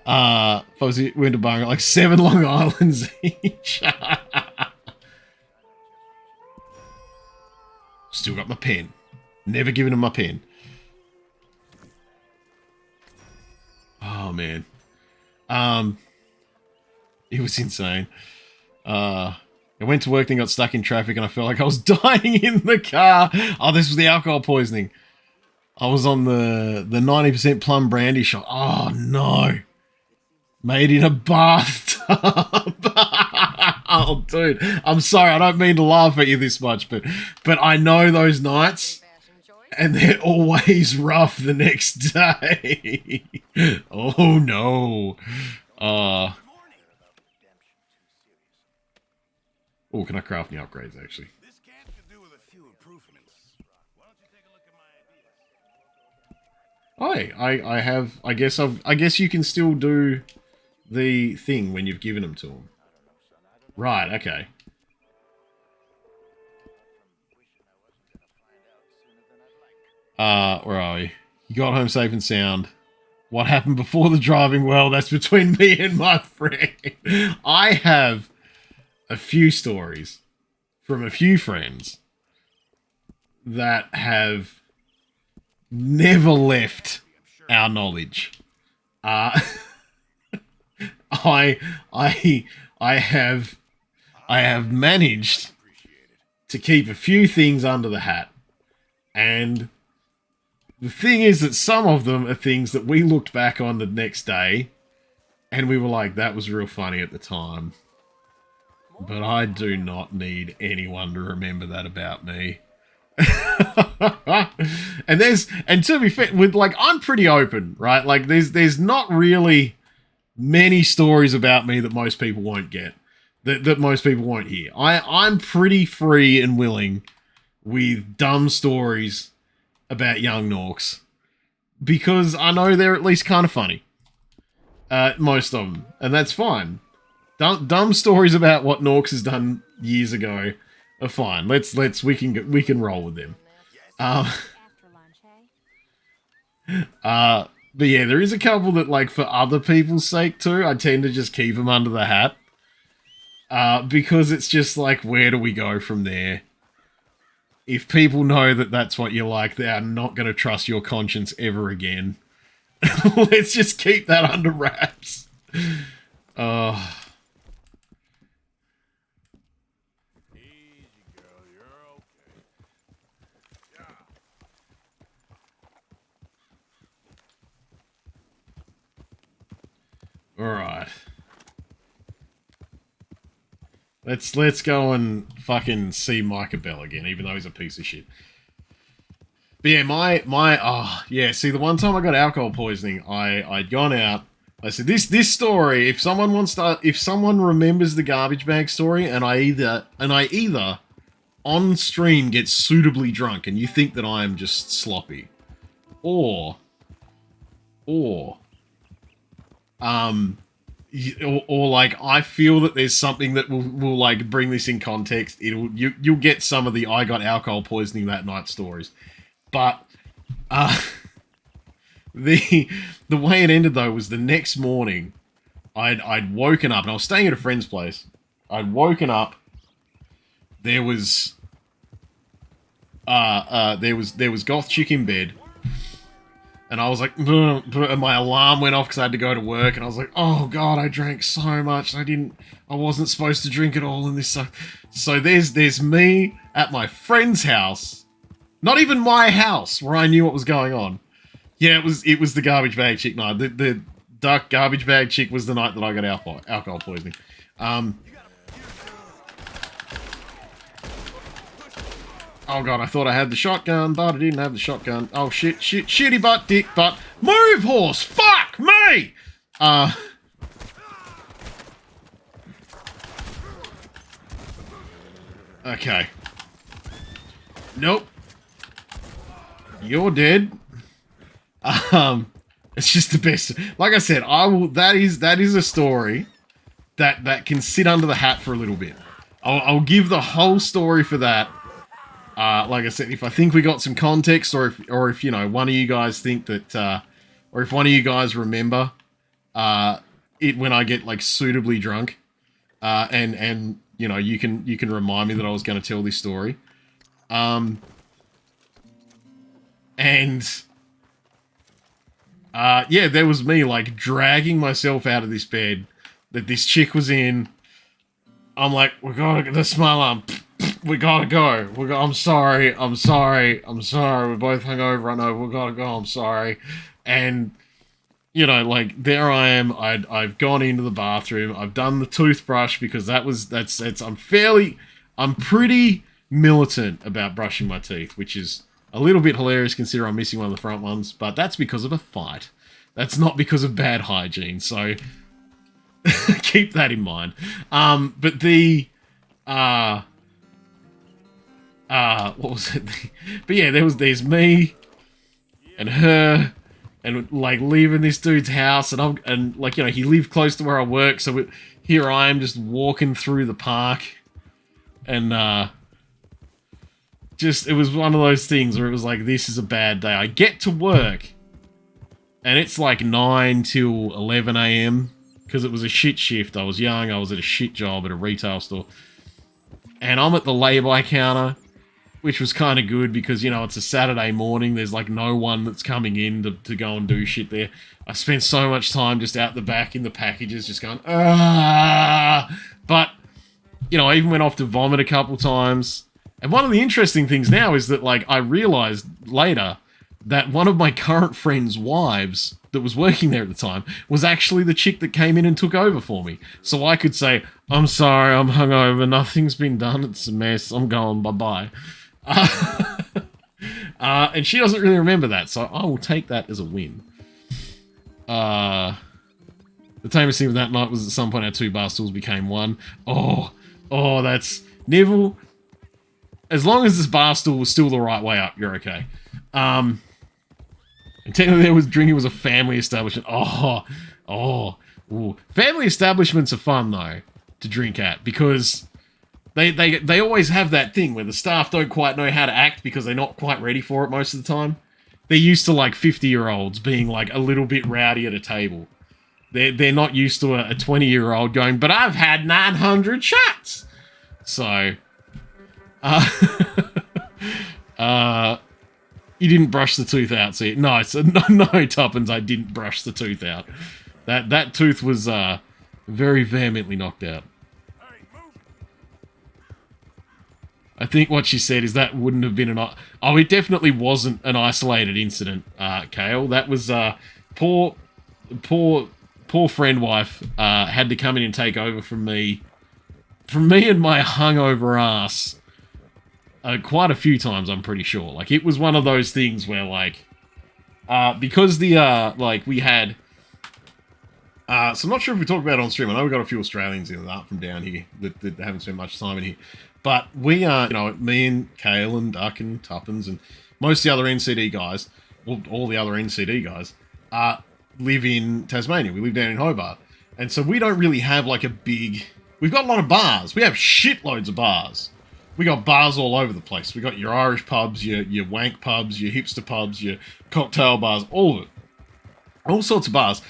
Fuzzy went to bar like 7 Long Islands each. Still got my pen. Never given him my pen. Oh man. It was insane. I went to work and got stuck in traffic and I felt like I was dying in the car. Oh, this was the alcohol poisoning. I was on the 90% plum brandy shot. Oh no. Made in a bathtub. Oh dude, I'm sorry, I don't mean to laugh at you this much, but I know those nights and they're always rough the next day. Oh no. Oh, can I craft any upgrades actually? This camp could do with a few improvements. Why don't you take a look at my ideas? I guess you can still do the thing when you've given them to them. Right, okay. Where are we? You got home safe and sound. What happened before the driving? Well, that's between me and my friend. I have a few stories from a few friends that have never left our knowledge. I have managed to keep a few things under the hat, and the thing is that some of them are things that we looked back on the next day, and we were like, "That was real funny at the time." But I do not need anyone to remember that about me. and to be fair, with like, I'm pretty open, right? Like there's not really many stories about me that most people won't get, that most people won't hear. I'm pretty free and willing with dumb stories about young Norks because I know they're at least kind of funny. Most of them, and that's fine. Dumb stories about what Norks has done years ago are fine. We can roll with them. But yeah, there is a couple that, like, for other people's sake too, I tend to just keep them under the hat. Because it's just like, where do we go from there? If people know that that's what you like, they're not going to trust your conscience ever again. Let's just keep that under wraps. Alright. Let's go and fucking see Micah Bell again, even though he's a piece of shit. But yeah, see, the one time I got alcohol poisoning, I'd gone out. I said, this story, if someone remembers the garbage bag story, and I either on stream get suitably drunk and you think that I am just sloppy, or like, I feel that there's something that will like bring this in context. You'll get some of the I got alcohol poisoning that night stories. But the way it ended though was the next morning I'd woken up and I was staying at a friend's place. I'd woken up, there was goth chick in bed. And I was like, and my alarm went off because I had to go to work. And I was like, oh God, I drank so much. I wasn't supposed to drink at all in this. So there's me at my friend's house. Not even my house where I knew what was going on. Yeah, it was the garbage bag chick night. The dark garbage bag chick was the night that I got alcohol poisoning. Oh God, I thought I had the shotgun, but I didn't have the shotgun. Oh shit, shitty butt, dick butt. Move, horse! Fuck me! Okay. Nope. You're dead. It's just the best. Like I said, that is a story that can sit under the hat for a little bit. I'll give the whole story for that. Like I said, if I think we got some context, or if you know, one of you guys think that, or if one of you guys remember, when I get like suitably drunk, and you know, you can remind me that I was going to tell this story. Yeah, there was me like dragging myself out of this bed that this chick was in. I'm like, we gotta, the smell alarm. We gotta go. I'm sorry. We're both hungover. I know. We gotta go. I'm sorry. And, you know, like, there I am. I've gone into the bathroom. I've done the toothbrush because I'm pretty militant about brushing my teeth, which is a little bit hilarious considering I'm missing one of the front ones, but that's because of a fight. That's not because of bad hygiene, so keep that in mind. But what was it? But yeah, there's me and her and like leaving this dude's house, and like, you know, he lived close to where I work, so here I am just walking through the park, and it was one of those things where it was like, this is a bad day. I get to work, and it's like 9 till 11 a.m. because it was a shit shift. I was young. I was at a shit job at a retail store. And I'm at the lay-by counter, which was kind of good because, you know, it's a Saturday morning. There's like no one that's coming in to go and do shit there. I spent so much time just out the back in the packages just going, ah! But, you know, I even went off to vomit a couple times. And one of the interesting things now is that, like, I realized later that one of my current friend's wives that was working there at the time was actually the chick that came in and took over for me. So I could say, I'm sorry, I'm hungover, nothing's been done, it's a mess, I'm going, bye-bye. And she doesn't really remember that, so I will take that as a win. The tamest thing of that night was at some point our two bar stools became one. Oh, that's... Neville... As long as this bar stool was still the right way up, you're okay. And technically drinking was a family establishment. Family establishments are fun, though, to drink at, because they always have that thing where the staff don't quite know how to act because they're not quite ready for it most of the time. They're used to, like, 50-year-olds being, like, a little bit rowdy at a table. They're not used to a 20-year-old going, but I've had 900 shots! So... you didn't brush the tooth out, see? No, Tuppence, I didn't brush the tooth out. That tooth was very vehemently knocked out. I think what she said is that wouldn't have been it definitely wasn't an isolated incident, Kale. That was poor friend wife had to come in and take over from me and my hungover ass. Quite a few times, I'm pretty sure. Like, it was one of those things where, like, because we had, so I'm not sure if we talked about it on stream. I know we got a few Australians in that aren't from down here that haven't spent much time in here. But we are, you know, me and Kale and Duck and Tuppence and most of the other NCD guys, all the other NCD guys, live in Tasmania. We live down in Hobart. And so we don't really have, like, we've got a lot of bars. We have shitloads of bars. We got bars all over the place. We got your Irish pubs, your wank pubs, your hipster pubs, your cocktail bars, all of it. All sorts of bars.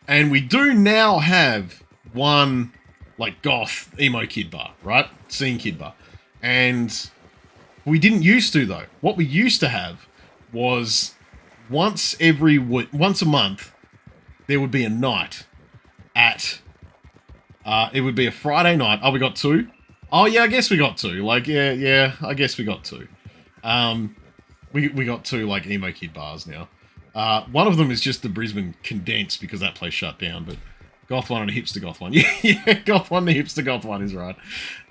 And we do now have one, like, goth, emo kid bar, right? Scene kid bar. And we didn't used to, though. What we used to have was once a month, there would be a night at, it would be a Friday night. Oh, we got two? Oh, yeah, I guess we got two. Like, yeah, I guess we got two. We got two, like, emo kid bars now. One of them is just the Brisbane Condensed because that place shut down, but goth one and a hipster goth one. Yeah, goth one, the hipster goth one is right.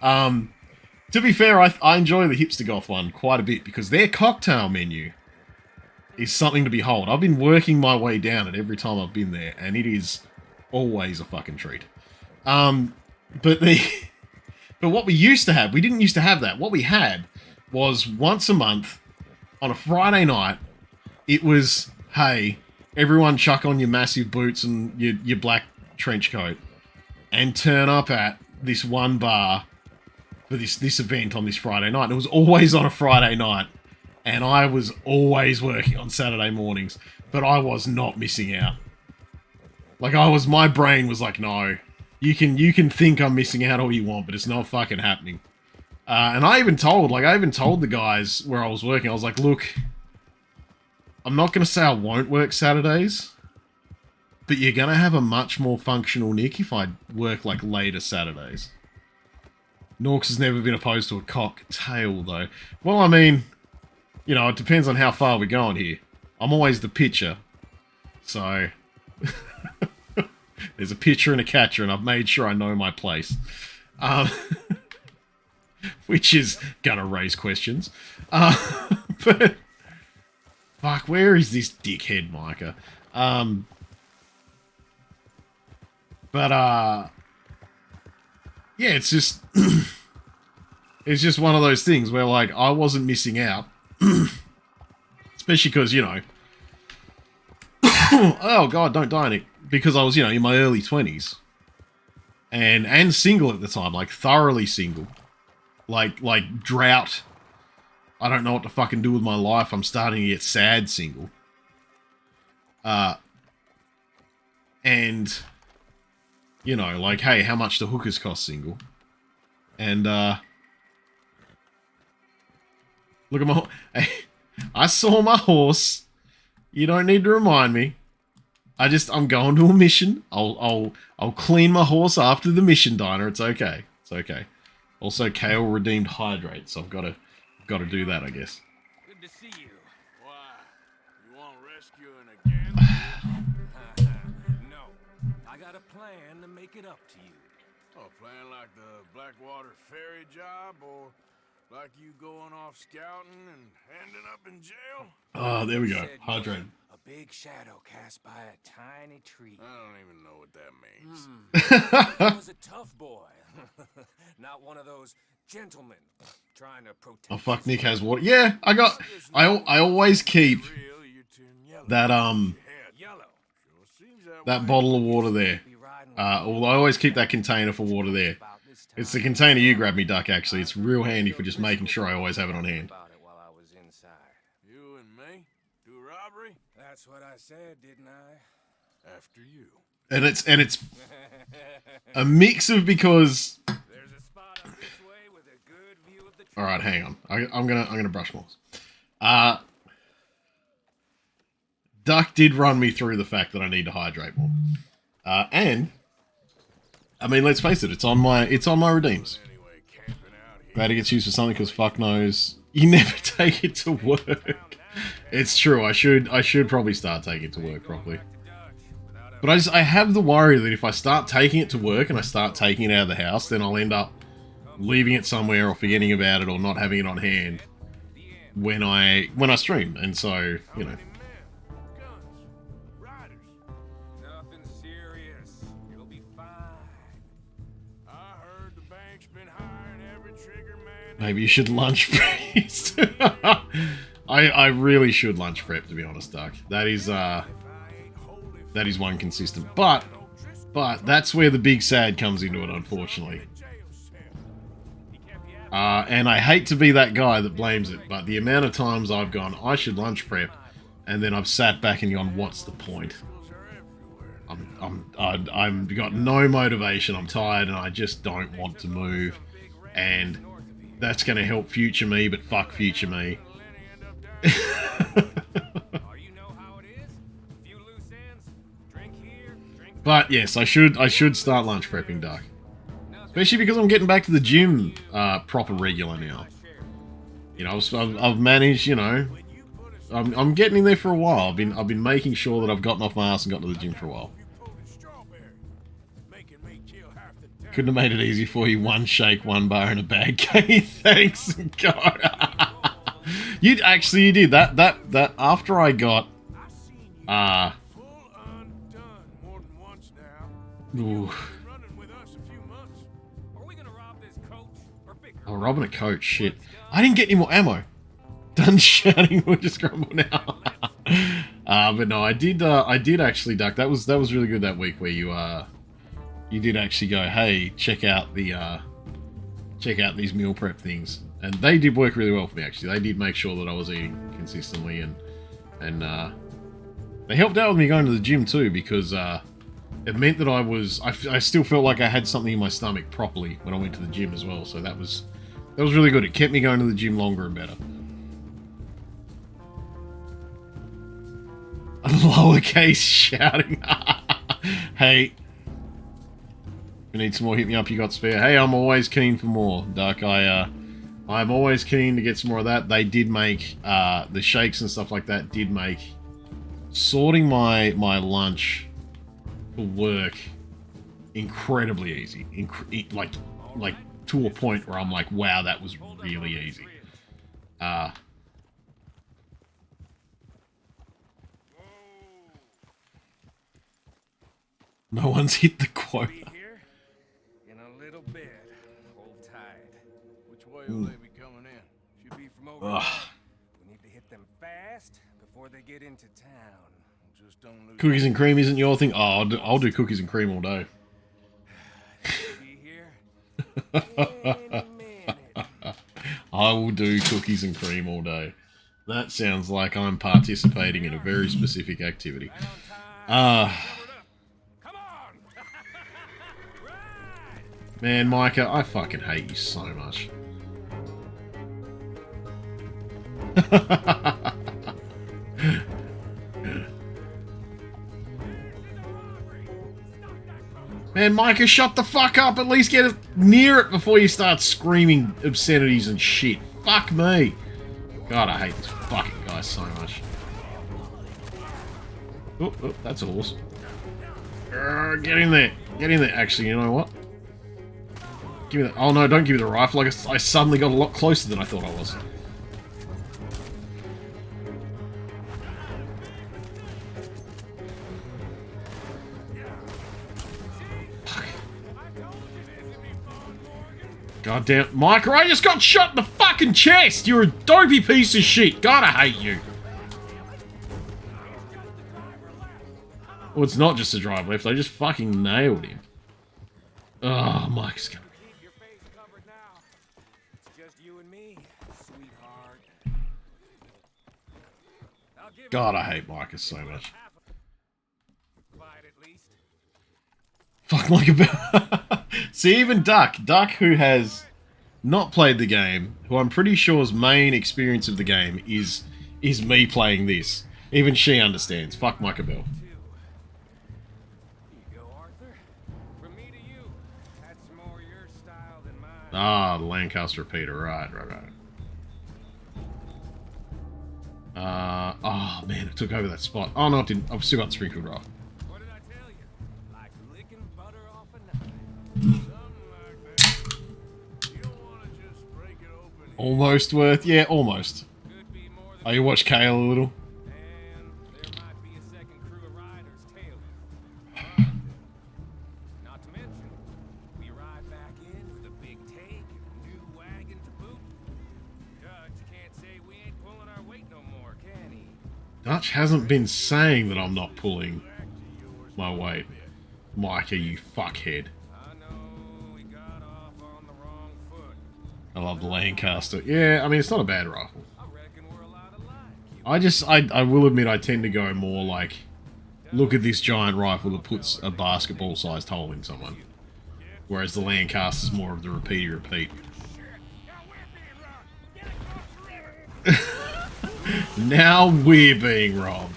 To be fair, I enjoy the hipster goth one quite a bit because their cocktail menu is something to behold. I've been working my way down it every time I've been there, and it is always a fucking treat. But what we used to have, we didn't used to have that. What we had was once a month, on a Friday night, it was, hey, everyone chuck on your massive boots and your black trench coat and turn up at this one bar for this event on this Friday night. It was always on a Friday night, and I was always working on Saturday mornings, but I was not missing out. Like, my brain was like, no, you can think I'm missing out all you want, but it's not fucking happening. And I even told the guys where I was working, I was like, look, I'm not going to say I won't work Saturdays, but you're going to have a much more functional Nick if I work, like, later Saturdays. Norks has never been opposed to a cocktail, though. Well, I mean, you know, it depends on how far we're going here. I'm always the pitcher. So, there's a pitcher and a catcher, and I've made sure I know my place. Which is gonna raise questions. But, fuck, where is this dickhead Micah? Yeah, it's just... it's just one of those things where, like, I wasn't missing out. Especially because, you know... oh, God, don't die, Nick. Because I was, you know, in my early 20s. And single at the time. Like, thoroughly single. Like, drought. I don't know what to fucking do with my life. I'm starting to get sad single. And... you know, like, hey, how much do hookers cost single? And, look at my... Hey, I saw my horse. You don't need to remind me. I'm going to a mission. I'll clean my horse after the mission diner. It's okay. It's okay. Also, Kale redeemed hydrate, so I've got to do that, I guess. Good to see you. Why? You want rescuing again? No. I got a plan to make it up to you. Oh, plan like the Blackwater ferry job, or like you going off scouting and ending up in jail? Oh, there we go. Hydrate. A big shadow cast by a tiny tree. I don't even know what that means. I was a tough boy. Not one of those gentlemen trying to protect. Oh, fuck, Nick has water. Yeah, I always keep that, that bottle of water there. Well, I always keep that container for water there. It's the container you grabbed me, Duck, actually. It's real handy for just making sure I always have it on hand. You and me? Do robbery? That's what I said, didn't I? After you. And it's a mix of because... There's a spot up this way with a good view of the tree. Alright, hang on. I'm gonna brush more. Duck did run me through the fact that I need to hydrate more. And I mean, let's face it, it's on my redeems. Glad it gets used for something because fuck knows you never take it to work. It's true. I should probably start taking it to work properly. But I have the worry that if I start taking it to work and I start taking it out of the house, then I'll end up leaving it somewhere or forgetting about it or not having it on hand when I stream. And so, you know. Nothing serious. It'll be fine. I heard the bank's been hiring every trigger man. Maybe you should lunch prep. I really should lunch prep, to be honest, Duck. That is one consistent. But that's where the big sad comes into it, unfortunately. And I hate to be that guy that blames it, but the amount of times I've gone, I should lunch prep, and then I've sat back and gone, what's the point? I've got no motivation, I'm tired, and I just don't want to move. And that's going to help future me, but fuck future me. But yes, I should start lunch prepping, Duck. Especially because I'm getting back to the gym proper regular now. You know, I've managed, you know, I'm getting in there for a while. I've been making sure that I've gotten off my ass and got to the gym for a while. Couldn't have made it easy for you. One shake, one bar, and a bag. Thanks, God. You did that after I got ooh. Oh, robbing a coach, shit. I didn't get any more ammo. Done shouting, we'll just grumble now. But no, I did actually, Duck. That was really good that week where you did actually go, hey, check out these meal prep things. And they did work really well for me, actually. They did make sure that I was eating consistently, and they helped out with me going to the gym too, because It meant that I still felt like I had something in my stomach properly when I went to the gym as well. So that was really good. It kept me going to the gym longer and better. A lowercase shouting. Hey, you need some more? Hit me up. You got spare? Hey, I'm always keen for more, Duck. I'm always keen to get some more of that. They did make the shakes and stuff like that. Did make sorting my lunch for work incredibly easy. Like to a point where I'm like, wow, that was really easy. No one's hit the quota. Here in a little bit. Hold tight. Which way will they be coming in? Should be from over there. We need to hit them fast before they get into town. Just don't lose. Cookies and cream isn't your thing? Oh, I'll do cookies and cream all day. Be here any minute. I will do cookies and cream all day. That sounds like I'm participating in a very specific activity. Man, Micah, I fucking hate you so much. Man, Micah, shut the fuck up. At least get near it before you start screaming obscenities and shit. Fuck me. God, I hate this fucking guy so much. Oh, that's a horse. Get in there. Get in there. Actually, you know what? Give me that. Oh no, don't give me the rifle. I suddenly got a lot closer than I thought I was. God damn, Micah, I just got shot in the fucking chest! You're a dopey piece of shit! God, I hate you! Well, it's not just a drive left, I just fucking nailed him. Oh, Mike's coming. Keep your face covered now. It's just you and me, sweetheart. God, I hate Micah so much. Fuck Micah. See, even Duck, who has not played the game, who I'm pretty sure's main experience of the game is me playing this. Even she understands. Fuck Micah Bell. Ah, the Lancaster repeater. Right. Oh man, it took over that spot. Oh no, it didn't. I've still got the sprinkled rock. What did I tell you? Like licking butter off a knife. Something like that. You don't want to just break it open. Almost worth. Yeah, almost. Could be more than Oh, you watch Kale a little? And there might be a second crew of riders tailing. Not to mention, we ride back in with a big take and a new wagon to boot. Dutch can't say we ain't pulling our weight no more, can he? Dutch hasn't been saying that I'm not pulling my weight. Micah, you fuckhead. I know we got off on the wrong foot. I love the Lancaster. Yeah, I mean, it's not a bad rifle. I reckon we're allowed to like. I will admit I tend to go more like, look at this giant rifle that puts a basketball-sized hole in someone. Whereas the Lancaster's more of the repeat. Now we're being robbed.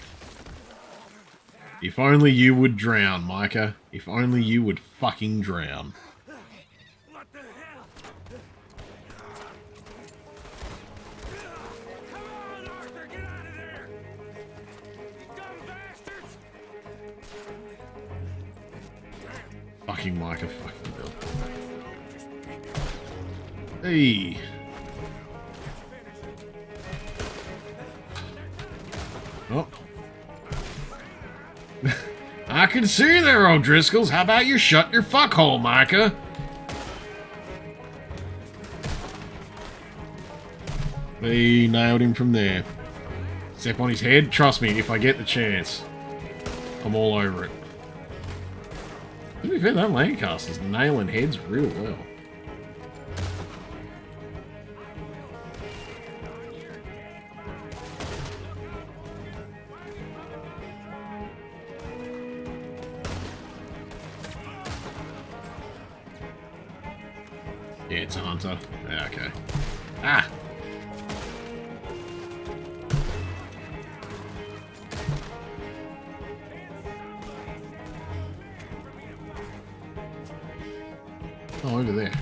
If only you would drown, Micah. If only you would fucking drown. What the hell? Come on, Arthur, get out of there! You dumb bastards! Fucking Micah, fucking Bill. Hey. Oh. I can see there, O'Driscolls. How about you shut your fuckhole, Micah? We nailed him from there. Step on his head. Trust me, if I get the chance, I'm all over it. To be fair, that Lancaster's nailing heads real well. Yeah, it's a hunter. Yeah, okay. Ah! Oh, over there.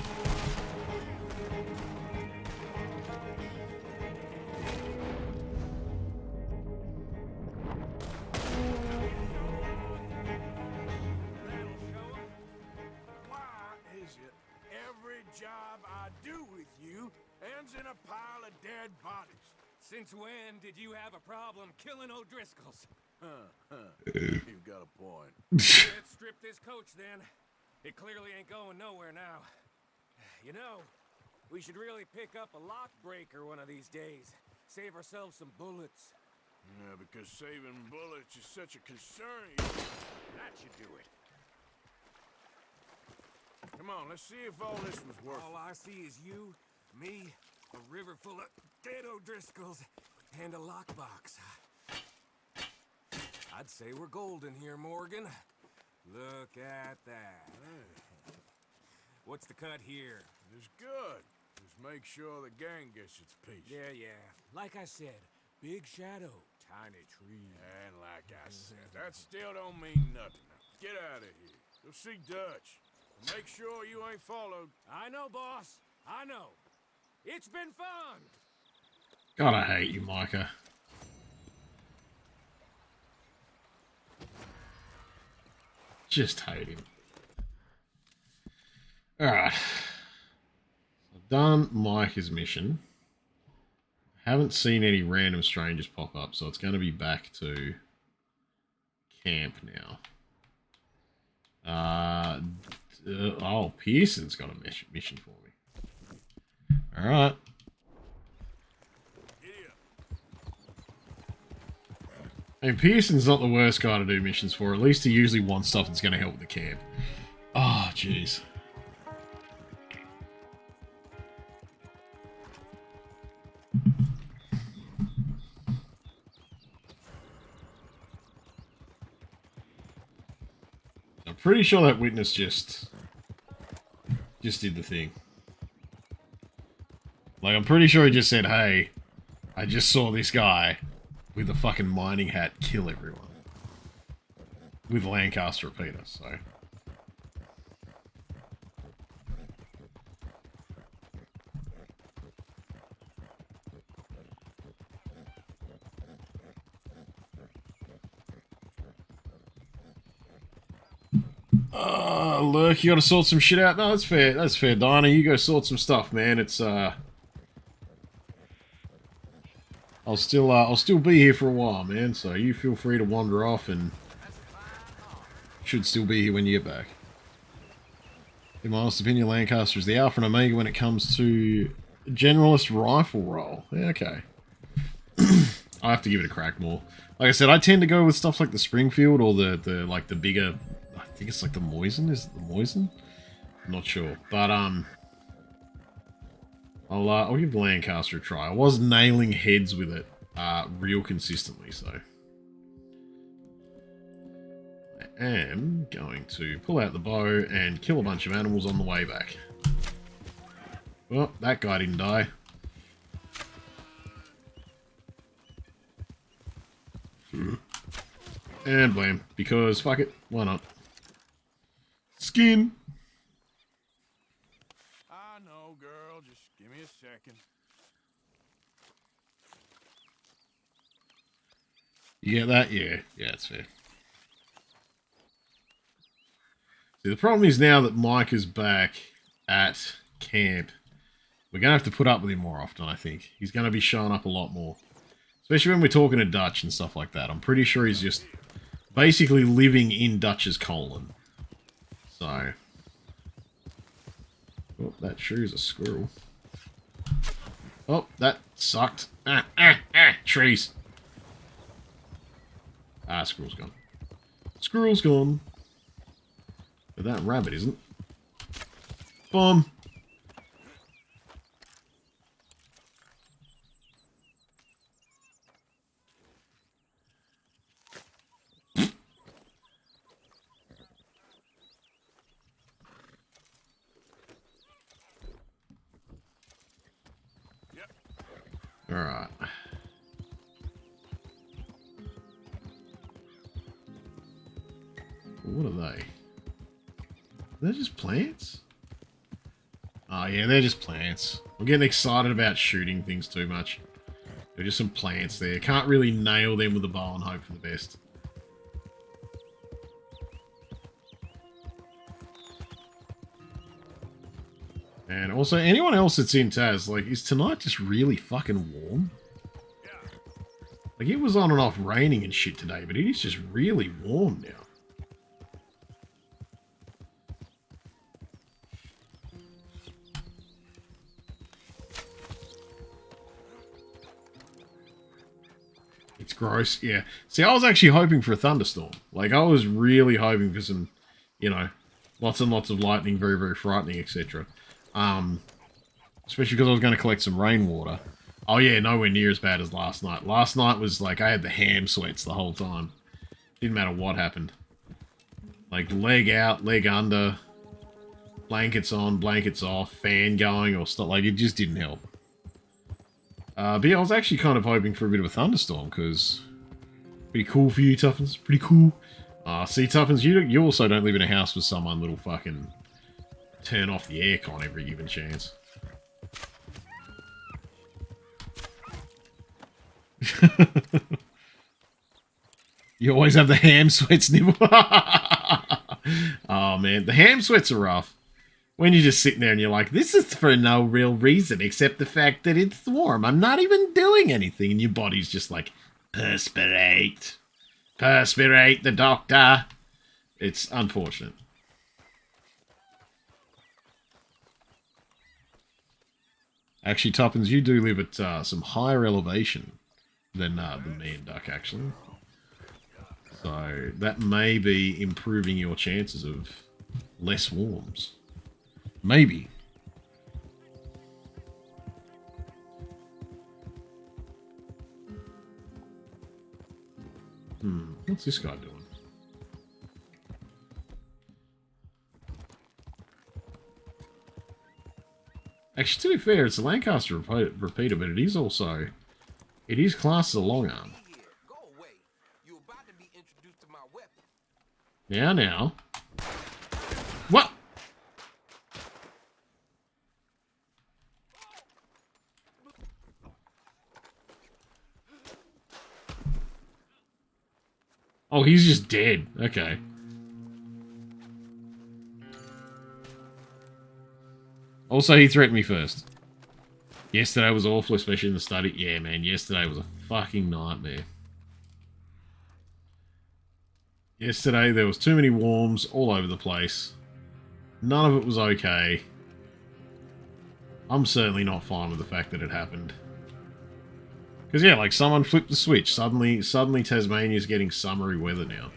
Every job I do with you ends in a pile of dead bodies. Since when did you have a problem killing O'Driscolls? You've got a point. Let's strip this coach then. It clearly ain't going nowhere now. You know, we should really pick up a lock breaker one of these days. Save ourselves some bullets. Yeah, because saving bullets is such a concern. That should do it. Come on, let's see if all this was worth All I see is you, me, a river full of dead O'Driscolls, and a lockbox. I'd say we're golden here, Morgan. Look at that. What's the cut here? It's good. Just make sure the gang gets its piece. Yeah. Like I said, big shadow, tiny tree. And like I said, that still don't mean nothing. Get out of here. Go see Dutch. Make sure you ain't followed. I know, boss. I know. It's been fun. God, I hate you, Micah. Just hate him. Alright. I've done Micah's mission. Haven't seen any random strangers pop up, so it's going to be back to camp now. Oh, Pearson's got a mission for me. Alright. I mean, Pearson's not the worst guy to do missions for. At least he usually wants stuff that's going to help with the camp. Oh, jeez. I'm pretty sure that witness just did the thing. Like, I'm pretty sure he just said, hey, I just saw this guy with a fucking mining hat kill everyone. With Lancaster repeater, so. Look, you gotta sort some shit out. No, that's fair. That's fair, Dinah. You go sort some stuff, man. It's, I'll still be here for a while, man, so you feel free to wander off and should still be here when you get back. In my honest opinion, Lancaster is the alpha and omega when it comes to generalist rifle roll. Yeah, okay. I have to give it a crack more. Like I said, I tend to go with stuff like the Springfield or the like the bigger, I think it's like the Moisen. Is it the Moisen? I'm not sure, but I'll give Lancaster a try. I was nailing heads with it real consistently, so I am going to pull out the bow and kill a bunch of animals on the way back. Well, that guy didn't die. And blam, because fuck it, why not? Skin! I know, girl. Just give me a second. You get that? Yeah, it's fair. See, the problem is now that Mike is back at camp, we're going to have to put up with him more often, I think. He's going to be showing up a lot more. Especially when we're talking to Dutch and stuff like that. I'm pretty sure he's just basically living in Dutch's colon. So. Oh, that sure is a squirrel. Oh, that sucked. Trees. Ah, squirrel's gone. Squirrel's gone. But that rabbit isn't. Bomb. Alright. What are they? They're just plants? Oh yeah, they're just plants. I'm getting excited about shooting things too much. They're just some plants there. Can't really nail them with a bow and hope for the best. And also, anyone else that's in Taz, like, is tonight just really fucking warm? Like, it was on and off raining and shit today, but it is just really warm now. It's gross, yeah. See, I was actually hoping for a thunderstorm. Like, I was really hoping for some, you know, lots and lots of lightning, very, very frightening, etc. Especially because I was going to collect some rainwater. Oh yeah, nowhere near as bad as last night. Last night was like, I had the ham sweats the whole time. Didn't matter what happened. Like, leg out, leg under, blankets on, blankets off, fan going, or stuff. Like, it just didn't help. But yeah, I was actually kind of hoping for a bit of a thunderstorm, because pretty cool for you, Tuffins. Pretty cool. See, Tuffins, you also don't live in a house with someone that'll fucking turn off the aircon every given chance. You always have the ham sweats, Nibble. Oh man, the ham sweats are rough. When you're just sitting there and you're like, this is for no real reason except the fact that it's warm. I'm not even doing anything. And your body's just like, perspirate. Perspirate, the doctor. It's unfortunate. Actually, Tuppence, you do live at some higher elevation than me and Duck, actually. So that may be improving your chances of less warms. Maybe. What's this guy doing? Actually, to be fair, it's a Lancaster repeater, but it is also... It is classed as a long arm. Now. What? Oh, he's just dead. Okay. Also, he threatened me first. Yesterday was awful, especially in the study. Yeah, man, yesterday was a fucking nightmare. Yesterday, there was too many worms all over the place. None of it was okay. I'm certainly not fine with the fact that it happened. Because, yeah, like, someone flipped the switch. Suddenly Tasmania's getting summery weather now.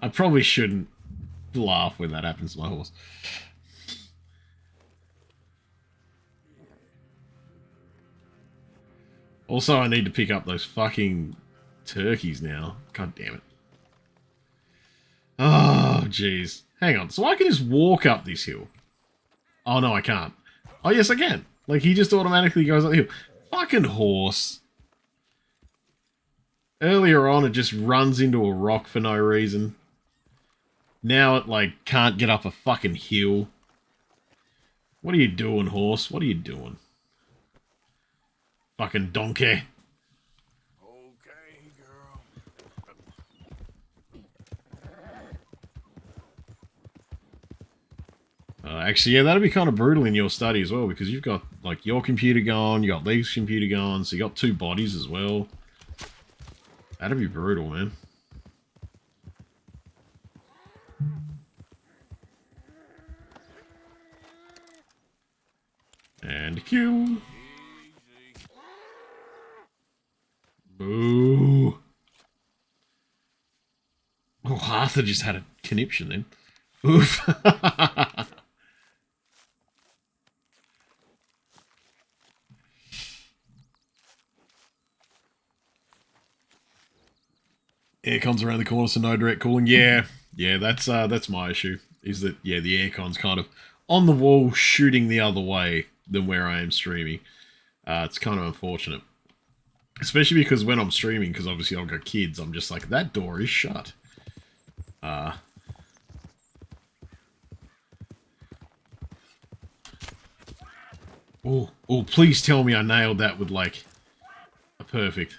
I probably shouldn't laugh when that happens to my horse. Also, I need to pick up those fucking turkeys now. God damn it. Oh, jeez. Hang on. So I can just walk up this hill. Oh, no, I can't. Oh, yes, I can. Like, he just automatically goes up the hill. Fucking horse. Earlier on, it just runs into a rock for no reason. Now it, like, can't get up a fucking hill. What are you doing, horse? What are you doing? Fucking donkey. Okay, girl. Actually, yeah, that'd be kind of brutal in your study as well, because you've got, like, your computer going, you got Lee's computer going, so you got two bodies as well. That'd be brutal, man. And kill. Boo. Oh, Arthur just had a conniption then. Oof. Aircon's around the corner, so no direct cooling. Yeah, that's my issue. is that, yeah, the aircon's kind of on the wall shooting the other way than where I am streaming. It's kind of unfortunate. Especially because when I'm streaming, because obviously I've got kids, I'm just like, that door is shut. Oh, please tell me I nailed that with, like, a perfect.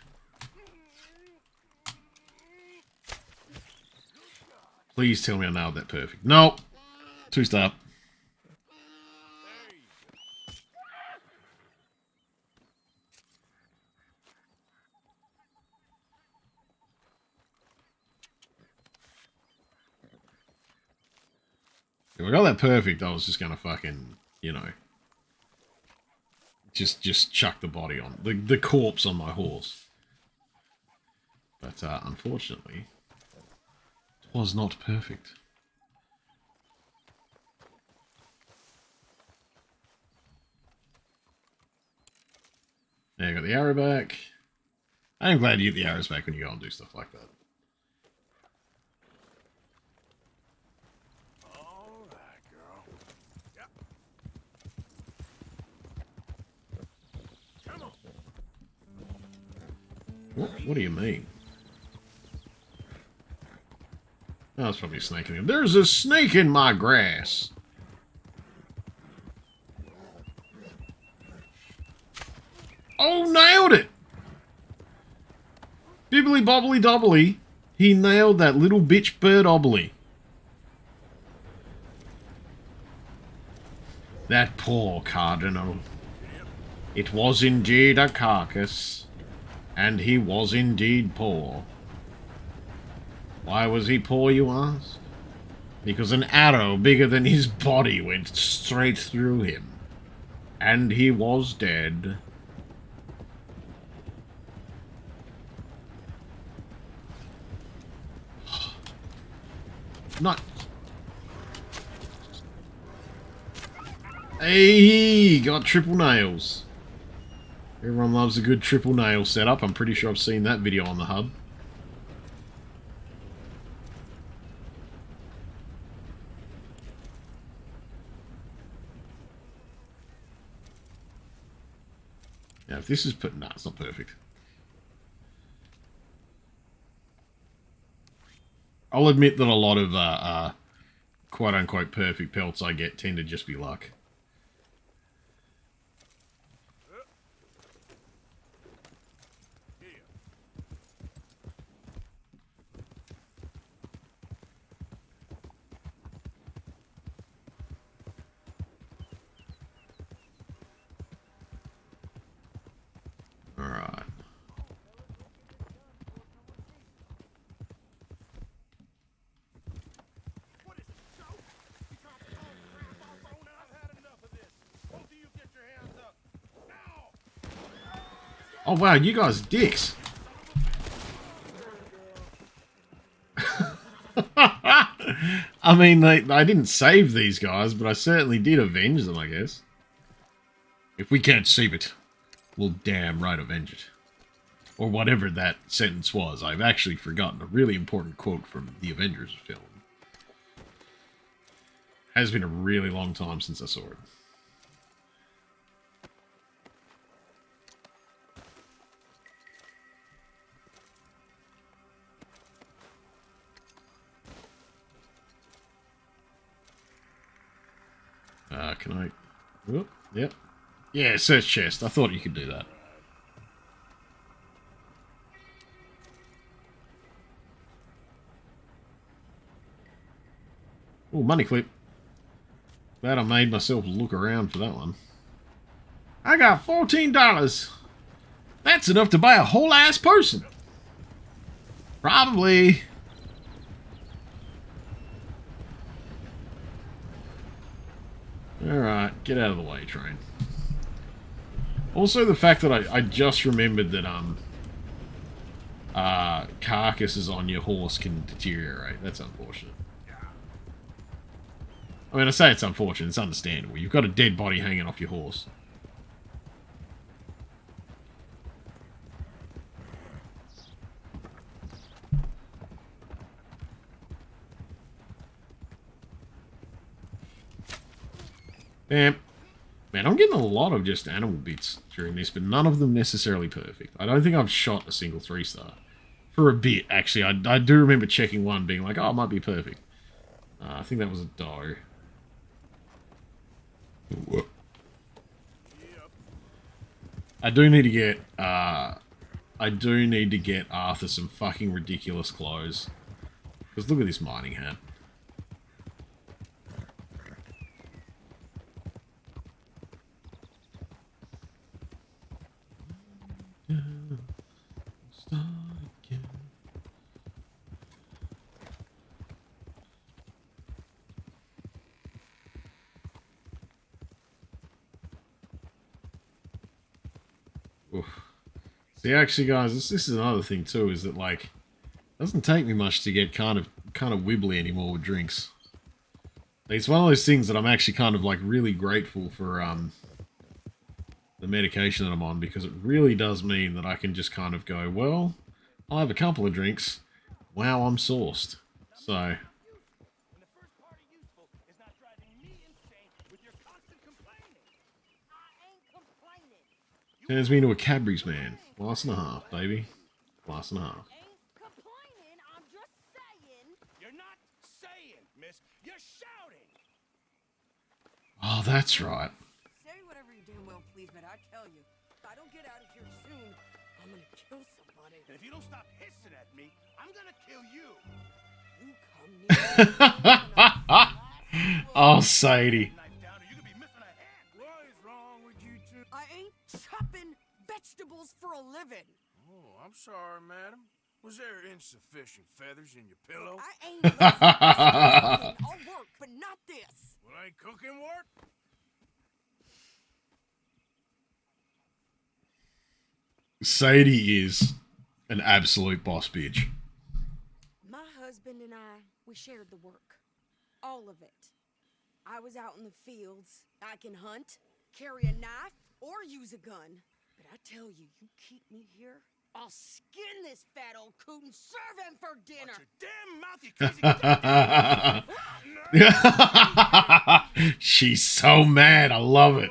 Please tell me I nailed that perfect. No! 2-star. If I got that perfect, I was just gonna fucking, you know, just chuck the body on the corpse on my horse. But unfortunately, it was not perfect. Now I got the arrow back. I am glad you get the arrows back when you go and do stuff like that. All right, girl. Yep. Come on. What do you mean? Oh, it's probably a snake in there. There's a snake in my grass. Oh, nailed it! Bibbly bobbly dobbly. He nailed that little bitch bird obbly. That poor cardinal. It was indeed a carcass. And he was indeed poor. Why was he poor, you ask? Because an arrow bigger than his body went straight through him. And he was dead. Not. Hey, got triple nails. Everyone loves a good triple nail setup. I'm pretty sure I've seen that video on the hub. Now, if this is put, nah, it's not perfect. I'll admit that a lot of quote-unquote perfect pelts I get tend to just be luck. Alright. Oh wow, you guys are dicks. I mean, I didn't save these guys, but I certainly did avenge them, I guess. If we can't save it, we'll damn right avenge it. Or whatever that sentence was. I've actually forgotten a really important quote from the Avengers film. Has been a really long time since I saw it. Can I... Whoop, yep. Yeah, search chest. I thought you could do that. Oh, money clip. Glad I made myself look around for that one. I got $14. That's enough to buy a whole ass person. Probably. Alright, get out of the way, train. Also, the fact that I just remembered that, carcasses on your horse can deteriorate. That's unfortunate. I mean, I say it's unfortunate, it's understandable. You've got a dead body hanging off your horse. Damn. Man, I'm getting a lot of just animal bits during this, but none of them necessarily perfect. I don't think I've shot a single 3-star. For a bit, actually. I do remember checking one being like, oh, it might be perfect. I think that was a doe. Whoa. I do need to get Arthur some fucking ridiculous clothes. Because look at this mining hat. Oof. See, actually, guys, this is another thing too. Is that like, it doesn't take me much to get kind of wibbly anymore with drinks. It's one of those things that I'm actually kind of like really grateful for the medication that I'm on, because it really does mean that I can just kind of go, well, I'll have a couple of drinks. Wow, I'm sourced. So. Turns me into a Cadbury's man. Glass and a half, baby. Glass and a half. You're not saying, miss. You're shouting. Oh, that's right. Say whatever you damn well please, but I tell you, if I don't get out of here soon, I'm gonna kill somebody. And if you don't stop hissing at me, I'm gonna kill you. You come near. Oh, Sadie. I ain't chopping vegetables for a living. Oh, I'm sorry, madam. Was there insufficient feathers in your pillow? I ain't lazy. I'll work, but not this. Well, ain't cooking work? Sadie is an absolute boss bitch. My husband and we shared the work. All of it. I was out in the fields. I can hunt, carry a knife, or use a gun. But I tell you, you keep me here, I'll skin this fat old coot and serve him for dinner. Watch your damn mouth, you crazy. She's so mad. I love it.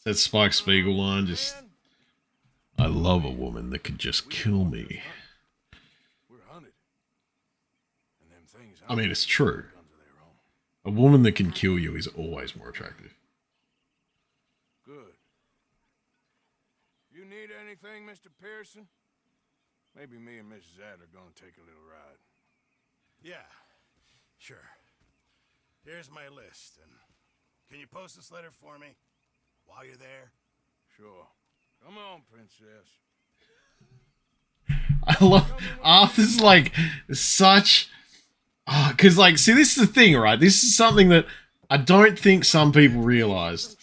That Spike Spiegel line just... I love a woman that could just kill me. I mean, it's true. A woman that can kill you is always more attractive. Good. You need anything, Mr. Pearson? Maybe me and Mrs. Adler are gonna take a little ride. Yeah, sure. Here's my list, and can you post this letter for me while you're there? Sure. Come on, princess. I love Arthur's like such. Because, like, see, this is the thing, right? This is something that I don't think some people realized,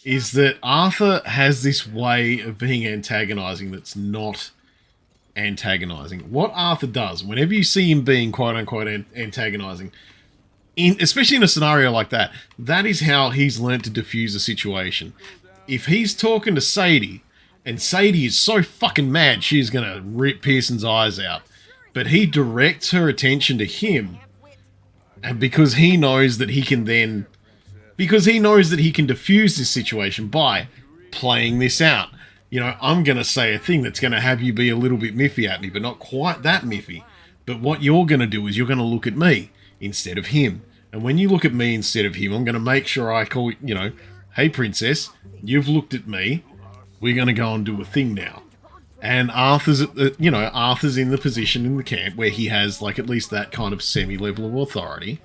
is that Arthur has this way of being antagonizing that's not antagonizing. What Arthur does, whenever you see him being quote-unquote antagonizing, especially in a scenario like that, that is how he's learned to diffuse a situation. If he's talking to Sadie, and Sadie is so fucking mad she's going to rip Pearson's eyes out, but he directs her attention to him, and because he knows that he can diffuse this situation by playing this out. You know, I'm going to say a thing that's going to have you be a little bit miffy at me, but not quite that miffy. But what you're going to do is you're going to look at me instead of him. And when you look at me instead of him, I'm going to make sure I call, you know, hey, princess, you've looked at me. We're going to go and do a thing now. And Arthur's, Arthur's in the position in the camp where he has, like, at least that kind of semi-level of authority.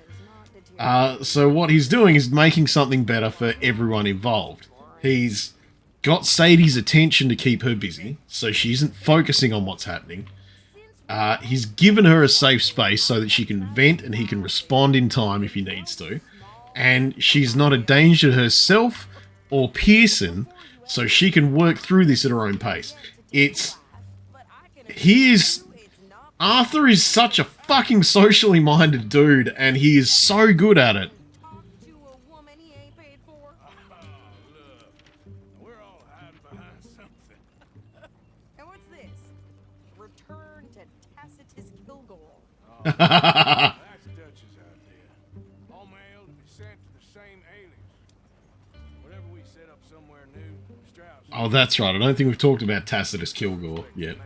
So what he's doing is making something better for everyone involved. He's got Sadie's attention to keep her busy, so she isn't focusing on what's happening. He's given her a safe space so that she can vent and he can respond in time if he needs to. And she's not a danger to herself or Pearson, so she can work through this at her own pace. Arthur is such a fucking socially minded dude, and he is so good at it. We're all hiding behind something. And what's this? Return to Tacitus Kilgore. That's Dutch's idea. All mail to be sent to the same alias. Whatever we set up somewhere new, Strauss... Oh, that's right. I don't think we've talked about Tacitus Kilgore yet. Mail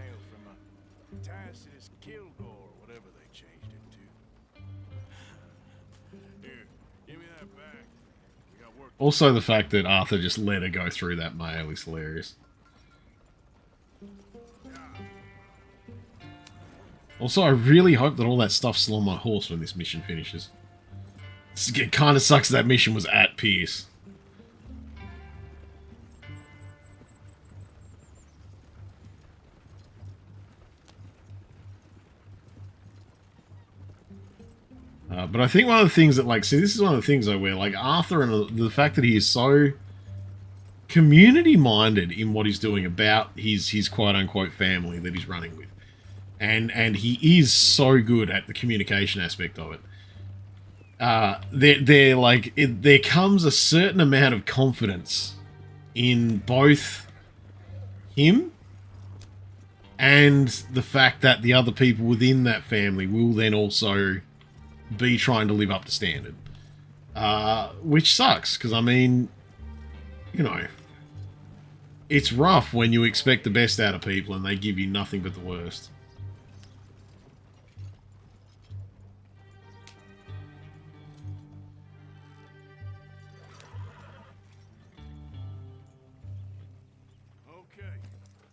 from Tacitus Kilgore, whatever they changed it to. Here, give me that back. We got work. Also, the fact that Arthur just let her go through that mail is hilarious. Also, I really hope that all that stuff's still on my horse when this mission finishes. It kind of sucks that mission was at Pierce. But I think one of the things that, like, see, this is one of the things where, like, Arthur and the fact that he is so community-minded in what he's doing about his quote-unquote family that he's running with. And he is so good at the communication aspect of it. There comes a certain amount of confidence in both him and the fact that the other people within that family will then also be trying to live up to standard. Which sucks, because, I mean, you know, it's rough when you expect the best out of people and they give you nothing but the worst.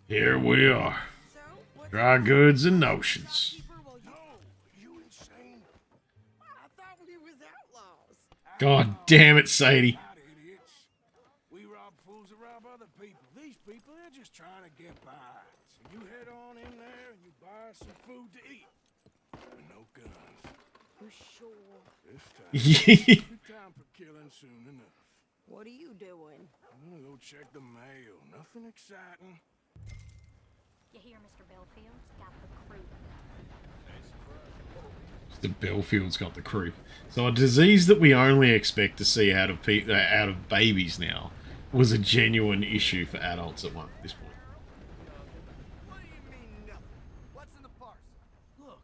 Here we are. Dry goods and notions. God damn it, Sadie. We rob fools that rob other people. These people, they're just trying to get by. So you head on in there and you buy some food to eat. And no guns. For sure. This time, time for killing soon enough. What are you doing? I'm gonna go check the mail. Nothing exciting. You hear Mr. Bellfield's got the crew. The Bellfield's got the croup. So a disease that we only expect to see out of babies now was a genuine issue for adults at this point. What do you mean nothing? What's in the parcel? Look,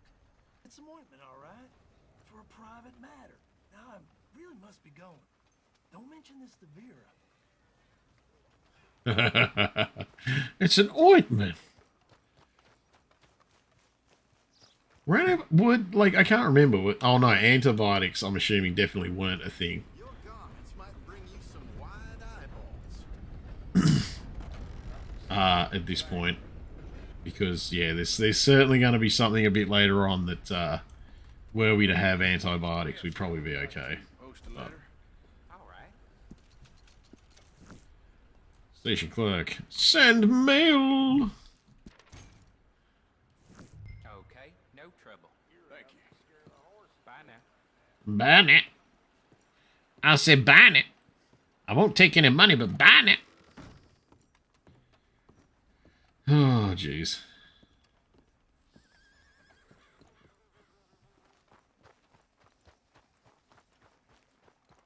it's some ointment, all right? For a private matter. Now I really must be going. Don't mention this to Vera. It's an ointment. Would, like, I can't remember. Oh no, antibiotics, I'm assuming, definitely weren't a thing. Your garments might bring you some wide eyeballs. At this point. Because, yeah, there's certainly going to be something a bit later on that, were we to have antibiotics, we'd probably be okay. But... Station clerk, send mail! Buy it. I said buy it. I won't take any money, but buy it. Oh, jeez.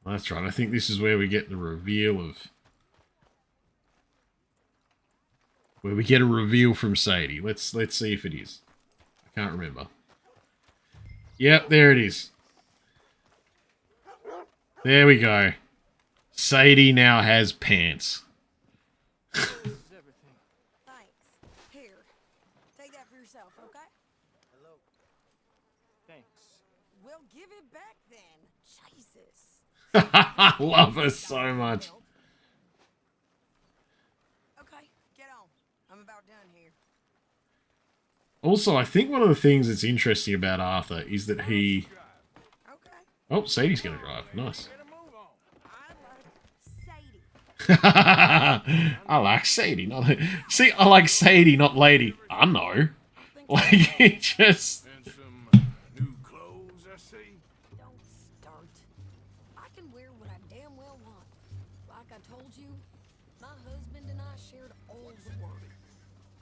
That's right. I think this is where we get the reveal of... Where we get a reveal from Sadie. Let's see if it is. I can't remember. Yep, there it is. There we go. Sadie now has pants. Thanks. Here. Take that for yourself, okay? Hello. Thanks. We'll give it back then. Jesus. I love her so much. Okay, get on. I'm about done here. Also, I think one of the things that's interesting about Arthur is that he... Oh, Sadie's going to drive. Nice. I like Sadie, not... See, I like Sadie, not lady. I know. Like, it just... And some new clothes, I see. Don't start. I can wear what I damn well want. Like I told you, my husband and I shared all the work.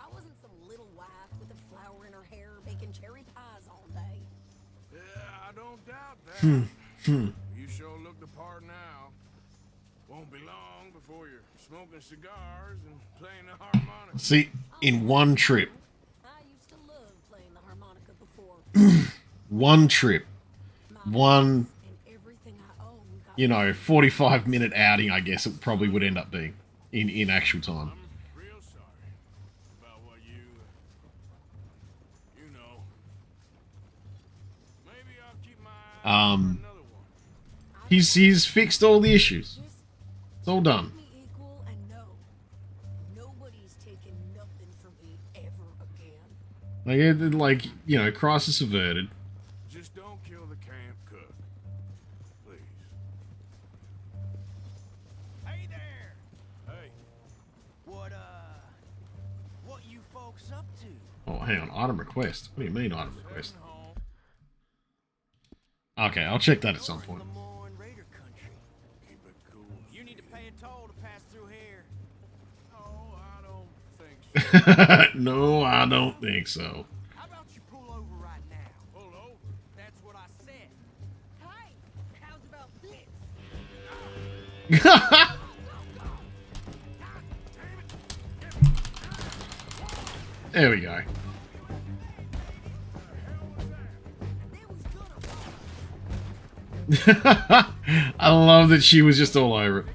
I wasn't some little wife with a flower in her hair baking cherry pies all day. Yeah, I don't doubt that. You sure look the part now. Won't be long before you're smoking cigars and playing the harmonica. See, in one trip. I used to love playing the harmonica before. One trip. One... And everything I you know, 45-minute outing, I guess it probably would end up being in actual time. I'm real sorry about what you know. Maybe I'll keep my eye out for another one. He's fixed all the issues. It's all done. Equal and no. Nobody's taking nothing from me ever again. Like, you know, crisis averted. Just don't kill the camp cook. Please. Hey there! Hey. What you folks up to? Oh, hang on. Item request. What do you mean item request? Okay, I'll check that at some point. Keep it cool. You need to pay a toll to pass through here. No, I don't think so. No, I don't think so. How about you pull over right now? Pull over? That's what I said. Hey, how's about this? There we go. I love that she was just all over it.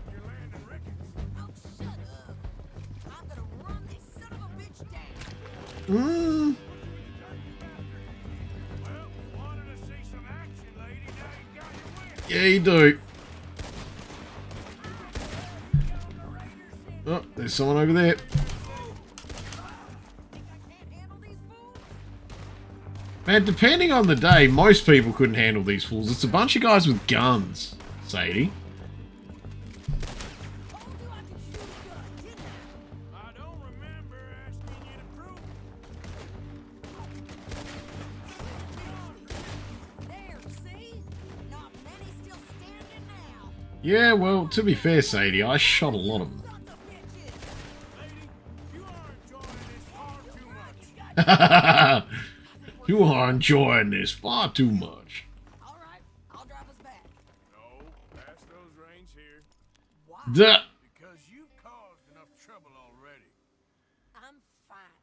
Mm. Yeah, you do. Oh, there's someone over there. Man, depending on the day, most people couldn't handle these fools. It's a bunch of guys with guns, Sadie. Yeah, well, to be fair, Sadie, I shot a lot of them. You are enjoying this far too much. Alright, I'll drive us back. No, pass those reins here. Why? Because you've caused enough trouble already. I'm fine.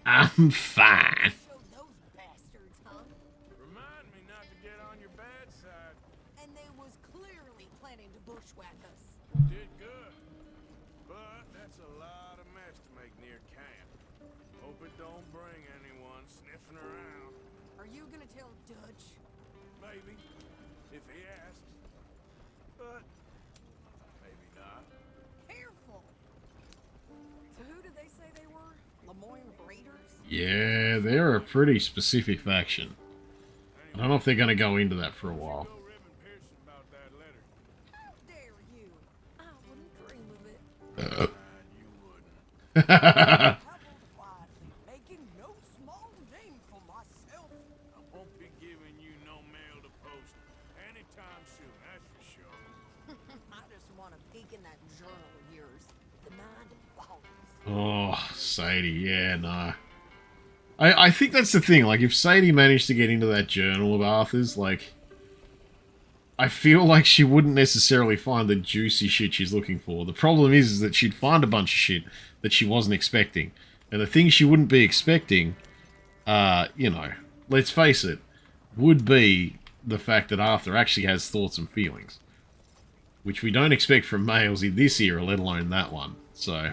I'm fine. Show those bastards, huh? Remind me not to get on your bad side. And they was clearly planning to bushwhack us. Did good. But that's a lot of mess to make near camp. Hope it don't bring anyone sniffing around. Are you gonna tell Dutch? Maybe. If he asks. But maybe not. Careful! So who did they say they were? Lemoyne Raiders? Yeah, they're a pretty specific faction. I don't know if they're going to go into that for a while. How dare you? I wouldn't dream of it. You wouldn't. Making no small name for myself. I won't be giving you no mail to post anytime soon, that's for sure. I just want to peek in that journal of yours. The mind of balls. Oh, Sadie, yeah, no. I think that's the thing, like, if Sadie managed to get into that journal of Arthur's, like, I feel like she wouldn't necessarily find the juicy shit she's looking for. The problem is that she'd find a bunch of shit that she wasn't expecting. And the things she wouldn't be expecting, you know, let's face it, would be the fact that Arthur actually has thoughts and feelings. Which we don't expect from males in this era, let alone that one. So...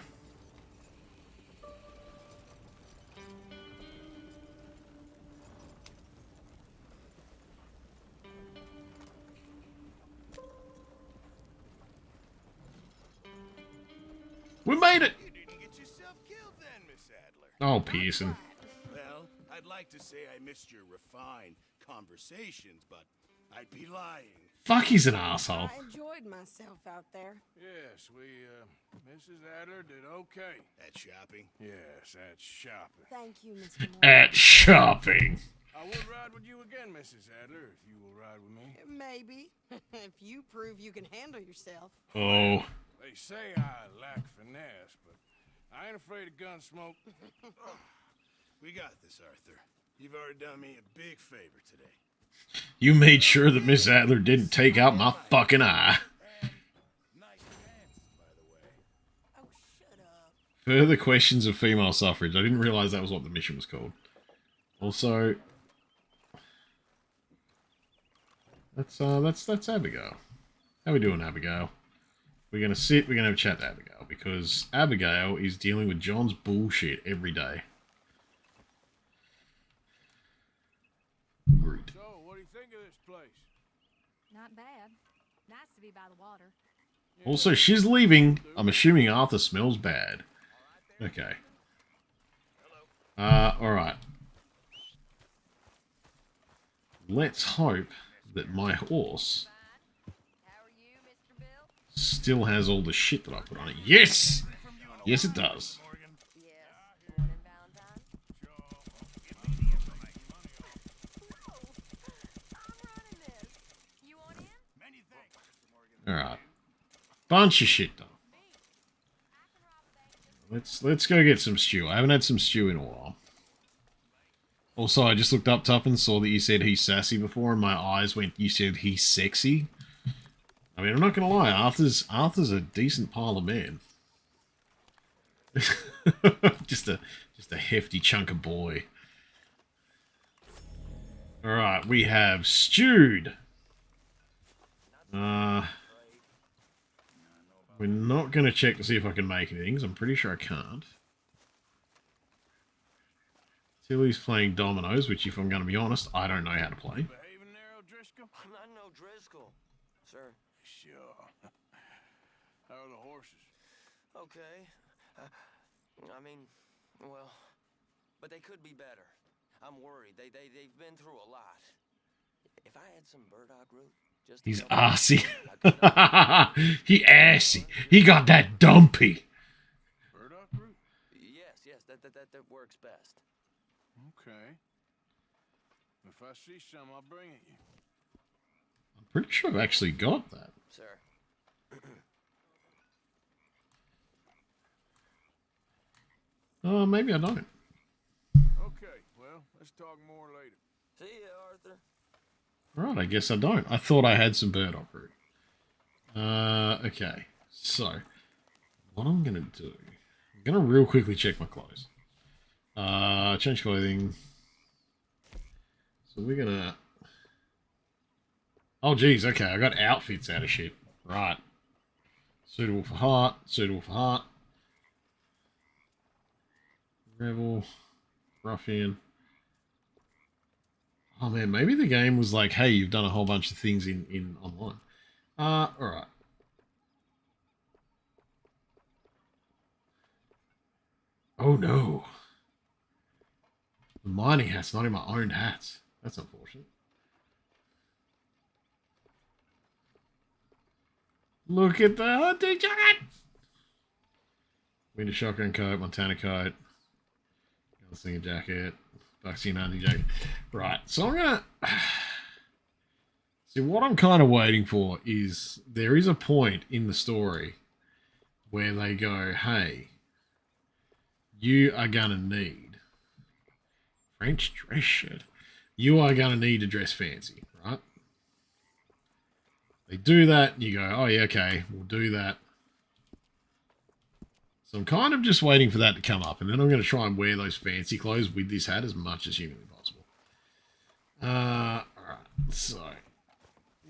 we made it! You didn't get yourself killed then, Miss Adler. Oh, Pearson. Well, I'd like to say I missed your refined conversations, but I'd be lying. Fuck, he's an asshole. I enjoyed myself out there. Yes, Mrs. Adler did okay. At shopping? Yes, at shopping. Thank you, Mr. Moore. At shopping. I would ride with you again, Mrs. Adler, if you will ride with me. Maybe. If you prove you can handle yourself. Oh. They say I lack finesse, but I ain't afraid of gun smoke. We got this, Arthur. You've already done me a big favor today. You made sure that Miss Adler didn't take out my fucking eye. Nice pants, by the way. Oh, shut up. Further questions of female suffrage. I didn't realize that was what the mission was called. Also... That's Abigail. How we doing, Abigail? We're gonna sit. We're gonna have a chat to Abigail because Abigail is dealing with John's bullshit every day. Great. So, what do you think of this place? Not bad. Nice to be by the water. Also, she's leaving. I'm assuming Arthur smells bad. Okay. Alright. Let's hope that my horse still has all the shit that I put on it. Yes! Yes, it does. Alright. Bunch of shit done. Let's go get some stew. I haven't had some stew in a while. Also, I just looked up, Tuff, and saw that you said he's sassy before, and my eyes went, you said he's sexy? I mean, I'm not gonna lie, Arthur's a decent pile of man. just a hefty chunk of boy. Alright, we have stewed. We're not going to check to see if I can make anything, because I'm pretty sure I can't. Tilly's playing dominoes, which, if I'm going to be honest, I don't know how to play. Behaving there, O'Driscoll? I'm not no Driscoll, sir. Sure. How are the horses? Okay. I mean, well, but they could be better. I'm worried. They've been through a lot. If I had some burdock root, just he's arsey. He assy. He got that dumpy. Burdock root? Yes, that works best. Okay. If I see some, I'll bring it you. I'm pretty sure I've actually got that. Sir. Oh, maybe I don't. Okay, well, let's talk more later. See ya, Arthur. Right, I guess I don't. I thought I had some burdock root. Okay. So, what I'm going to do... I'm going to real quickly check my clothes. Change clothing. So we're going to... Oh, geez, okay. I got outfits out of shit. Right. Suitable for heart. Suitable for heart. Rebel. Ruffian. Oh man, maybe the game was like, hey, you've done a whole bunch of things in online. Alright. Oh no. The mining hat's not in my own hats. That's unfortunate. Look at the hunting jacket! Winter shotgun coat, Montana coat. Gunslinger jacket. Buckskin hunting jacket. Right, so I'm gonna... See, what I'm kind of waiting for is... There is a point in the story where they go, hey, you are gonna need... French dress shirt. You are gonna need to dress fancy, right? They do that, and you go, oh yeah, okay, we'll do that. So I'm kind of just waiting for that to come up, and then I'm going to try and wear those fancy clothes with this hat as much as humanly possible. Alright, so...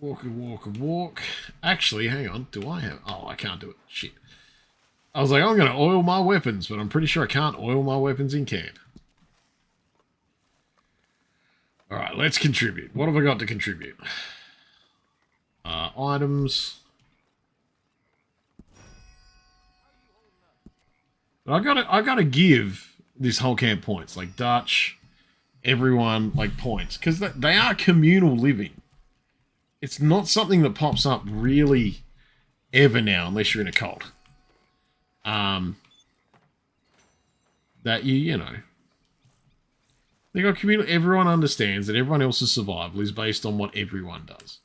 Walk. Actually, hang on, do I have... Oh, I can't do it. Shit. I was like, I'm going to oil my weapons, but I'm pretty sure I can't oil my weapons in camp. Alright, let's contribute. What have I got to contribute? Items... But I gotta give this whole camp points, like Dutch, everyone, like points, because they are communal living. It's not something that pops up really ever now, unless you're in a cult. That you know, they got communal. Everyone understands that everyone else's survival is based on what everyone does.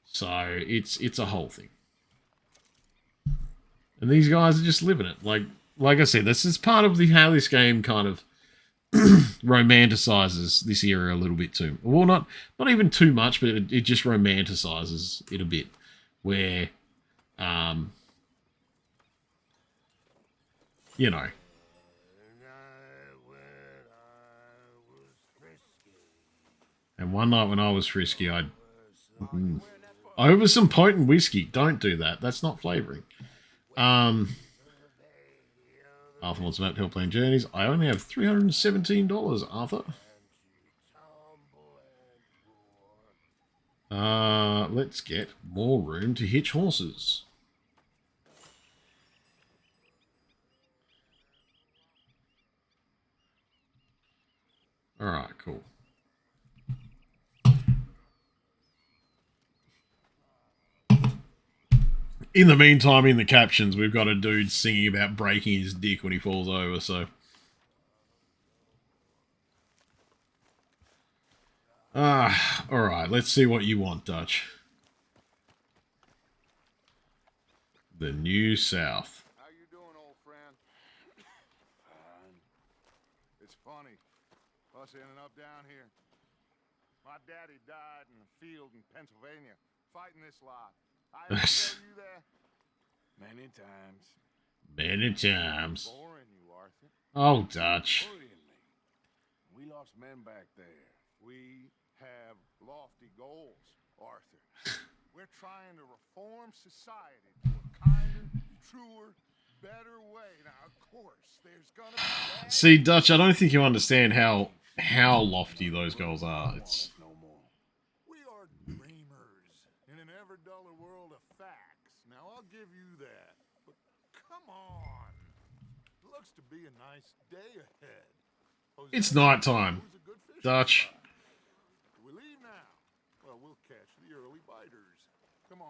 So it's a whole thing, and these guys are just living it, Like I said, this is part of how this game kind of romanticizes this era a little bit too. Well, not even too much, but it just romanticizes it a bit. Where, you know. And one night when I was frisky, I Over some potent whiskey. Don't do that. That's not flavoring. Arthur wants to map help plan journeys. I only have $317, Arthur. Let's get more room to hitch horses. Alright, cool. In the meantime, in the captions, we've got a dude singing about breaking his dick when he falls over, so... alright, let's see what you want, Dutch. The New South. How you doing, old friend? Fine. It's funny, us ending up down here. My daddy died in a field in Pennsylvania, fighting this lot. I ever tell you that? Many times. Many times. Boring you, Arthur. Oh, Dutch. Worrying me. We lost men back there. We have lofty goals, Arthur. We're trying to reform society to a kinder, truer, better way. Now, of course, there's gonna be... See, Dutch, I don't think you understand how lofty those goals are. It's... We are dreamers in an ever duller world of facts. Now, I'll give you that. But come on. Looks to be a nice day ahead. It's nighttime, Dutch. Do we leave now? Well, we'll catch the early biters. Come on.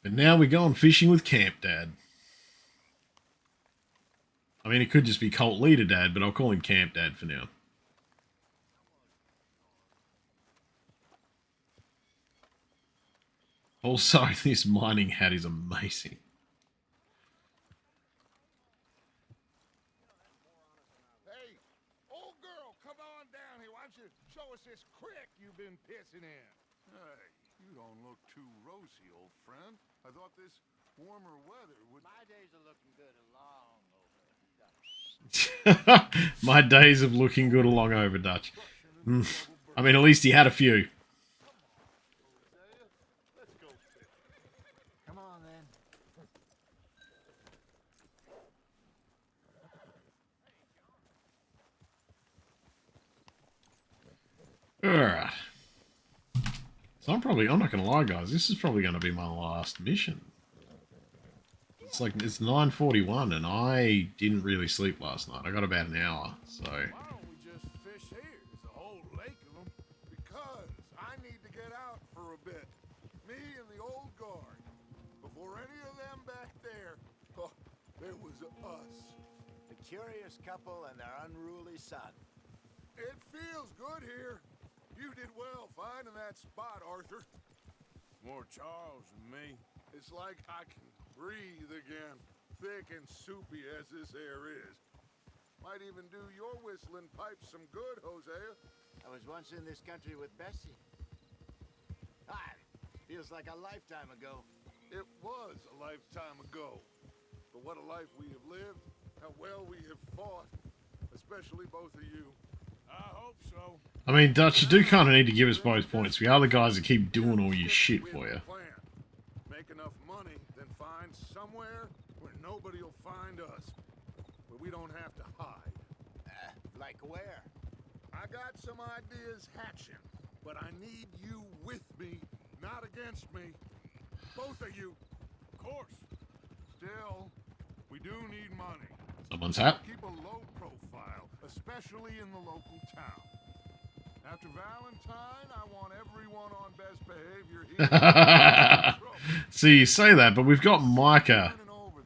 And now we're going fishing with Camp Dad. I mean, it could just be Cult Leader Dad, but I'll call him Camp Dad for now. Also, this mining hat is amazing. Hey, old girl, come on down here. Why don't you show us this creek you've been pissing in? Hey, you don't look too rosy, old friend. I thought this warmer weather would... My days are looking good along over, Dutch. My days of looking good along over, Dutch. I mean, at least he had a few. Come on, then. Alright. So I'm not gonna lie, guys, this is probably gonna be my last mission. It's 9:41 and I didn't really sleep last night. I got about an hour, so... Why don't we just fish here? There's a whole lake of them. Because I need to get out for a bit. Me and the old guard. Before any of them back there, oh, there was us. The curious couple and their unruly son. It feels good here. You did well finding that spot, Arthur. More Charles than me. It's like I can breathe again, thick and soupy as this air is. Might even do your whistling pipes some good, Hosea. I was once in this country with Bessie. Feels like a lifetime ago. It was a lifetime ago. But what a life we have lived, how well we have fought, especially both of you. I hope so. I mean, Dutch, you do kind of need to give us both points. We are the guys that keep doing all your shit for you. Make enough money, then find somewhere where nobody will find us. Where we don't have to hide. Like where? I got some ideas hatching, but I need you with me, not against me. Both of you. Of course. Still, we do need money. Someone's hat. Keep a low profile, especially in the local town. After Valentine, I want everyone on best behavior here. See, you say that, but we've got Micah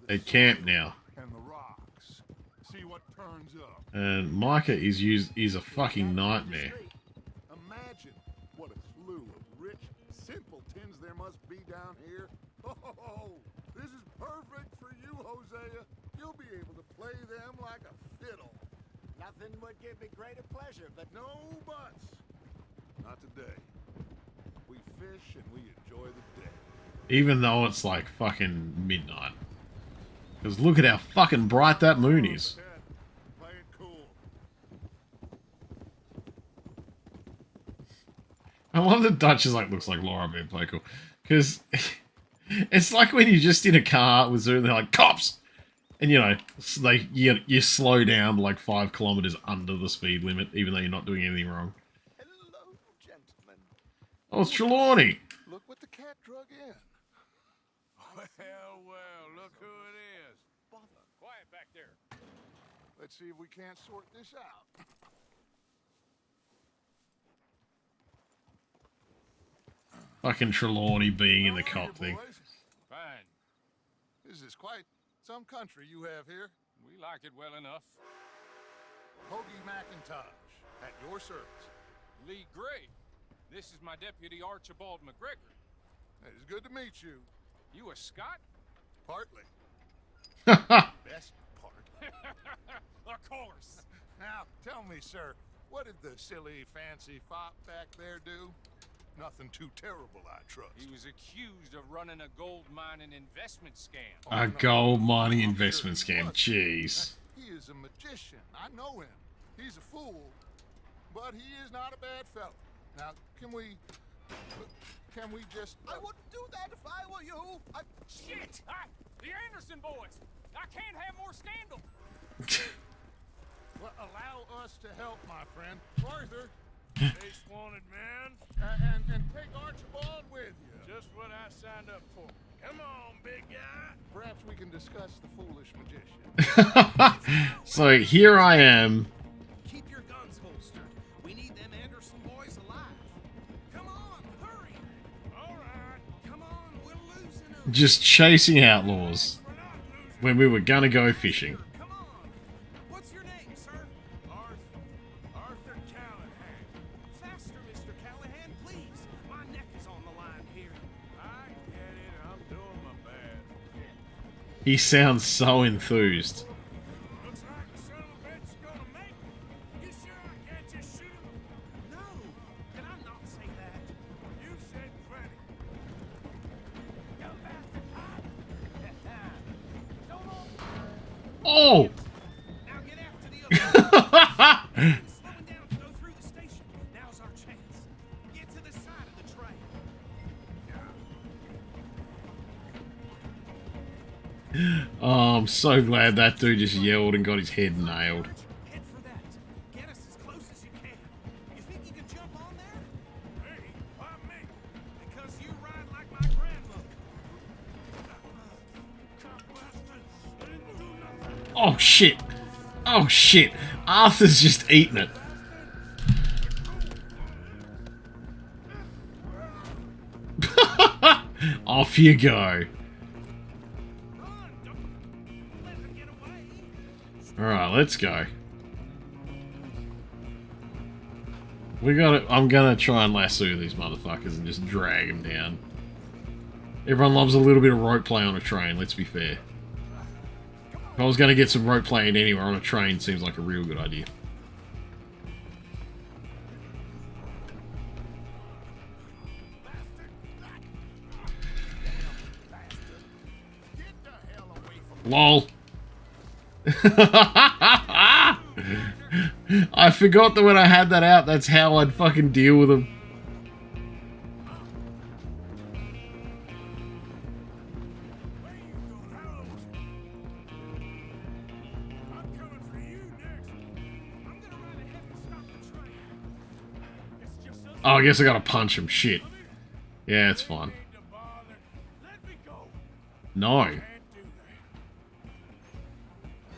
at camp now. And the rocks. See what turns up. And Micah is a fucking nightmare. Imagine what a slew of rich simpletons there must be down here. Oh, this is perfect for you, Hosea. You'll be able to play them like a fiddle. Nothing would give me greater pleasure, but no buts. Not today. We fish and we enjoy the day. Even though it's like fucking midnight. Because look at how fucking bright that moon is. Play it cool. I love that Dutch is like, looks like Laura Van Pokel. Because it's like when you're just in a car with they're like, cops! And, you know, like you slow down like 5 kilometers under the speed limit, even though you're not doing anything wrong. Hello, gentlemen. Oh, it's Trelawney. Look what the cat drug in. Well, look who it is. Bother. Quiet back there. Let's see if we can't sort this out. Fucking Trelawney being in the How are cop you, thing. boys? Fine. This is quite some country you have here. We like it well enough. Hoagie McIntosh, at your service. Lee Gray. This is my deputy Archibald McGregor. It's good to meet you. You a Scot? Partly. Best part. Of course. Now, tell me, sir, what did the silly, fancy fop back there do? Nothing too terrible, I trust. He was accused of running a gold mining investment scam. A gold mining investment scam. Jeez. He is a magician. I know him. He's a fool, but he is not a bad fellow. Now, can we just... I wouldn't do that if I were you. Shit! The Anderson boys! I can't have more scandal! Well, allow us to help, my friend. Arthur, Case wanted, man. and take Archibald with you. Just what I signed up for. Come on, big guy. Perhaps we can discuss the foolish magician. So here I am. Keep your guns holstered. We need them Anderson boys alive. Come on, hurry. All right. Come on, we're losing them. Just chasing outlaws when we were gonna go fishing. Come on. What's your name, sir? Arthur Callahan. Faster, Mr. Callahan, please. My neck is on the line here. I get it. I'm doing my best. He sounds so enthused. Looks like the son of a bitch is gonna make it. You sure I can't just shoot him? No, can I not say that? You said plenty. You bastard! Oh! Now get after the other. Slowing down to go through the station. Now's our chance. Get to the side of the train. Oh, I'm so glad that dude just yelled and got his head nailed. Head for that. Get us as close as you can. You think you can jump on there? Hey, why me? Because you ride like my grandmother. Cop bastard. Didn't do nothing. Oh shit! Oh shit! Arthur's just eating it. Off you go. Alright, let's go. We gotta... I'm gonna try and lasso these motherfuckers and just drag them down. Everyone loves a little bit of rope play on a train, let's be fair. If I was gonna get some rope playing anywhere on a train, seems like a real good idea. LOL. I forgot that when I had that out, that's how I'd fucking deal with them. I'm coming for you next. I'm gonna ride ahead and stop the train. It's just us. Oh, I guess I gotta punch him. Shit. Yeah, it's fine. Need to bother. Let me go. No. Can't do that.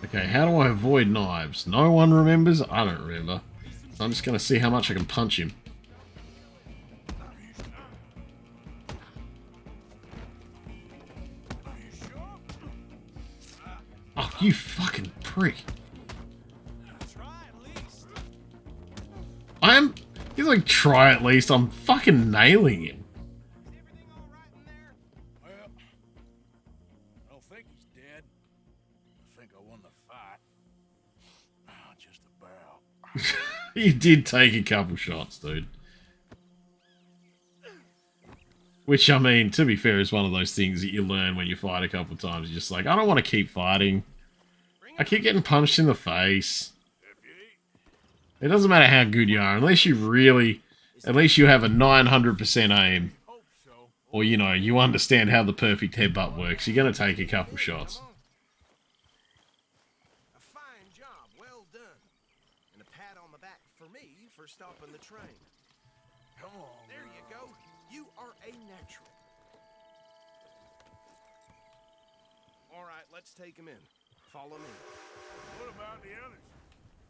Okay, how do I avoid knives? No one remembers? I don't remember. So I'm just gonna see how much I can punch him. Are you sure? Oh, you fucking prick. Try at least. I am... He's like, try at least. I'm fucking nailing him. Is everything all right in there? Well, I don't think he's dead. I think I won the fight. Just about. You did take a couple shots, dude. Which, I mean, to be fair, is one of those things that you learn when you fight a couple times. You're just like, I don't want to keep fighting. I keep getting punched in the face. Deputy, It doesn't matter how good you are, unless you really At least you have a 900% aim. Or, you know, you understand how the perfect headbutt works. You're going to take a couple shots. A fine job, well done. And a pat on the back for me for stopping the train. Come on. There you go. You are a natural. All right, let's take him in. Follow me. What about the others?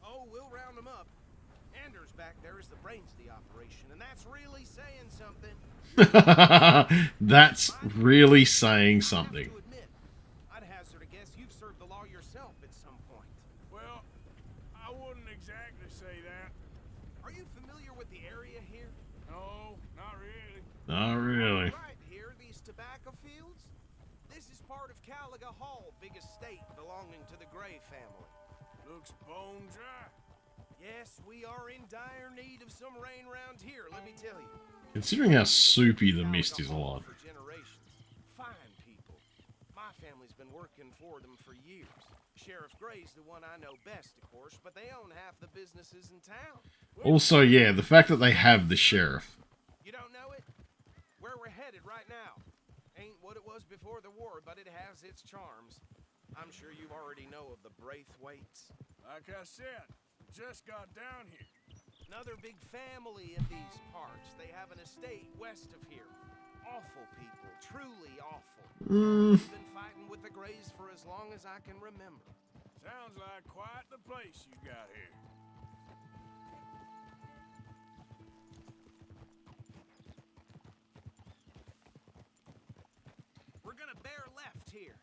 Oh, we'll round them up. Anders back there is the brains of the operation, and that's really saying something. That's really saying something. I have to admit, I'd hazard a guess you've served the law yourself at some point. Well, I wouldn't exactly say that. Are you familiar with the area here? No, not really. Not really. Right here, these tobacco fields. This is part of Caliga Hall, big estate belonging to the Gray family. Looks bone dry. Yes, we are in dire need of some rain around here, let me tell you. Considering how soupy the mist is a lot. For generations. Fine people. My family's been working for them for years. Sheriff Gray's the one I know best, of course, but they own half the businesses in town. Also, yeah, the fact that they have the sheriff. You don't know it? Where we're headed right now. Ain't what it was before the war, but it has its charms. I'm sure you already know of the Braithwaites. Like I said, just got down here. Another big family in these parts. They have an estate west of here. Awful people, truly awful. We've been fighting with the Grays for as long as I can remember. Sounds like quite the place you got here. We're gonna bear left here.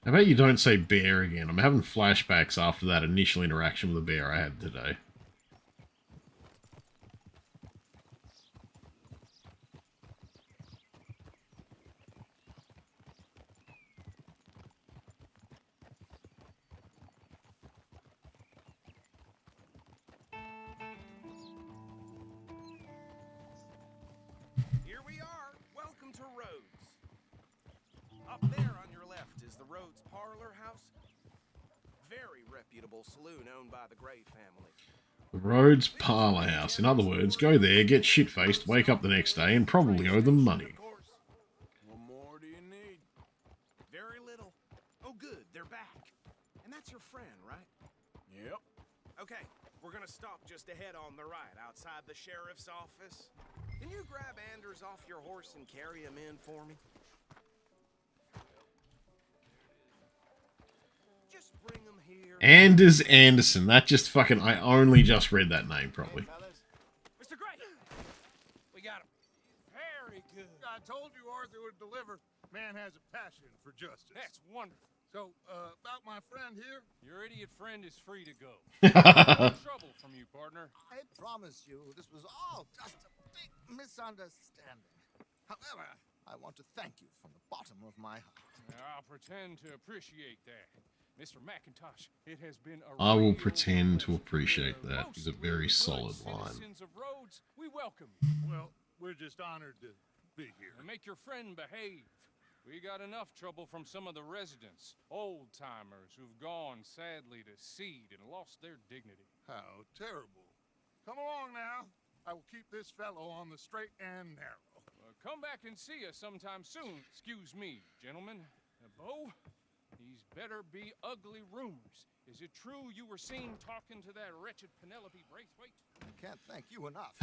I bet you don't say bear again. I'm having flashbacks after that initial interaction with the bear I had today. Here we are. Welcome to Rhodes. Up there on your left is the Rhodes Parlor House. Very reputable saloon owned by the Gray family. The Rhodes Parlor House. In other words, go there, get shit-faced, wake up the next day, and probably owe them money. What more do you need? Very little. Oh, good. They're back. And that's your friend, right? Yep. Okay, we're gonna stop just ahead on the right, outside the sheriff's office. Can you grab Anders off your horse and carry him in for me? Just bring him here. Anders Anderson. That just fucking... I only just read that name, probably. Mr. Gray! We got him. Very good. I told you Arthur would deliver. Man has a passion for justice. That's wonderful. So, about my friend here? Your idiot friend is free to go. No trouble from you, partner. I promise you, this was all just a big misunderstanding. However, I want to thank you from the bottom of my heart. I'll pretend to appreciate that. Mr. McIntosh, it has been a I will real pretend to pleasure. appreciate that. Most Is a very good solid line. Citizens of Rhodes, we welcome you. Well, we're just honored to be here. And make your friend behave. We got enough trouble from some of the residents, old-timers who've gone sadly to seed and lost their dignity. How terrible. Come along now. I will keep this fellow on the straight and narrow. Come back and see us sometime soon. Excuse me, gentlemen. Bo, these better be ugly rumors. Is it true you were seen talking to that wretched Penelope Braithwaite? I can't thank you enough.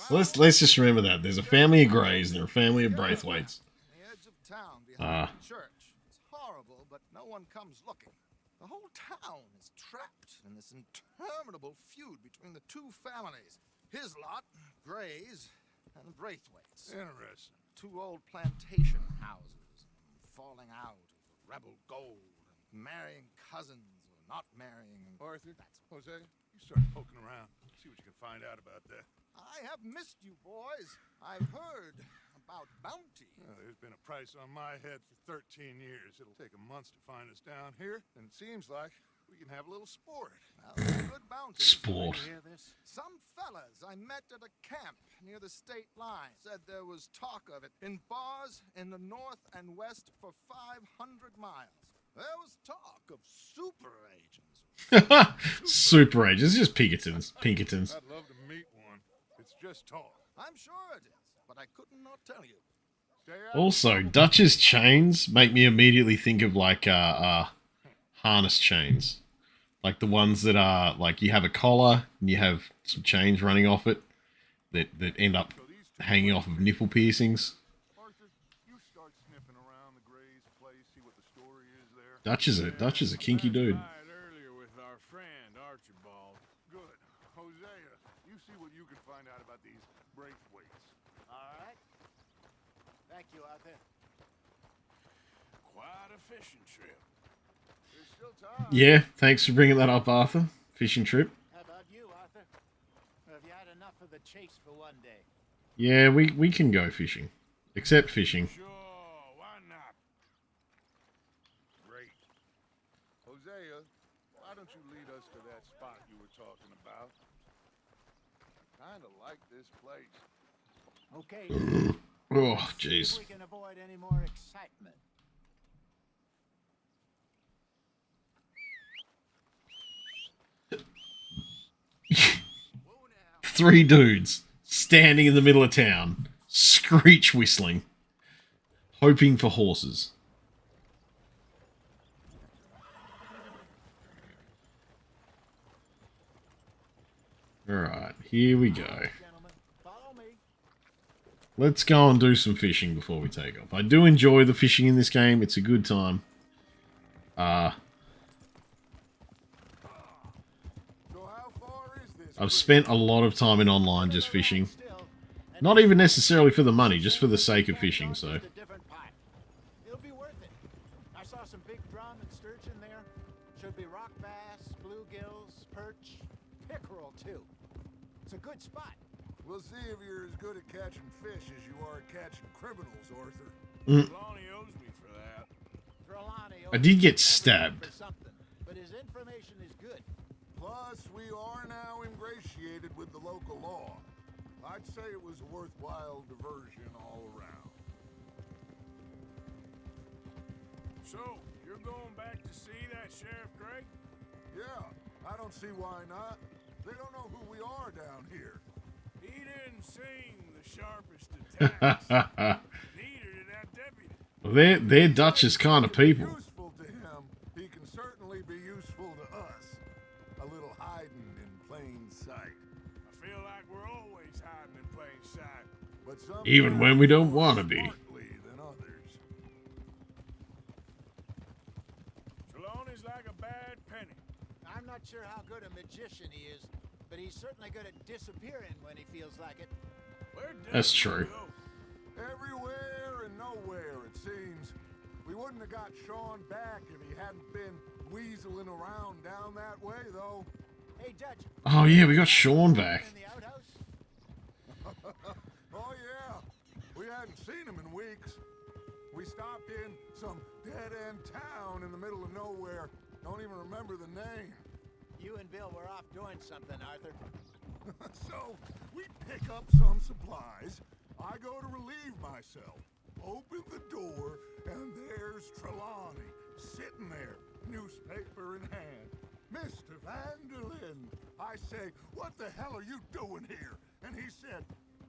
Let's just remember that. There's a family of Grays and there are a family of Braithwaites. The edge of town behind the church. It's horrible, but no one comes looking. The whole town is trapped in this interminable feud between the two families. His lot, Grays, and Braithwaites. Interesting. Two old plantation houses, falling out of rebel gold, and marrying cousins or not marrying. Arthur, Jose, you start poking around. See what you can find out about that. I have missed you, boys. I've heard about bounty. There's been a price on my head for 13 years. It'll take a month to find us down here, and it seems like we can have a little sport. Well, good bounty. Sport. Some fellas I met at a camp near the state line said there was talk of it in bars in the north and west for 500 miles. There was talk of super agents, Super age. It's just Pinkertons. Pinkertons. I'd love to meet one. It's just talk. I'm sure it is, but I couldn't not tell you. Also, Dutch's chains make me immediately think of like harness chains. Like the ones that are like you have a collar and you have some chains running off it that end up hanging off of nipple piercings. Arthur, you start sniffing around the Gray's place, see what the story is there. Dutch is a kinky dude. Earlier with our friend Archibald. Good. Hosea, you see what you can find out about these Braithwaites. All right. Thank you, Arthur. Quite a fishing trip. There's still time. Yeah, thanks for bringing that up, Arthur. Fishing trip. How about you, Arthur? Or have you had enough of the chase for one day? Yeah, we can go fishing. Except fishing. Sure, why not? Great. Hosea, why don't you lead us to that spot you were talking about? I kinda like this place. Okay. Oh, See jeez. if we can avoid any more excitement. 3 dudes standing in the middle of town, screech whistling, hoping for horses. Alright, here we go. Let's go and do some fishing before we take off. I do enjoy the fishing in this game. It's a good time. I've spent a lot of time in online just fishing. Not even necessarily for the money, just for the sake of fishing, so. It'll be worth it. I saw some big drum and sturgeon there. Should be rock bass, bluegills, perch, pickerel too. It's a good spot. We'll see if you're as good at catching fish as you are at catching criminals, Arthur. Trelawney owes me for that. I did get stabbed. But his information is good. Plus, we are now ingratiated with the local law. I'd say it was a worthwhile diversion all around. So, you're going back to see that Sheriff Gray? Yeah, I don't see why not. They don't know who we are down here. He didn't seem the sharpest of attacks. Neither did that deputy. Well, they're Dutch's kind of people. Useful to him, he can certainly be useful to us. A little hiding in plain sight. I feel like we're always hiding in plain sight. But Even when we don't want to be. than others. Trelawney's like a bad penny. I'm not sure how good a magician he is, but he's certainly good at disappearing when he feels like it. That's true. Everywhere and nowhere, it seems. We wouldn't have got Sean back if he hadn't been weaseling around down that way, though. Hey, Dutch. Oh yeah, we got Sean back. In the outhouse? Oh, yeah. We hadn't seen him in weeks. We stopped in some dead-end town in the middle of nowhere. Don't even remember the name. You and Bill were off doing something, Arthur. So, we pick up some supplies. I go to relieve myself. Open the door, and there's Trelawney, sitting there, newspaper in hand. Mr. Vanderlyn. I say, what the hell are you doing here? And he said,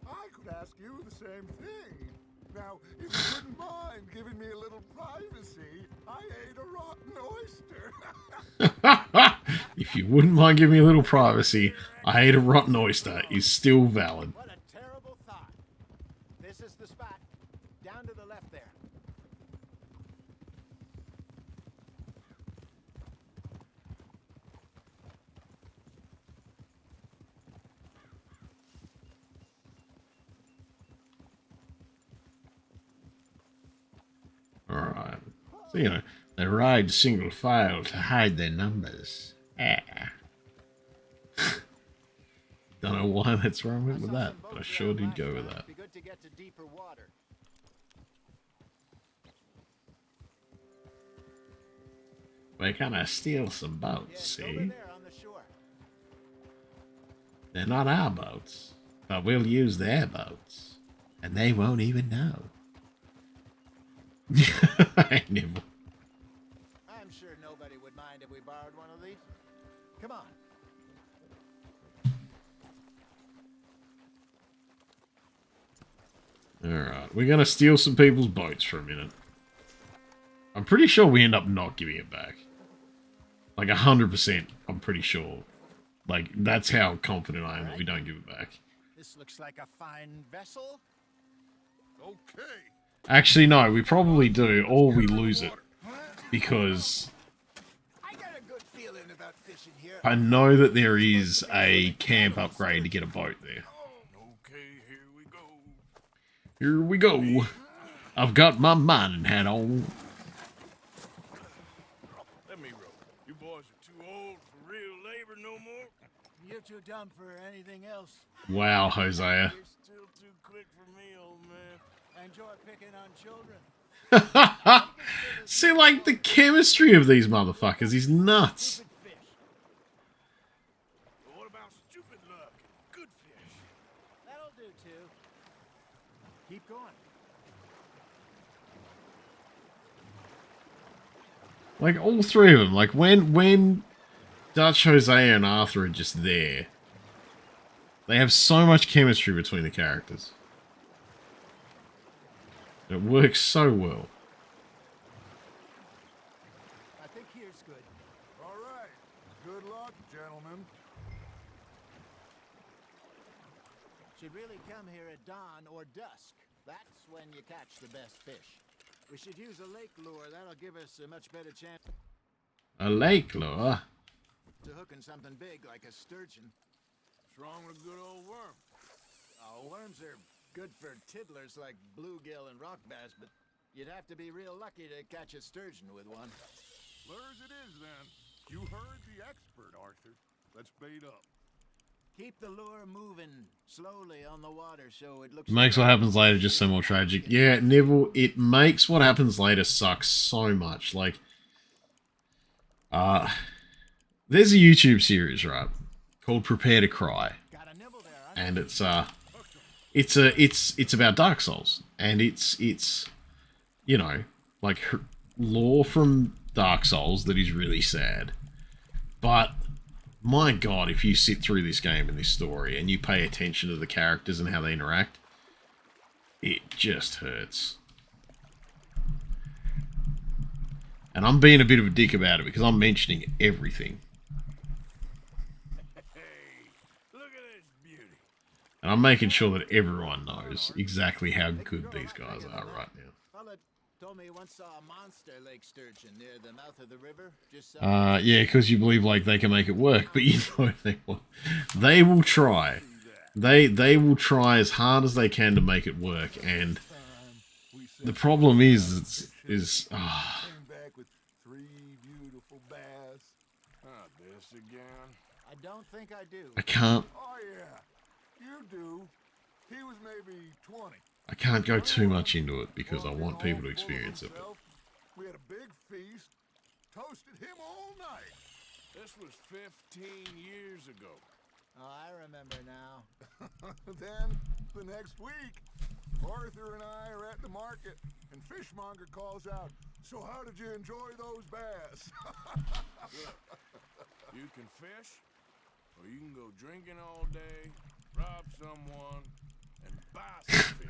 I could ask you the same thing. Now, if you wouldn't mind giving me a little privacy, I ate a rotten oyster. If you wouldn't mind giving me a little privacy, I ate a rotten oyster is still valid. What a terrible thought. This is the spot. Down to the left there. Alright. So, you know, they ride single file to hide their numbers. Don't know why that's wrong with that, but I sure did go with that. Be good to get to deeper water. We're gonna steal some boats, Over see? there on the shore. They're not our boats, but we'll use their boats. And they won't even know. I never. I'm sure nobody would mind if we borrowed one of these. Come on. Alright, we're gonna steal some people's boats for a minute. I'm pretty sure we end up not giving it back. Like 100%, I'm pretty sure. Like, that's how confident I am that we don't give it back. This looks like a fine vessel. Okay. Actually, no, we probably do, or we lose it. Because I got a good feeling about fishing here. I know that there is a camp upgrade to get a boat there. Okay, here we go. Here we go. I've got my mining hat on. Let me row. You boys are too old for real labor no more. You're too dumb for anything else. Wow, Hosea. You're still too quick for me, old man. I enjoy picking on children. See, like, the chemistry of these motherfuckers is nuts. But what about stupid luck and good fish? That'll do too. Keep going. Like, all three of them. Like, when Dutch, Hosea, and Arthur are just there, they have so much chemistry between the characters. It works so well. I think here's good. All right. Good luck, gentlemen. Should really come here at dawn or dusk. That's when you catch the best fish. We should use a lake lure. That'll give us a much better chance A lake lure? to hooking something big like a sturgeon. What's wrong with a good old worm? Worms are good for tiddlers like bluegill and rock bass, but you'd have to be real lucky to catch a sturgeon with one. Lures it is, then. You heard the expert, Arthur. Let's bait up. Keep the lure moving slowly on the water so it looks... Makes what happens later just so more tragic. Yeah, Neville, it makes what happens later suck so much. Like, there's a YouTube series, right, called Prepare to Cry. And it's about Dark Souls. And it's you know, like lore from Dark Souls that is really sad. But my God, if you sit through this game and this story and you pay attention to the characters and how they interact, it just hurts. And I'm being a bit of a dick about it because I'm mentioning everything. And I'm making sure that everyone knows exactly how good these guys are right now. Fella told me he once saw a monster lake sturgeon near the mouth of the river. Just Yeah, because you believe like they can make it work, but you know they will try. They will try as hard as they can to make it work, and the problem is Came back with 3 beautiful bass. This again? I don't think I do. I can't. Oh yeah, you do. He was maybe 20. I can't go too much into it because I want people to experience it. We had a big feast, toasted him all night. This was 15 years ago. Oh, I remember now. Then, the next week, Arthur and I are at the market, and Fishmonger calls out, "So how did you enjoy those bass?" You can fish, or you can go drinking all day, rob someone, and buy some fish.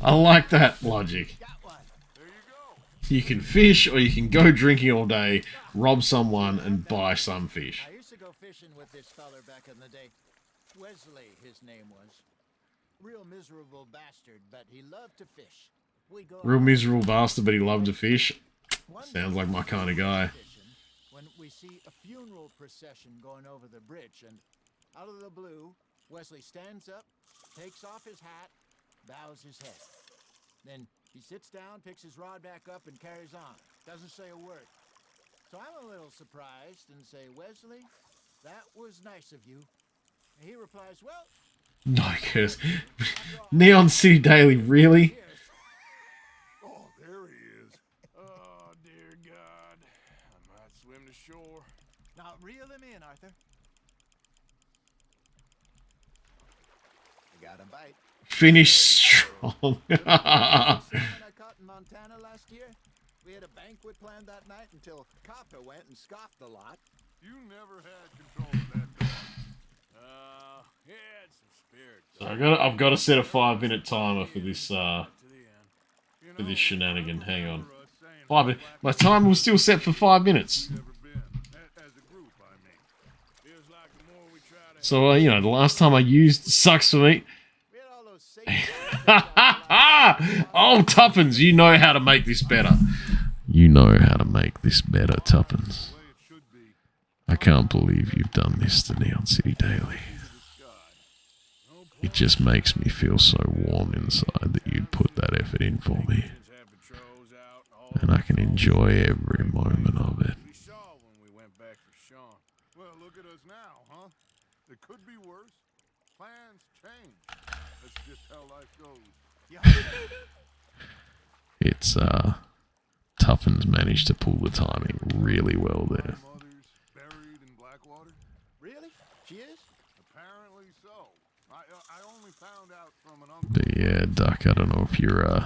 I like that logic. Got one. There you go. You can fish, or you can go drinking all day, rob someone, and buy some fish. I used to go fishing with this feller back in the day. Wesley, his name was. Real miserable bastard, but he loved to fish. We go Real miserable bastard, but he loved to fish. One Sounds like my kind of guy. fishing when we see a funeral procession going over the bridge, and out of the blue, Wesley stands up, takes off his hat, bows his head. Then he sits down, picks his rod back up, and carries on. Doesn't say a word. So I'm a little surprised and say, "Wesley, that was nice of you." And he replies, "Well, No, because Neon City Daily, really? Oh, there he is. Oh, dear God. I might swim to shore. now reel him in, Arthur." I got him bite. Finish strong. When I caught in Montana last year, we had a banquet planned that night until Copper went and scoffed a lot. You never had control of that dog. He had some spirit. So I've got to set a 5-minute timer for this shenanigan. Hang on. 5 minutes. My timer was still set for 5 minutes. So you know, the last time I used sucks for me. Oh, Tuppence, you know how to make this better. You know how to make this better, Tuppence. I can't believe you've done this to Neon City Daily. It just makes me feel so warm inside that you'd put that effort in for me. And I can enjoy every moment of it. Well, look at us now, huh? It could be worse. Plans change. That's just how life goes. It's, Tuffins managed to pull the timing really well there. Buried in Blackwater? Really? She is? Apparently so. I only found out from an uncle. But yeah, Duck, I don't know if you're,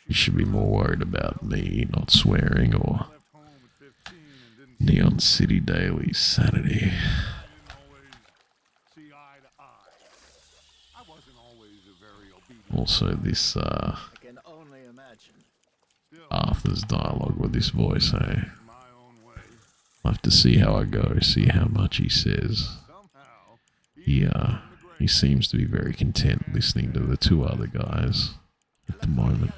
you should be more worried about me not swearing or Neon City Daily's sanity. Also, this, I can only imagine. Arthur's dialogue with this voice, hey? I'll have to see how I go, see how much he says. He seems to be very content listening to the two other guys at the moment.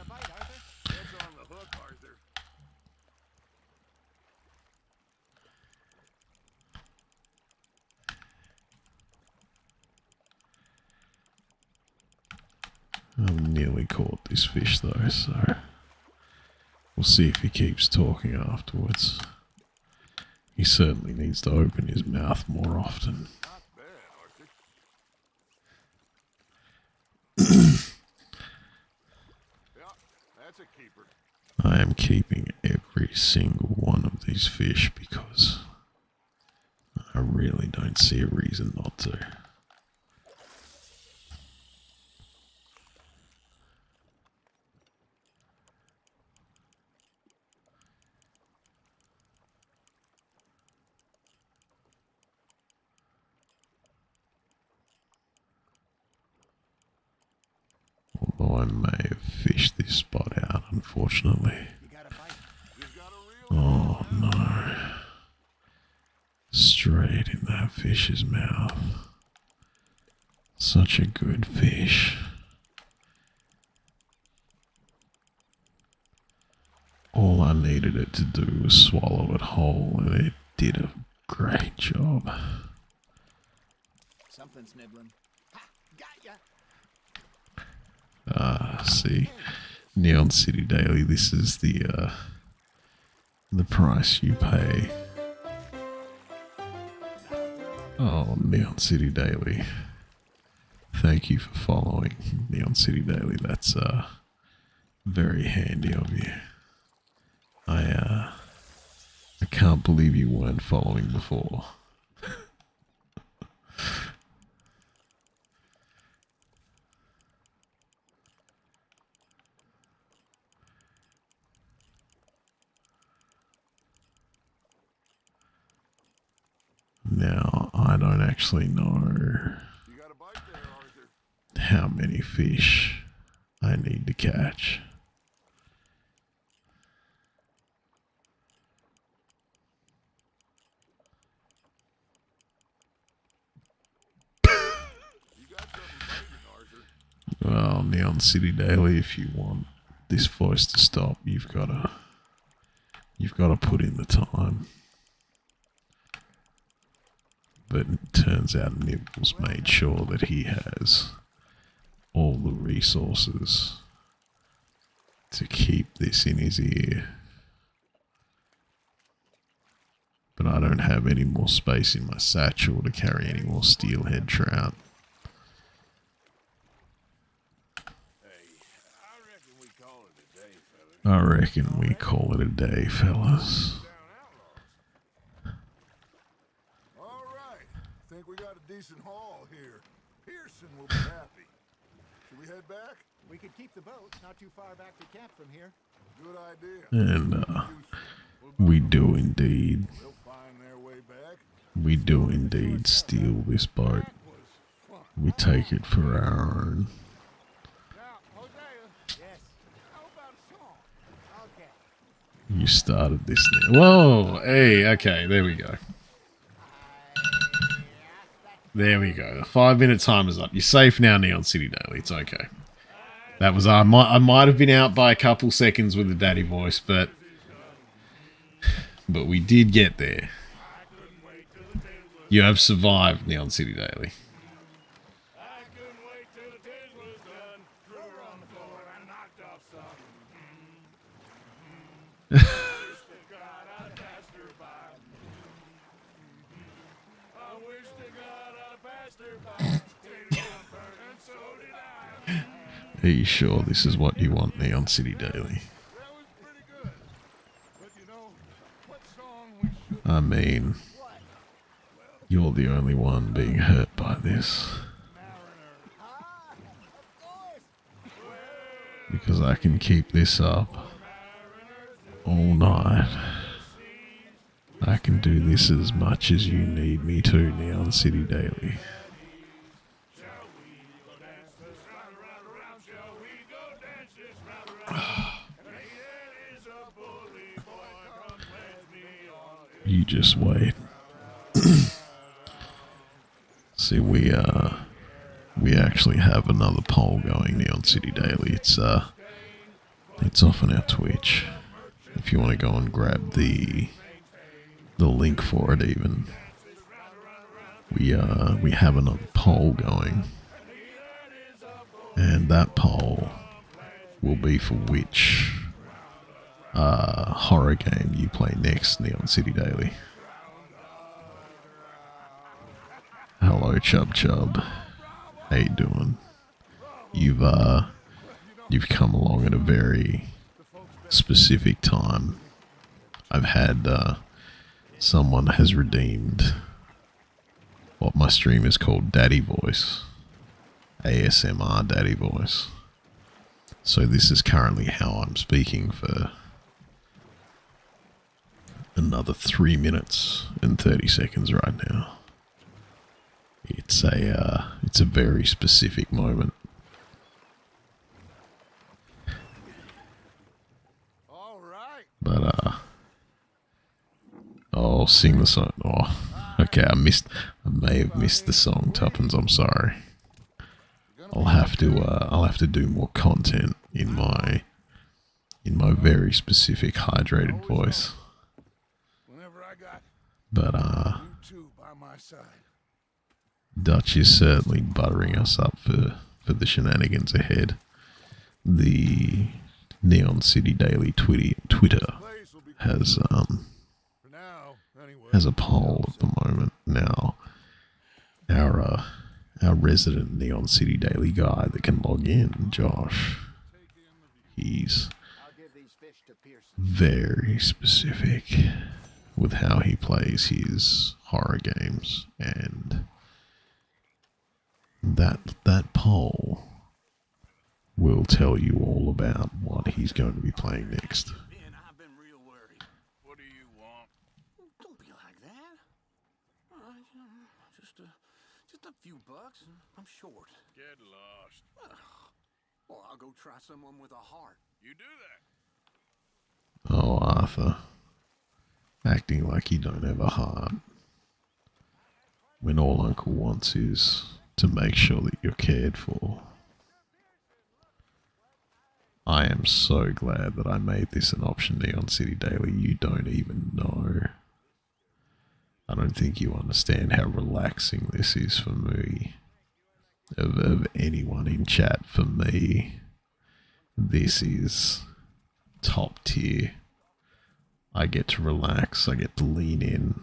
I've nearly caught this fish though, so we'll see if he keeps talking afterwards. He certainly needs to open his mouth more often. I am keeping every single one of these fish because I really don't see a reason not to. Although I may have fished this spot out, unfortunately. Oh no. Straight in that fish's mouth. Such a good fish. All I needed it to do was swallow it whole, and it did a great job. Something's nibbling. Ha! Got ya! See, Neon City Daily, this is the price you pay. Oh, Neon City Daily. Thank you for following Neon City Daily. That's, very handy of you. I can't believe you weren't following before. Now, I don't actually know how many fish I need to catch. Well, Neon City Daily, if you want this voice to stop, you've got to put in the time. But it turns out Nibbles made sure that he has all the resources to keep this in his ear. But I don't have any more space in my satchel to carry any more steelhead trout. I reckon we call it a day, fellas. Think we got a decent haul here. Pearson will be happy. Should we head back? We could keep the boat not too far back to camp from here. Good idea. And, we do indeed. They'll find their way back. We do indeed steal this boat. We take it for our own. You started this now. Whoa! Hey, okay, there we go. There we go. The 5-minute timer's up. You're safe now, Neon City Daily. It's okay. That was I might have been out by a couple seconds with the daddy voice, but we did get there. You have survived, Neon City Daily. Are you sure this is what you want, Neon City Daily? I mean, you're the only one being hurt by this. Because I can keep this up all night. I can do this as much as you need me to, Neon City Daily. You just wait. See, we actually have another poll going, Neon City Daily. It's off on our Twitch. If you want to go and grab the link for it, even we have another poll going, and that poll will be for which horror game you play next, Neon City Daily. Hello, Chub Chub. How you doing? You've come along at a very specific time. I've had someone has redeemed what my stream is called Daddy Voice, ASMR Daddy Voice. So this is currently how I'm speaking for another 3 minutes and 30 seconds right now. It's a very specific moment. But I'll sing the song. Oh, okay. I may have missed the song, Tuppence. I'm sorry. I'll have to do more content in my very specific hydrated voice. But Dutch is certainly buttering us up for the shenanigans ahead. The Neon City Daily Twitter has a poll at the moment. Now, our resident Neon City Daily guy that can log in, Josh, he's very specific with how he plays his horror games, and that poll will tell you all about what he's going to be playing next. Man, I've been real worried. What do you want? Don't be like that. Just a few bucks. I'm short. Get lost. Well, I'll go try someone with a heart. You do that. Oh, Arthur. Acting like you don't have a heart. When all Uncle wants is to make sure that you're cared for. I am so glad that I made this an option, Neon City Daily. You don't even know. I don't think you understand how relaxing this is for me. Of anyone in chat, for me, this is top tier. I get to relax, I get to lean in,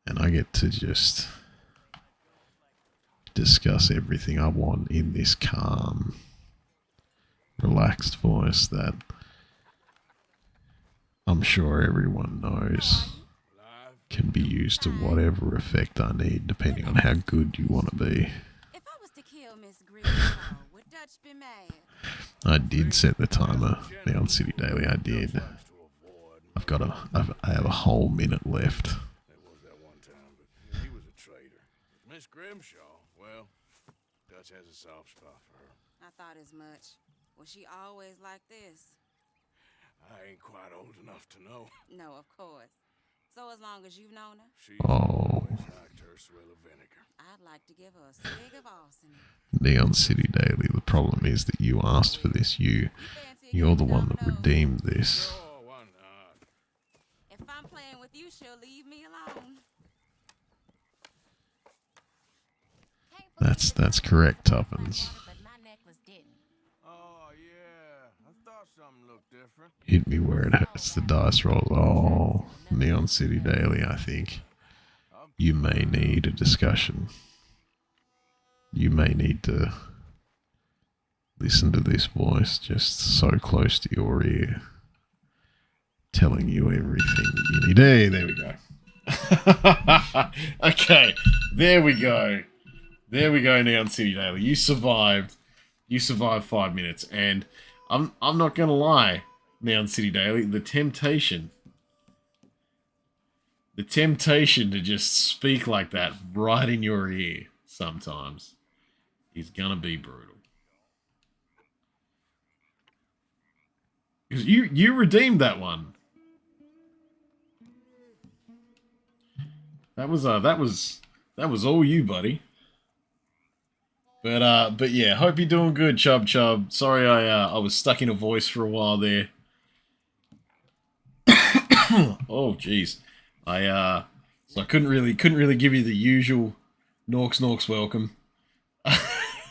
and I get to just discuss everything I want in this calm, relaxed voice that I'm sure everyone knows can be used to whatever effect I need, depending on how good you want to be. If I was to kill Miss Greenhow, would Dutch be mad? I did set the timer, Neon City Daily, I did. I have a whole minute left. Grimshaw? Well, Dutch has a soft spot for her. I thought as much. Was she always like this? I ain't quite old enough to know. No, of course. So as long as you've known her? She's always liked her swill of vinegar. I'd like to give her a swig of arsenic. Neon City Daily, the problem is that you asked for this. You're the one that redeemed this. Oh, why not? If I'm playing with you, she'll leave me alone. That's correct, Tuppence. Oh, yeah. I thought something looked different. Hit me where it hurts. The dice roll. Oh, Neon City Daily, I think you may need a discussion. You may need to listen to this voice just so close to your ear, telling you everything that you need. Hey, there we go. Okay, there we go. There we go, Neon City Daily. You survived. You survived 5 minutes, and I'm not gonna lie, Neon City Daily, the temptation to just speak like that right in your ear sometimes is gonna be brutal. Because you redeemed that one. That was all you, buddy. But yeah, hope you're doing good, Chub. Sorry I was stuck in a voice for a while there. Oh jeez. So I couldn't really give you the usual NorksNorks welcome.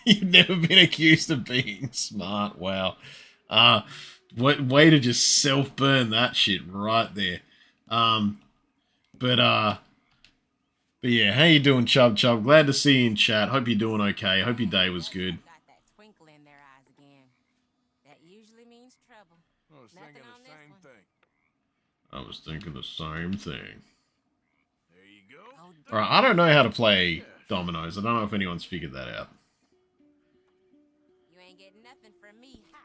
You've never been accused of being smart. Wow. Way to just self-burn that shit right there. But yeah, how you doing, Chub? Glad to see you in chat. Hope you're doing okay. Hope your day was good. Got that twinkle in their eyes again. That usually means trouble. I was thinking the same thing. I was thinking the same thing. There you go. Alright, I don't know how to play dominoes. I don't know if anyone's figured that out. You ain't getting nothing from me, ha.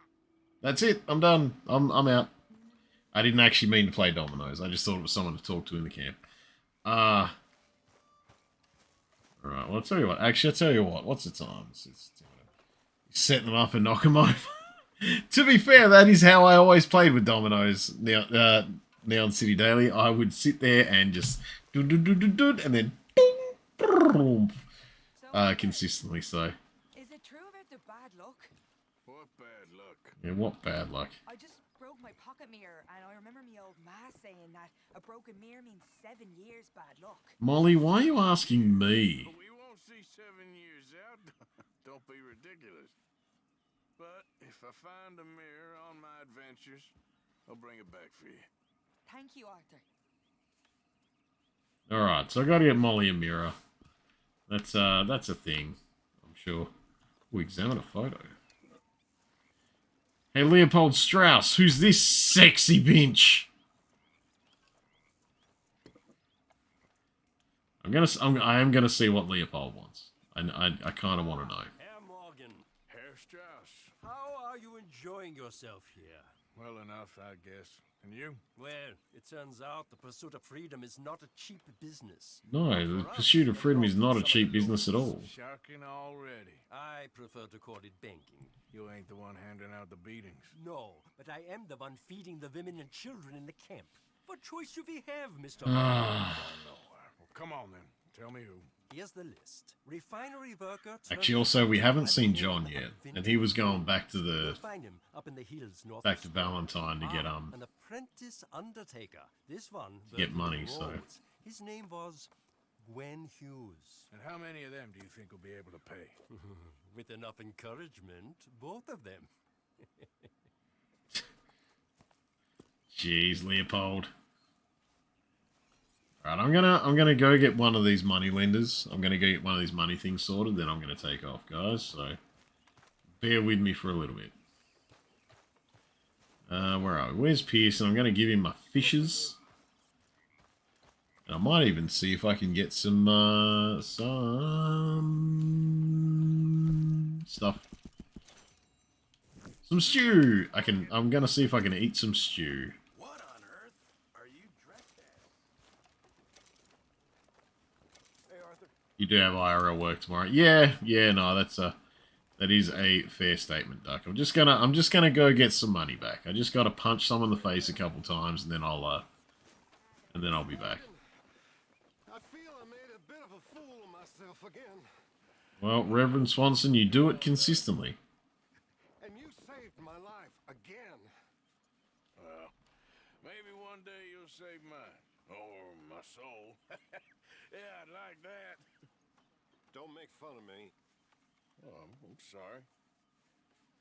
That's it. I'm done. I'm out. I didn't actually mean to play dominoes. I just thought it was someone to talk to in the camp. Alright, well, I'll tell you what. Actually, I'll tell you what. What's the time? Set them up and knock them over. To be fair, that is how I always played with dominoes. Neon City Daily. I would sit there and just and then consistently. So. Is it true about the bad luck? What bad luck? Yeah, what bad luck? I just broke my pocket mirror, and I remember me old ma saying that a broken mirror means 7 years bad luck. Molly, why are you asking me? We won't see 7 years out. Don't be ridiculous. But if I find a mirror on my adventures, I'll bring it back for you. Thank you, Arthur. Alright, so I gotta get Molly a mirror. That's a thing, I'm sure. We'll examine a photo. Hey, Leopold Strauss, who's this sexy bench? I am gonna see what Leopold wants. I kind of want to know. Herr Morgan. Herr Strauss. How are you enjoying yourself here? Well enough, I guess. And you? Well, it turns out the pursuit of freedom is not a cheap business. No, the pursuit of freedom is not a cheap business at all. Shocking already. I prefer to call it banking. You ain't the one handing out the beatings. No, but I am the one feeding the women and children in the camp. What choice do we have, Mr. Ah. Well, come on then. Tell me who. Here's the list. Refinery worker. Actually, also, we haven't seen John yet, and he was going back to You'll find him up in the hills north back to Valentine to get an apprentice undertaker. This one to get money. burned So roads. His name was Gwen Hughes. And how many of them do you think will be able to pay? With enough encouragement, both of them. jeez, Leopold. Alright, I'm gonna go get one of these money lenders. I'm gonna go get one of these money things sorted, then I'm gonna take off, guys. So bear with me for a little bit. Where are we? Where's Pearson? I'm gonna give him my fishes. And I might even see if I can get some stuff. Some stew. I'm gonna see if I can eat some stew. What on earth are you dressed as? Hey, Arthur. You do have IRL work tomorrow. Yeah, no, that is a fair statement, Duck. I'm just gonna go get some money back. I just gotta punch someone in the face a couple times, and then I'll be back. I feel I made a bit of a fool of myself again. Well, Reverend Swanson, you do it consistently. And you saved my life again. Well, maybe one day you'll save mine. Or my soul. Yeah, I'd like that. Don't make fun of me. Oh, I'm sorry.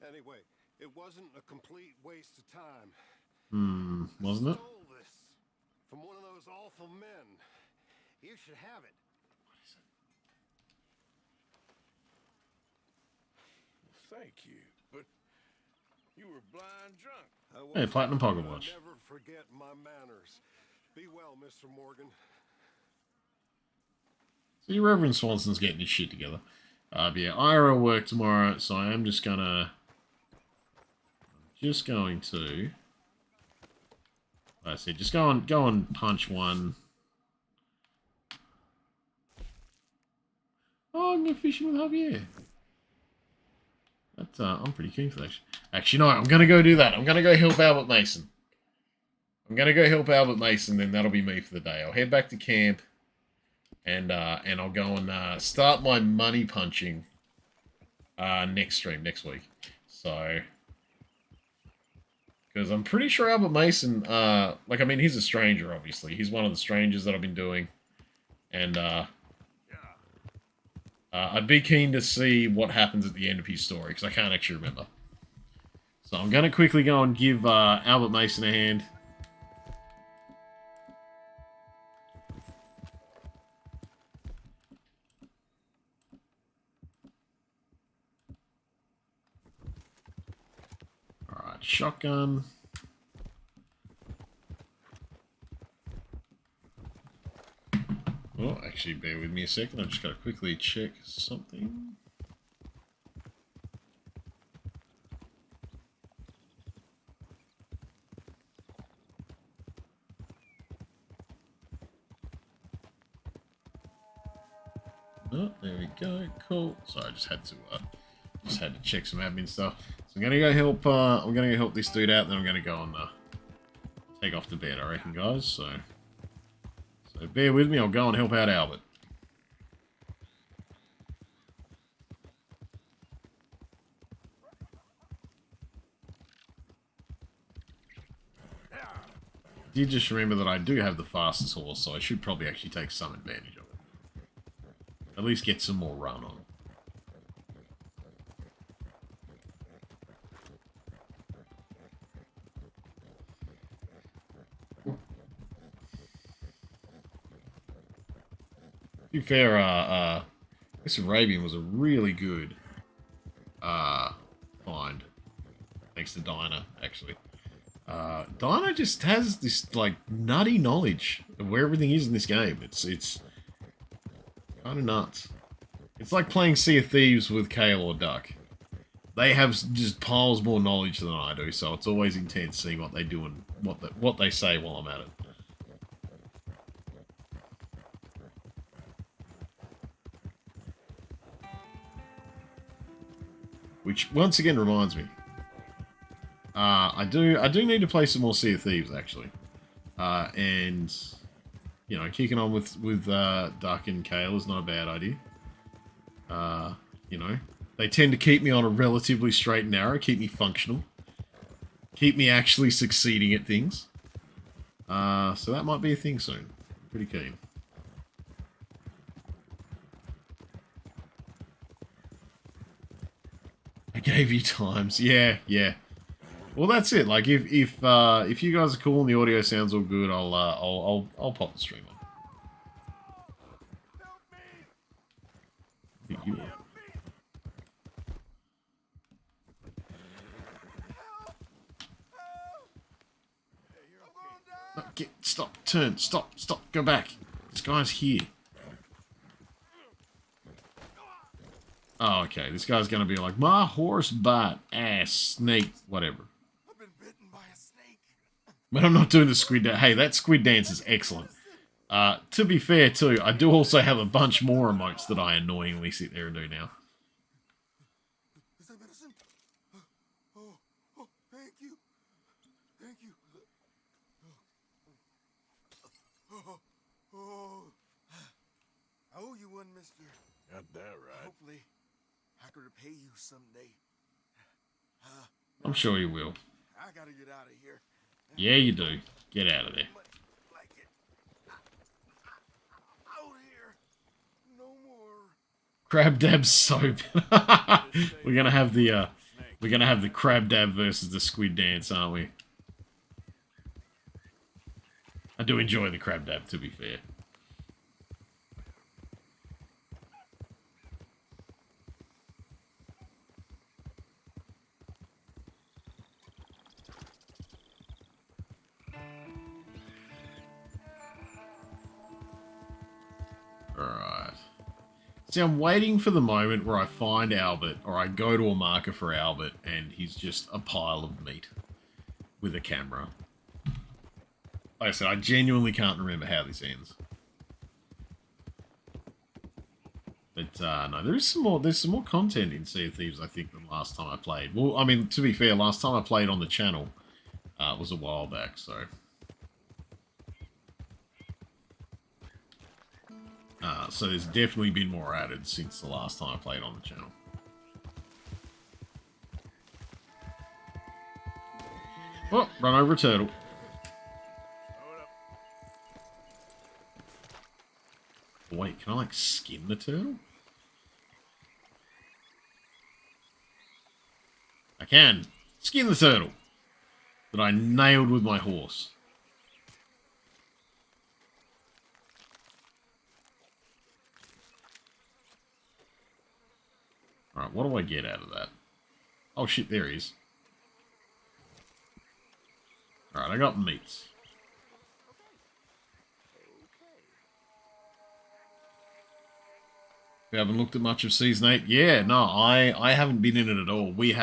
Anyway, it wasn't a complete waste of time. Wasn't it? I stole this from one of those awful men. You should have it. Thank you, but you were blind drunk. Hey, Platinum Pocket Watch. I'll never forget my manners. Be well, Mr. Morgan. See, Reverend Swanson's getting his shit together. But yeah, IRL work tomorrow, so I am just going to... Like I said, just go and punch one. Oh, I'm going fishing with Javier. I'm pretty keen for that. Actually, no, I'm going to go do that. I'm going to go help Albert Mason. Then that'll be me for the day. I'll head back to camp, and I'll go and start my money punching next week. So, because I'm pretty sure Albert Mason, he's a stranger, obviously. He's one of the strangers that I've been doing, and I'd be keen to see what happens at the end of his story, because I can't actually remember. So I'm going to quickly go and give Albert Mason a hand. Alright, shotgun. Oh, actually, bear with me a second. I've just got to quickly check something. Oh, there we go. Cool. Sorry, I just had to check some admin stuff. So I'm gonna go help. I'm gonna go help this dude out. Then I'm gonna go and take off to bed. I reckon, guys. So bear with me. I'll go and help out Albert. Did just remember that I do have the fastest horse, so I should probably actually take some advantage of it. At least get some more run on. To be fair, this Arabian was a really good find. Thanks to Dinah, actually. Dinah just has this, like, nutty knowledge of where everything is in this game. It's kind of nuts. It's like playing Sea of Thieves with Kale or Duck. They have just piles more knowledge than I do, so it's always intense seeing what they do and what they say while I'm at it. Which once again reminds me, I do need to play some more Sea of Thieves actually, and you know, kicking on with Duck and Kale is not a bad idea. You know, they tend to keep me on a relatively straight and narrow, keep me functional, keep me actually succeeding at things. So that might be a thing soon. Pretty keen. I gave you times. Yeah. Well, that's it. Like, if you guys are cool and the audio sounds all good, I'll pop the stream on. Pick you up. No, stop, turn, stop, go back. This guy's here. Oh, okay. This guy's gonna be like, my horse bite, ass, snake, whatever. I've been bitten by a snake. But I'm not doing the squid dance. Hey, that squid dance is excellent. To be fair, too, I do also have a bunch more emotes that I annoyingly sit there and do now. Is that medicine? Oh, thank you. Thank you. Oh, I owe you one, mister. Got that right. Hopefully, I can repay you someday. I'm sure you will. I gotta get out of here. Yeah, you do. Get out of there. Like it. Out here. No more. Crab dab's so bad. We're gonna have the crab dab versus the squid dance, aren't we? I do enjoy the crab dab, to be fair. Alright. See, I'm waiting for the moment where I find Albert, or I go to a marker for Albert, and he's just a pile of meat with a camera. Like I said, I genuinely can't remember how this ends. But, no, there's some more content in Sea of Thieves, I think, than last time I played. Well, I mean, to be fair, last time I played on the channel was a while back, so... so there's definitely been more added since the last time I played on the channel. Oh, run over a turtle. Wait, can I, like, skin the turtle? I can. Skin the turtle. That I nailed with my horse. Alright, what do I get out of that? Oh shit, there he is. Alright, I got meats. We haven't looked at much of Season 8. Yeah, no, I haven't been in it at all. We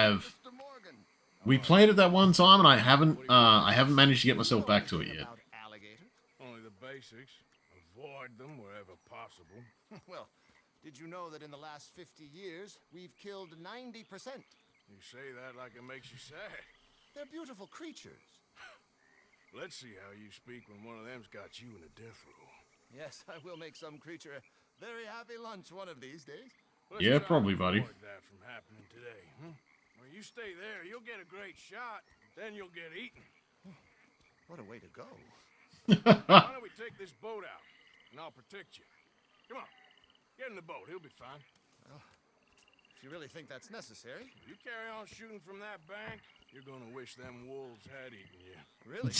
played it that one time, and I haven't managed to get myself back to it yet. Only the basics. Avoid them wherever possible. Well, did you know that in the last 50 years, we've killed 90%? You say that like it makes you sad. They're beautiful creatures. Let's see how you speak when one of them's got you in a death row. Yes, I will make some creature a very happy lunch one of these days. Let's yeah, try probably, to buddy. avoid that from happening today. When you stay there, you'll get a great shot. Then you'll get eaten. What a way to go. Why don't we take this boat out, and I'll protect you. Come on. Get in the boat. He'll be fine. Well, if you really think that's necessary. If you carry on shooting from that bank, you're going to wish them wolves had eaten you. Really?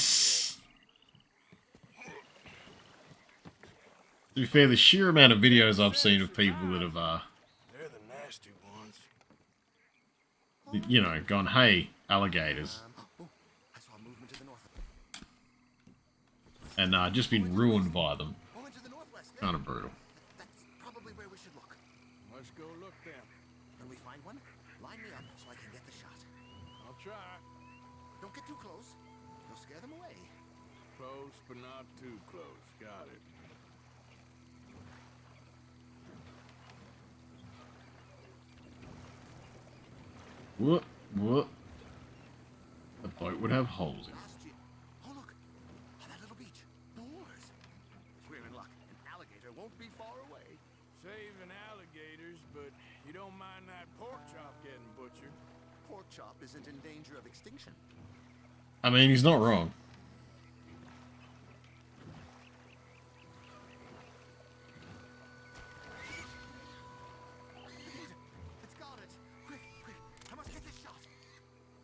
To be fair, the sheer amount of videos I've seen of people that have, They're the nasty ones. you know, gone, hey, alligators. I saw movement to the north. And just been ruined by them. Kind of brutal. That's probably where we should look. Let's go look then. When we find one, line me up so I can get the shot. I'll try. Don't get too close. You'll scare them away. Close, but not too close. Got it. What? The boat would have holes in it. Oh, look. On that little beach. Boars. If we're in luck, an alligator won't be far away. Saving alligators, but you don't mind that pork chop getting butchered. Pork chop isn't in danger of extinction. I mean, he's not wrong. It's got it. Quick. I must get this shot.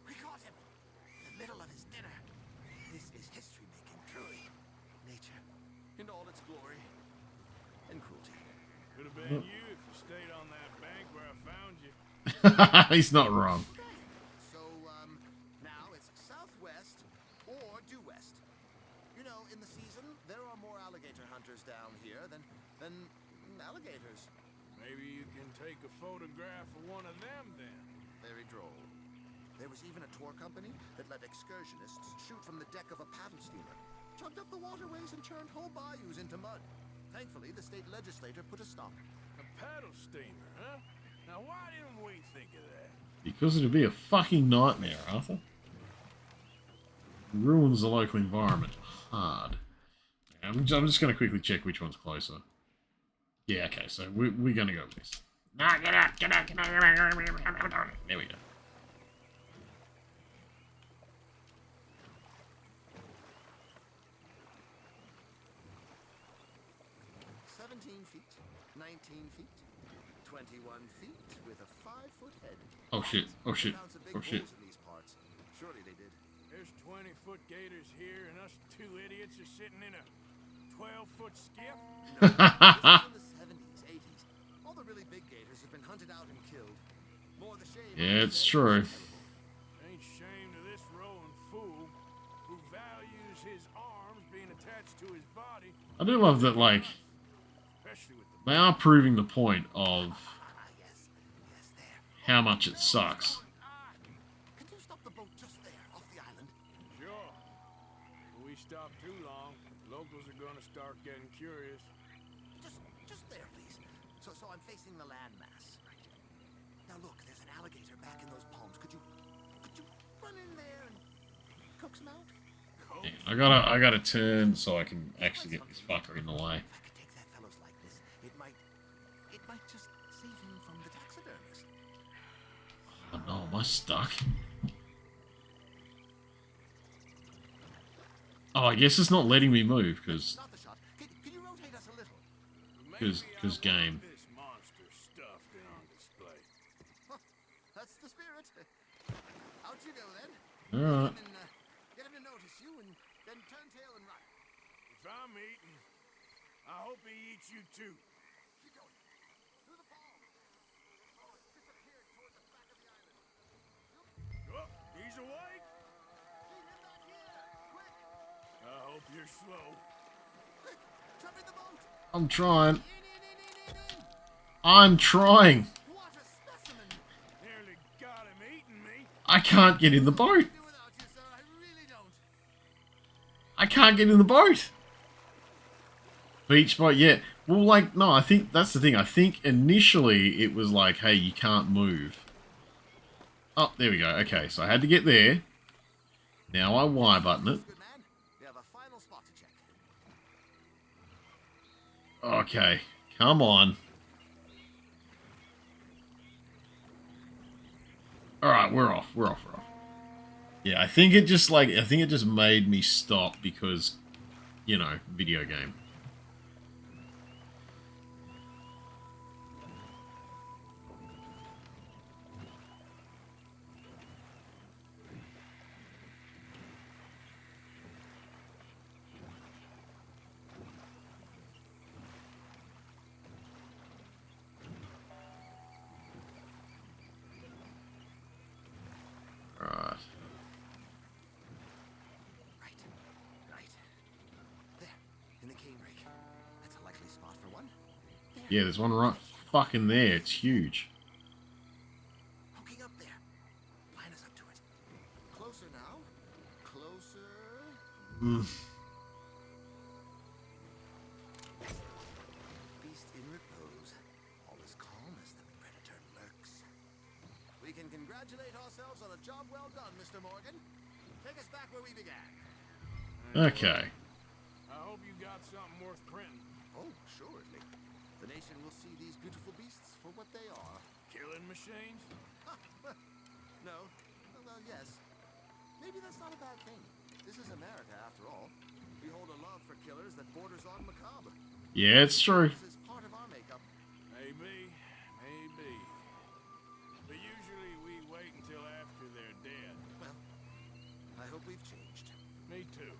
We caught him. In the middle of his dinner. This is history making, truly. Nature, in all its glory and cruelty. Could have been you if you stayed on that bank where I found you. He's not wrong. So, now it's southwest or due west. You know, in the season, there are more alligator hunters down here than alligators. Maybe you can take a photograph of one of them then. Very droll. There was even a tour company that let excursionists shoot from the deck of a paddle steamer, chugged up the waterways and churned whole bayous into mud. Thankfully, the state legislature put a stop. A paddle steamer, huh? Now, why didn't we think of that? Because it'd be a fucking nightmare, Arthur. Ruins the local environment hard. I'm just going to quickly check which one's closer. Yeah, okay, so we're going to go with this. Nah, get out. There we go. Feet, 19 feet, 21 feet with a 5-foot head. Oh shit, oh shit, oh shit. Surely they did. There's 20-foot gators here, and us two idiots are sitting in a 12-foot skiff? No, this is in the 70s, 80s. All the really big gators have been hunted out and killed. More the shame. Yeah, it's true. Ain't shame to this rolling fool who values his arms being attached to his body. I do love that, like, they are proving the point of how much it sucks. Can you stop the boat just there, off the island? Sure. If we stop too long, locals are gonna start getting curious. Just there, please. So I'm facing the landmass, right? Now look, there's an alligator back in those palms. Could you run in there and coax him out? Yeah, I gotta turn so I can actually get this fucker in the way. Oh no, am I stuck? Oh, I guess it's not letting me move because game. This monster stuffed and on display. That's the spirit. Out you go then. All right. Get him to notice you and then turn tail and run. If I'm eating, I hope he eats you too. Keep going. Through the palm. Oh, it's disappeared towards the back of the island. Oh, he's awake. Keep him back here. Quick. I hope you're slow. Quick, jump in the boat. I'm trying. I'm trying. What a specimen. Nearly got him eating me. I can't get in the boat. Do without you, sir. I really don't. I can't get in the boat. Beach boat, yeah. Well, like, no, I think that's the thing. I think initially it was like, hey, you can't move. Oh, there we go. Okay, so I had to get there. Now I Y button it. Good man. We have a final spot to check. Okay, come on. Alright, we're off. We're off. Yeah, I think it just made me stop because, you know, video game. Yeah, there's one right fucking there. It's huge. Hooking up there. Line us up to it. Closer now. Closer. Beast in repose. All is calm as the predator lurks. We can congratulate ourselves on a job well done, Mr. Morgan. Take us back where we began. Okay. I hope you got something worth printing. Oh, assuredly. The nation will see these beautiful beasts for what they are. Killing machines? No. Well, yes. Maybe that's not a bad thing. This is America, after all. We hold a love for killers that borders on macabre. Yeah, it's true. This is part of our makeup. Maybe. But usually we wait until after they're dead. Well, I hope we've changed. Me too.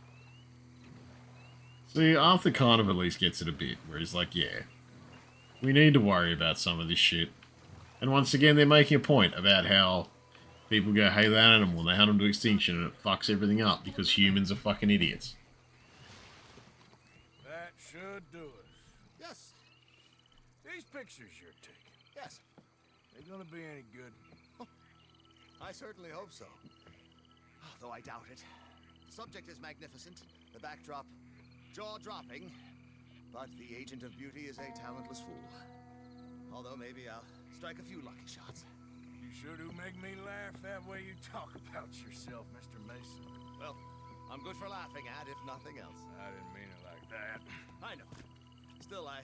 See, Arthur kind of at least gets it a bit, where he's like, yeah, we need to worry about some of this shit. And once again, they're making a point about how people go, hey, that animal, and they hunt them to extinction, and it fucks everything up because humans are fucking idiots. That should do it. Yes. These pictures you're taking. Yes. They gonna be any good? Oh, I certainly hope so. Though I doubt it. The subject is magnificent, the backdrop jaw-dropping, but the agent of beauty is a talentless fool. Although maybe I'll strike a few lucky shots. You sure do make me laugh that way you talk about yourself, Mr. Mason. Well, I'm good for laughing at, if nothing else. I didn't mean it like that. I know. Still, I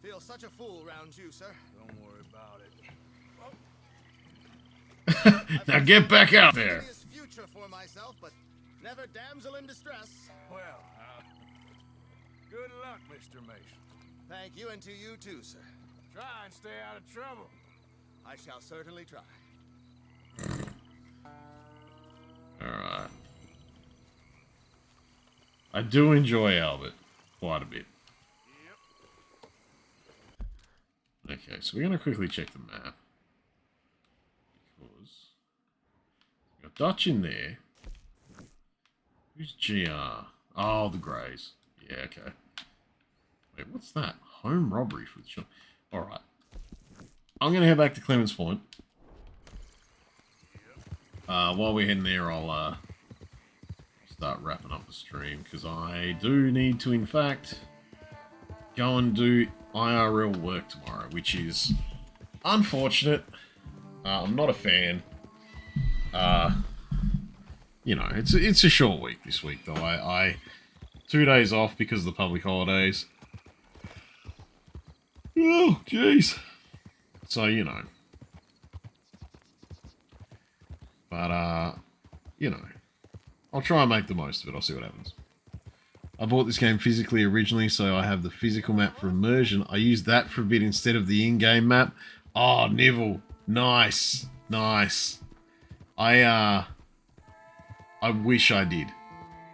feel such a fool round you, sir. Don't worry about it. Now get back out there. Future for myself, but never damsel in distress. Well, good luck, Mr. Mason. Thank you, and to you too, sir. Try and stay out of trouble. I shall certainly try. Alright. I do enjoy Albert quite a bit. Okay, so we're going to quickly check the map. Because we've got Dutch in there. Who's GR? Oh, the Greys. Yeah, okay. Wait, what's that? Home robbery for the shop. Alright. I'm going to head back to Clemens Point. While we're heading there, I'll start wrapping up the stream, because I do need to, in fact, go and do IRL work tomorrow, which is unfortunate. I'm not a fan. You know, it's a short week this week, though. I 2 days off because of the public holidays. Oh, jeez. So, you know. But, you know. I'll try and make the most of it. I'll see what happens. I bought this game physically originally, so I have the physical map for immersion. I used that for a bit instead of the in-game map. Oh, Nivell. Nice. Nice. I wish I did.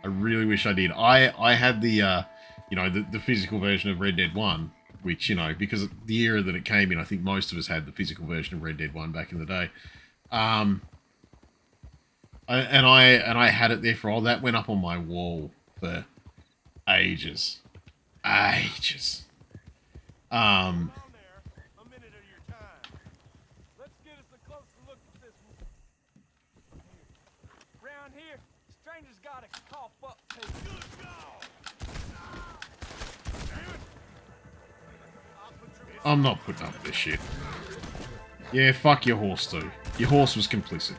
I really wish I did. I had the, you know, the physical version of Red Dead 1, which, you know, because of the era that it came in, I think most of us had the physical version of Red Dead 1 back in the day. And I had it there for all that. Went up on my wall for ages. Ages. Round here, strangers gotta cough up to good God. I'm not putting up with this shit. Yeah, fuck your horse too. Your horse was complicit.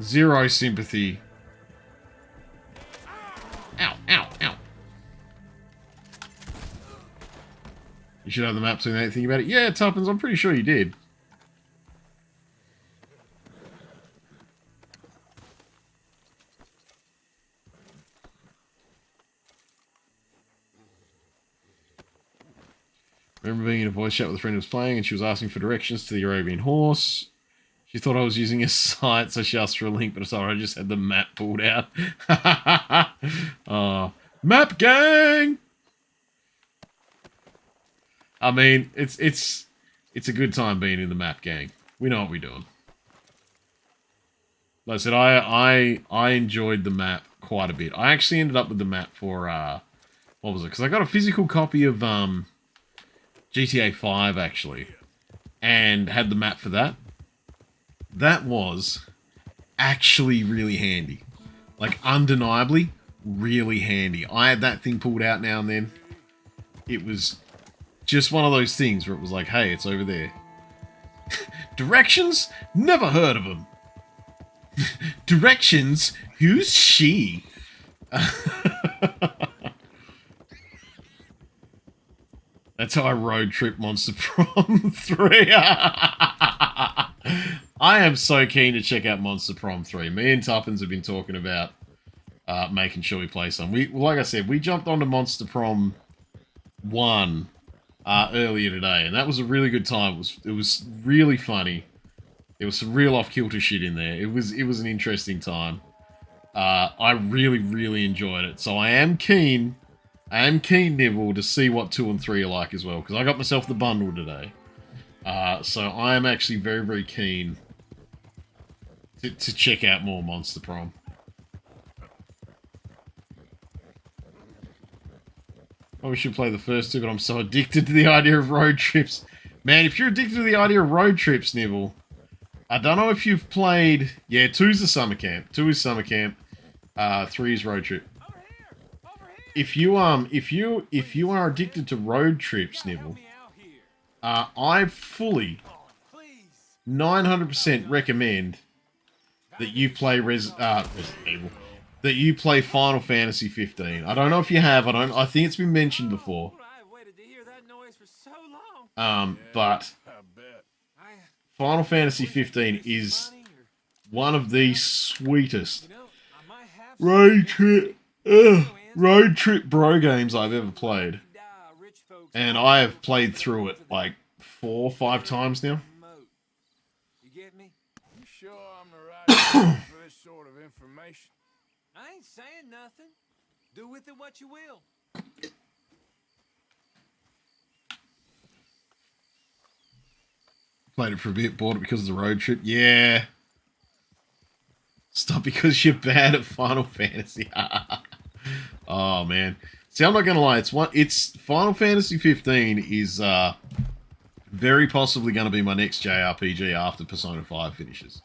Zero sympathy. Ow, ow, ow. You should have the map so you know anything about it. Yeah, Tuppence, I'm pretty sure you did. Remember being in a voice chat with a friend who was playing and she was asking for directions to the Arabian horse. She thought I was using a site, so she asked for a link, but I just had the map pulled out. Map gang! I mean, it's a good time being in the map gang. We know what we're doing. Like I said, I enjoyed the map quite a bit. I actually ended up with the map for, what was it? Because I got a physical copy of GTA 5, actually, and had the map for that. That was actually really handy. Like, undeniably, really handy. I had that thing pulled out now and then. It was just one of those things where it was like, hey, it's over there. Directions? Never heard of them. Directions? Who's she? That's how I road trip Monster Prom 3. I am so keen to check out Monster Prom 3. Me and Tuppence have been talking about making sure we play some. Like I said, we jumped onto Monster Prom 1 earlier today, and that was a really good time. It was really funny. There was some real off-kilter shit in there. It was an interesting time. I really, really enjoyed it. So I am keen, Nivell, to see what 2 and 3 are like as well, because I got myself the bundle today. So I am actually very, very keen to check out more Monster Prom. Oh, we should play the first 2, but I'm so addicted to the idea of road trips. Man, if you're addicted to the idea of road trips, Nivell, I don't know if you've played. Yeah, 2's the summer camp. 2 is summer camp. 3 is road trip. If you are addicted to road trips, Nibble, I fully 900% recommend that you play Resident Evil. That you play Final Fantasy 15. I don't know if you have. I think it's been mentioned before. But Final Fantasy 15 is one of the sweetest road trip bro games I've ever played. And I have played through it like 4 or 5 times now. You get me? You sure I'm the right person for this sort of information? I ain't saying nothing. Do with it what you will. Played it for a bit, bought it because of the road trip. Yeah. Stop because you're bad at Final Fantasy. Oh man. See, I'm not gonna lie. It's Final Fantasy 15 is very possibly gonna be my next JRPG after Persona 5 finishes.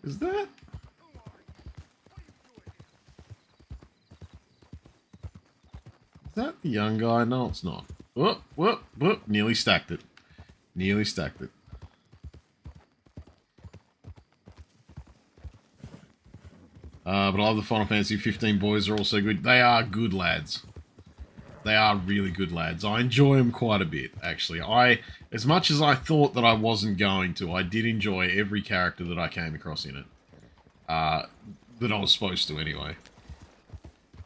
Is that? Is that the young guy? No, it's not. Whoop, whoop, whoop. Nearly stacked it. Nearly stacked it. But I love the Final Fantasy 15 boys are also good. They are good lads. They are really good lads. I enjoy them quite a bit, actually. As much as I thought that I wasn't going to, I did enjoy every character that I came across in it. That I was supposed to, anyway.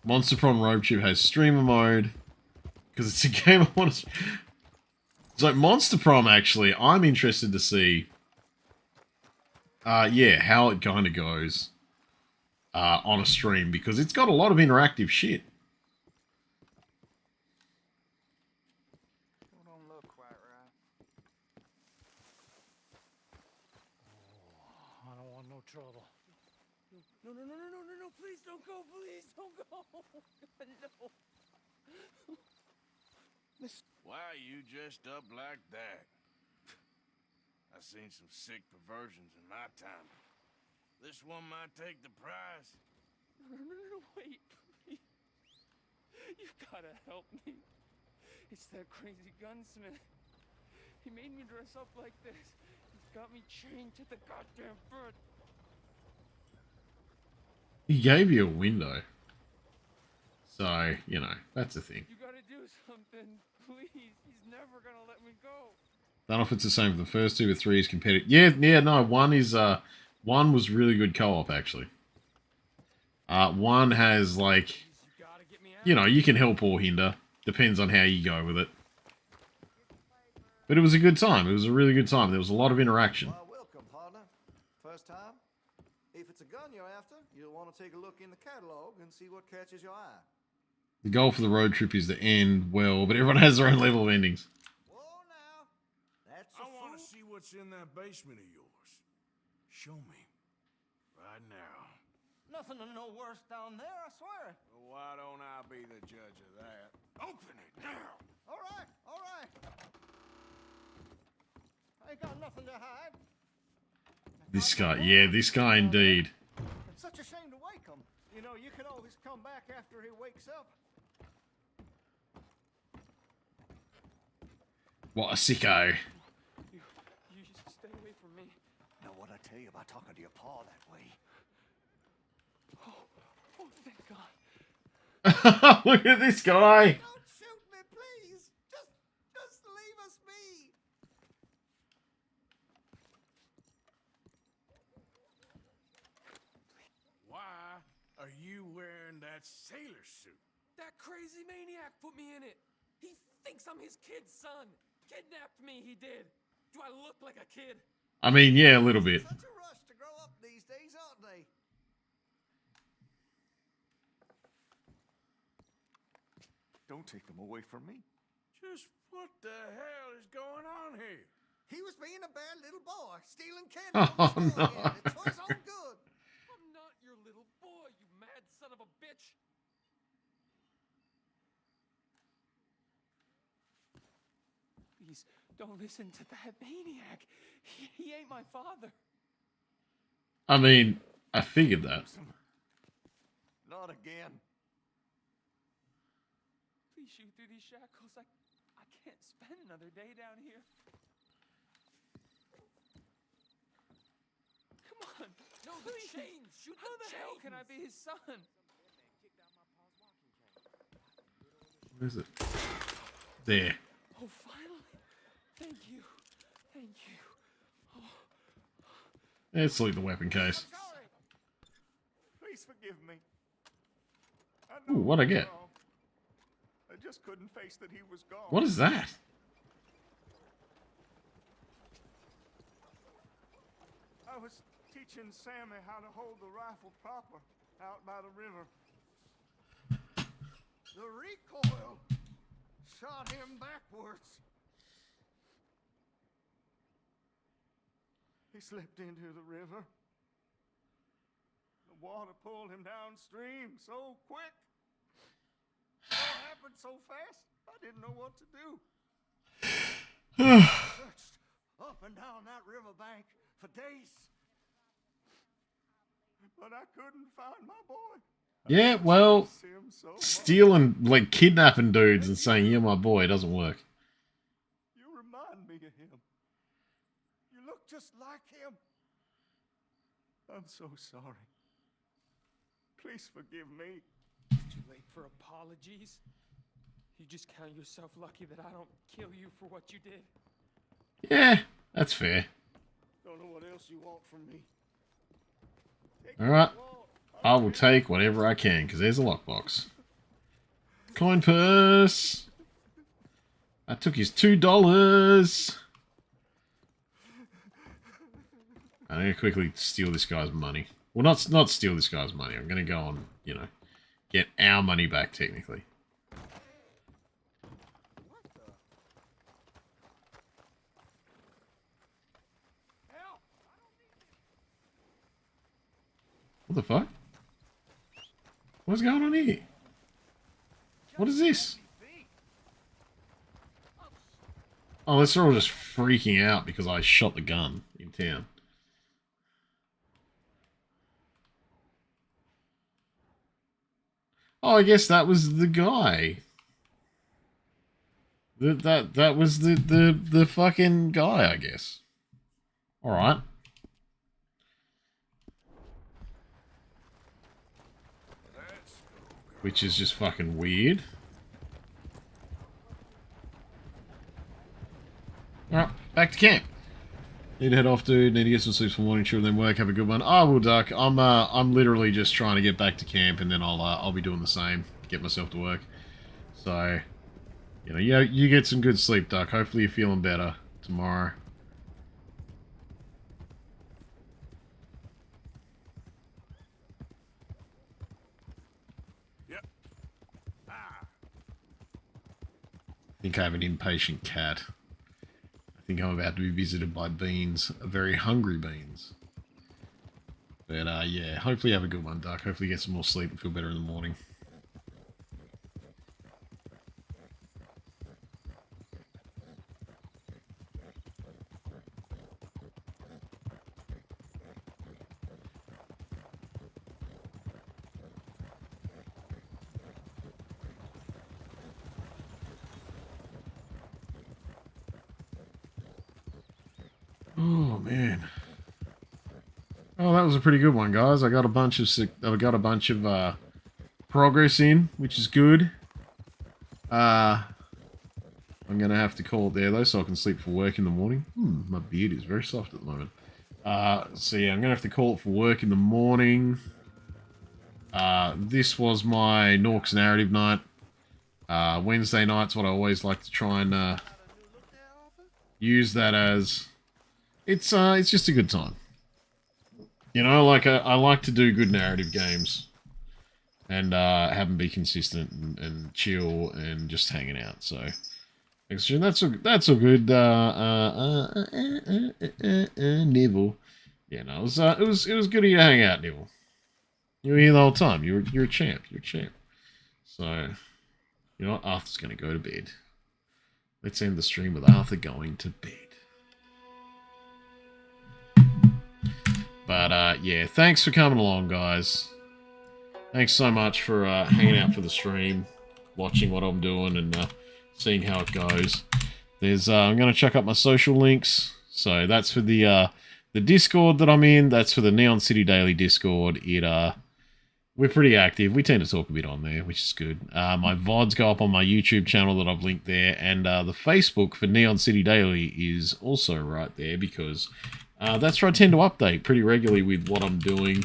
Monster Prom Road Trip has streamer mode. Because it's a game I want to... So, Monster Prom, actually, I'm interested to see... yeah, how it kind of goes on a stream. Because it's got a lot of interactive shit. Don't look quite right. I don't want no trouble. No, please don't go, please don't go. No. Why are you dressed up like that? I've seen some sick perversions in my time. This one might take the prize. No, wait, please. You've gotta help me. It's that crazy gunsmith. He made me dress up like this. He's got me chained to the goddamn bed. He gave you a window. So, you know, that's a thing. You gotta do something, please. He's never gonna let me go. Don't know if it's the same for the first 2, but 3 is competitive. Yeah, no, 1 is, 1 was really good co-op, actually. 1 has, like, you know, you can help or hinder. Depends on how you go with it. But it was a good time. It was a really good time. There was a lot of interaction. Well, welcome, partner. First time? If it's a gun you're after, you'll want to take a look in the catalog and see what catches your eye. The goal for the road trip is to end well, but everyone has their own level of endings. Whoa, now. That's I want to see what's in that basement of yours. Show me. Right now. nothing to no worse down there, I swear. Well, why don't I be the judge of that? Open it now. All right, all right. I ain't got nothing to hide. This guy, yeah, this guy indeed. It's such a shame to wake him. You know, you can always come back after he wakes up. What a sicko. You just stay away from me. Know what I tell you about talking to your pa that way? Oh, thank God. Look at this guy. Don't shoot me, please. Just leave us be. Why are you wearing that sailor suit? That crazy maniac put me in it. He thinks I'm his kid's son. Kidnapped me, he did. Do I look like a kid? I mean, yeah, a little bit. Such a rush to grow up these days, aren't they? Don't take them away from me. Just what the hell is going on here? He was being a bad little boy, stealing candy Oh, from the store no. again. It's for his own good. I'm not your little boy, you mad son of a bitch. Please, don't listen to that maniac. He ain't my father. I mean, I figured that. Not again. Please shoot through these shackles. I can't spend another day down here. Come on. No, the chains. Shoot How the hell can I be his son? Where is it? There. Oh, finally. Thank you. Thank you. Let's leave the weapon case. Please forgive me. Ooh, what'd I get? I just couldn't face that he was gone. What is that? I was teaching Sammy how to hold the rifle proper out by the river. The recoil shot him backwards. He slipped into the river. The water pulled him downstream so quick. It all happened so fast, I didn't know what to do. Searched up and down that riverbank for days. But I couldn't find my boy. Yeah, well, stealing, like, kidnapping dudes and saying, you're my boy, doesn't work. You remind me of him. You look just like him. I'm so sorry. Please forgive me. It's too late for apologies. You just count yourself lucky that I don't kill you for what you did. Yeah, that's fair. Don't know what else you want from me. Alright. I will take whatever I can, because there's a lockbox. Coin purse! I took his $2! I'm going to quickly steal this guy's money. Well, not steal this guy's money. I'm going to go on, you know, get our money back, technically. What the fuck? What's going on here? What is this? Oh, they're all just freaking out because I shot the gun in town. Oh, I guess that was the guy. That was the fucking guy, I guess. Alright. Which is just fucking weird. Alright, back to camp. Need to head off, dude. Need to get some sleep for morning, sure, then work. Have a good one. I will, Duck. I'm literally just trying to get back to camp, and then I'll be doing the same. Get myself to work. So, you know, yeah, you get some good sleep, Duck. Hopefully you're feeling better tomorrow. I think I have an impatient cat. I think I'm about to be visited by Beans. Very hungry Beans. But, yeah, hopefully you have a good one, Duck. Hopefully you get some more sleep and feel better in the morning. Oh man! Oh, that was a pretty good one, guys. I got a bunch of progress in, which is good. I'm gonna have to call it there though, so I can sleep for work in the morning. My beard is very soft at the moment. So yeah, I'm gonna have to call it for work in the morning. This was my Norks narrative night. Wednesday night's what I always like to try and use that as. It's just a good time. You know, like I like to do good narrative games. And have them be consistent and chill and just hanging out. So, That's all good. Neville. Yeah, no, it was good of you to hang out, Neville. You were here the whole time. You're a champ. You're a champ. So, you know what? Arthur's gonna go to bed. Let's end the stream with Arthur going to bed. But yeah, thanks for coming along, guys. Thanks so much for hanging out for the stream, watching what I'm doing, and seeing how it goes. I'm gonna chuck up my social links. So that's for the Discord that I'm in. That's for the Neon City Daily Discord. We're pretty active. We tend to talk a bit on there, which is good. My VODs go up on my YouTube channel that I've linked there, and the Facebook for Neon City Daily is also right there because that's where I tend to update pretty regularly with what I'm doing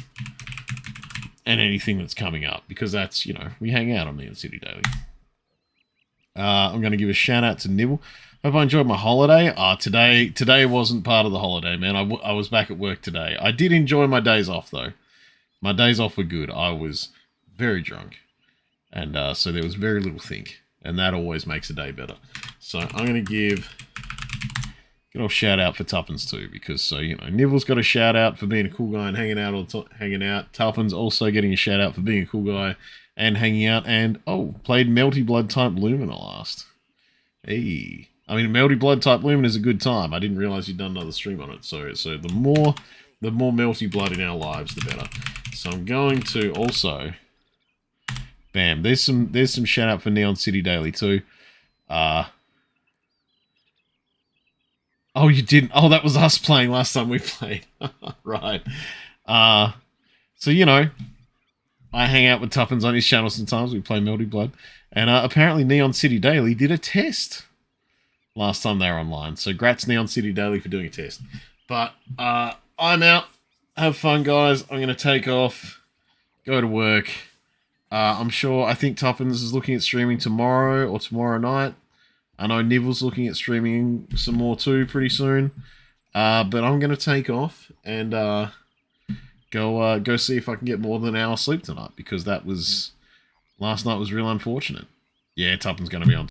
and anything that's coming up, because that's, we hang out on Neon City Daily. I'm going to give a shout out to Nibble. Hope I enjoyed my holiday. Today wasn't part of the holiday, man. I was back at work today. I did enjoy my days off, though. My days off were good. I was very drunk. And so there was very little think. And that always makes a day better. So I'm going to give a good old shout out for Tuppence too. Because, Nibbles got a shout out for being a cool guy and hanging out. Tuppence also getting a shout out for being a cool guy and hanging out. And, played Melty Blood type Lumina last. Hey. I mean, Melty Blood type Lumina is a good time. I didn't realize you'd done another stream on it. So the more Melty Blood in our lives, the better. So I'm going to also, bam, there's some shout out for Neon City Daily too. Oh, you didn't. Oh, that was us playing last time we played. Right. So I hang out with Tuppence on his channel sometimes. We play Melty Blood, and apparently Neon City Daily did a test last time they were online. So grats Neon City Daily for doing a test. But I'm out. Have fun, guys. I'm going to take off, go to work. I think Tuppence is looking at streaming tomorrow or tomorrow night. I know Nibbles looking at streaming some more too pretty soon. But I'm going to take off and go see if I can get more than an hour sleep tonight, because last night was real unfortunate. Yeah, Tuppence going to be on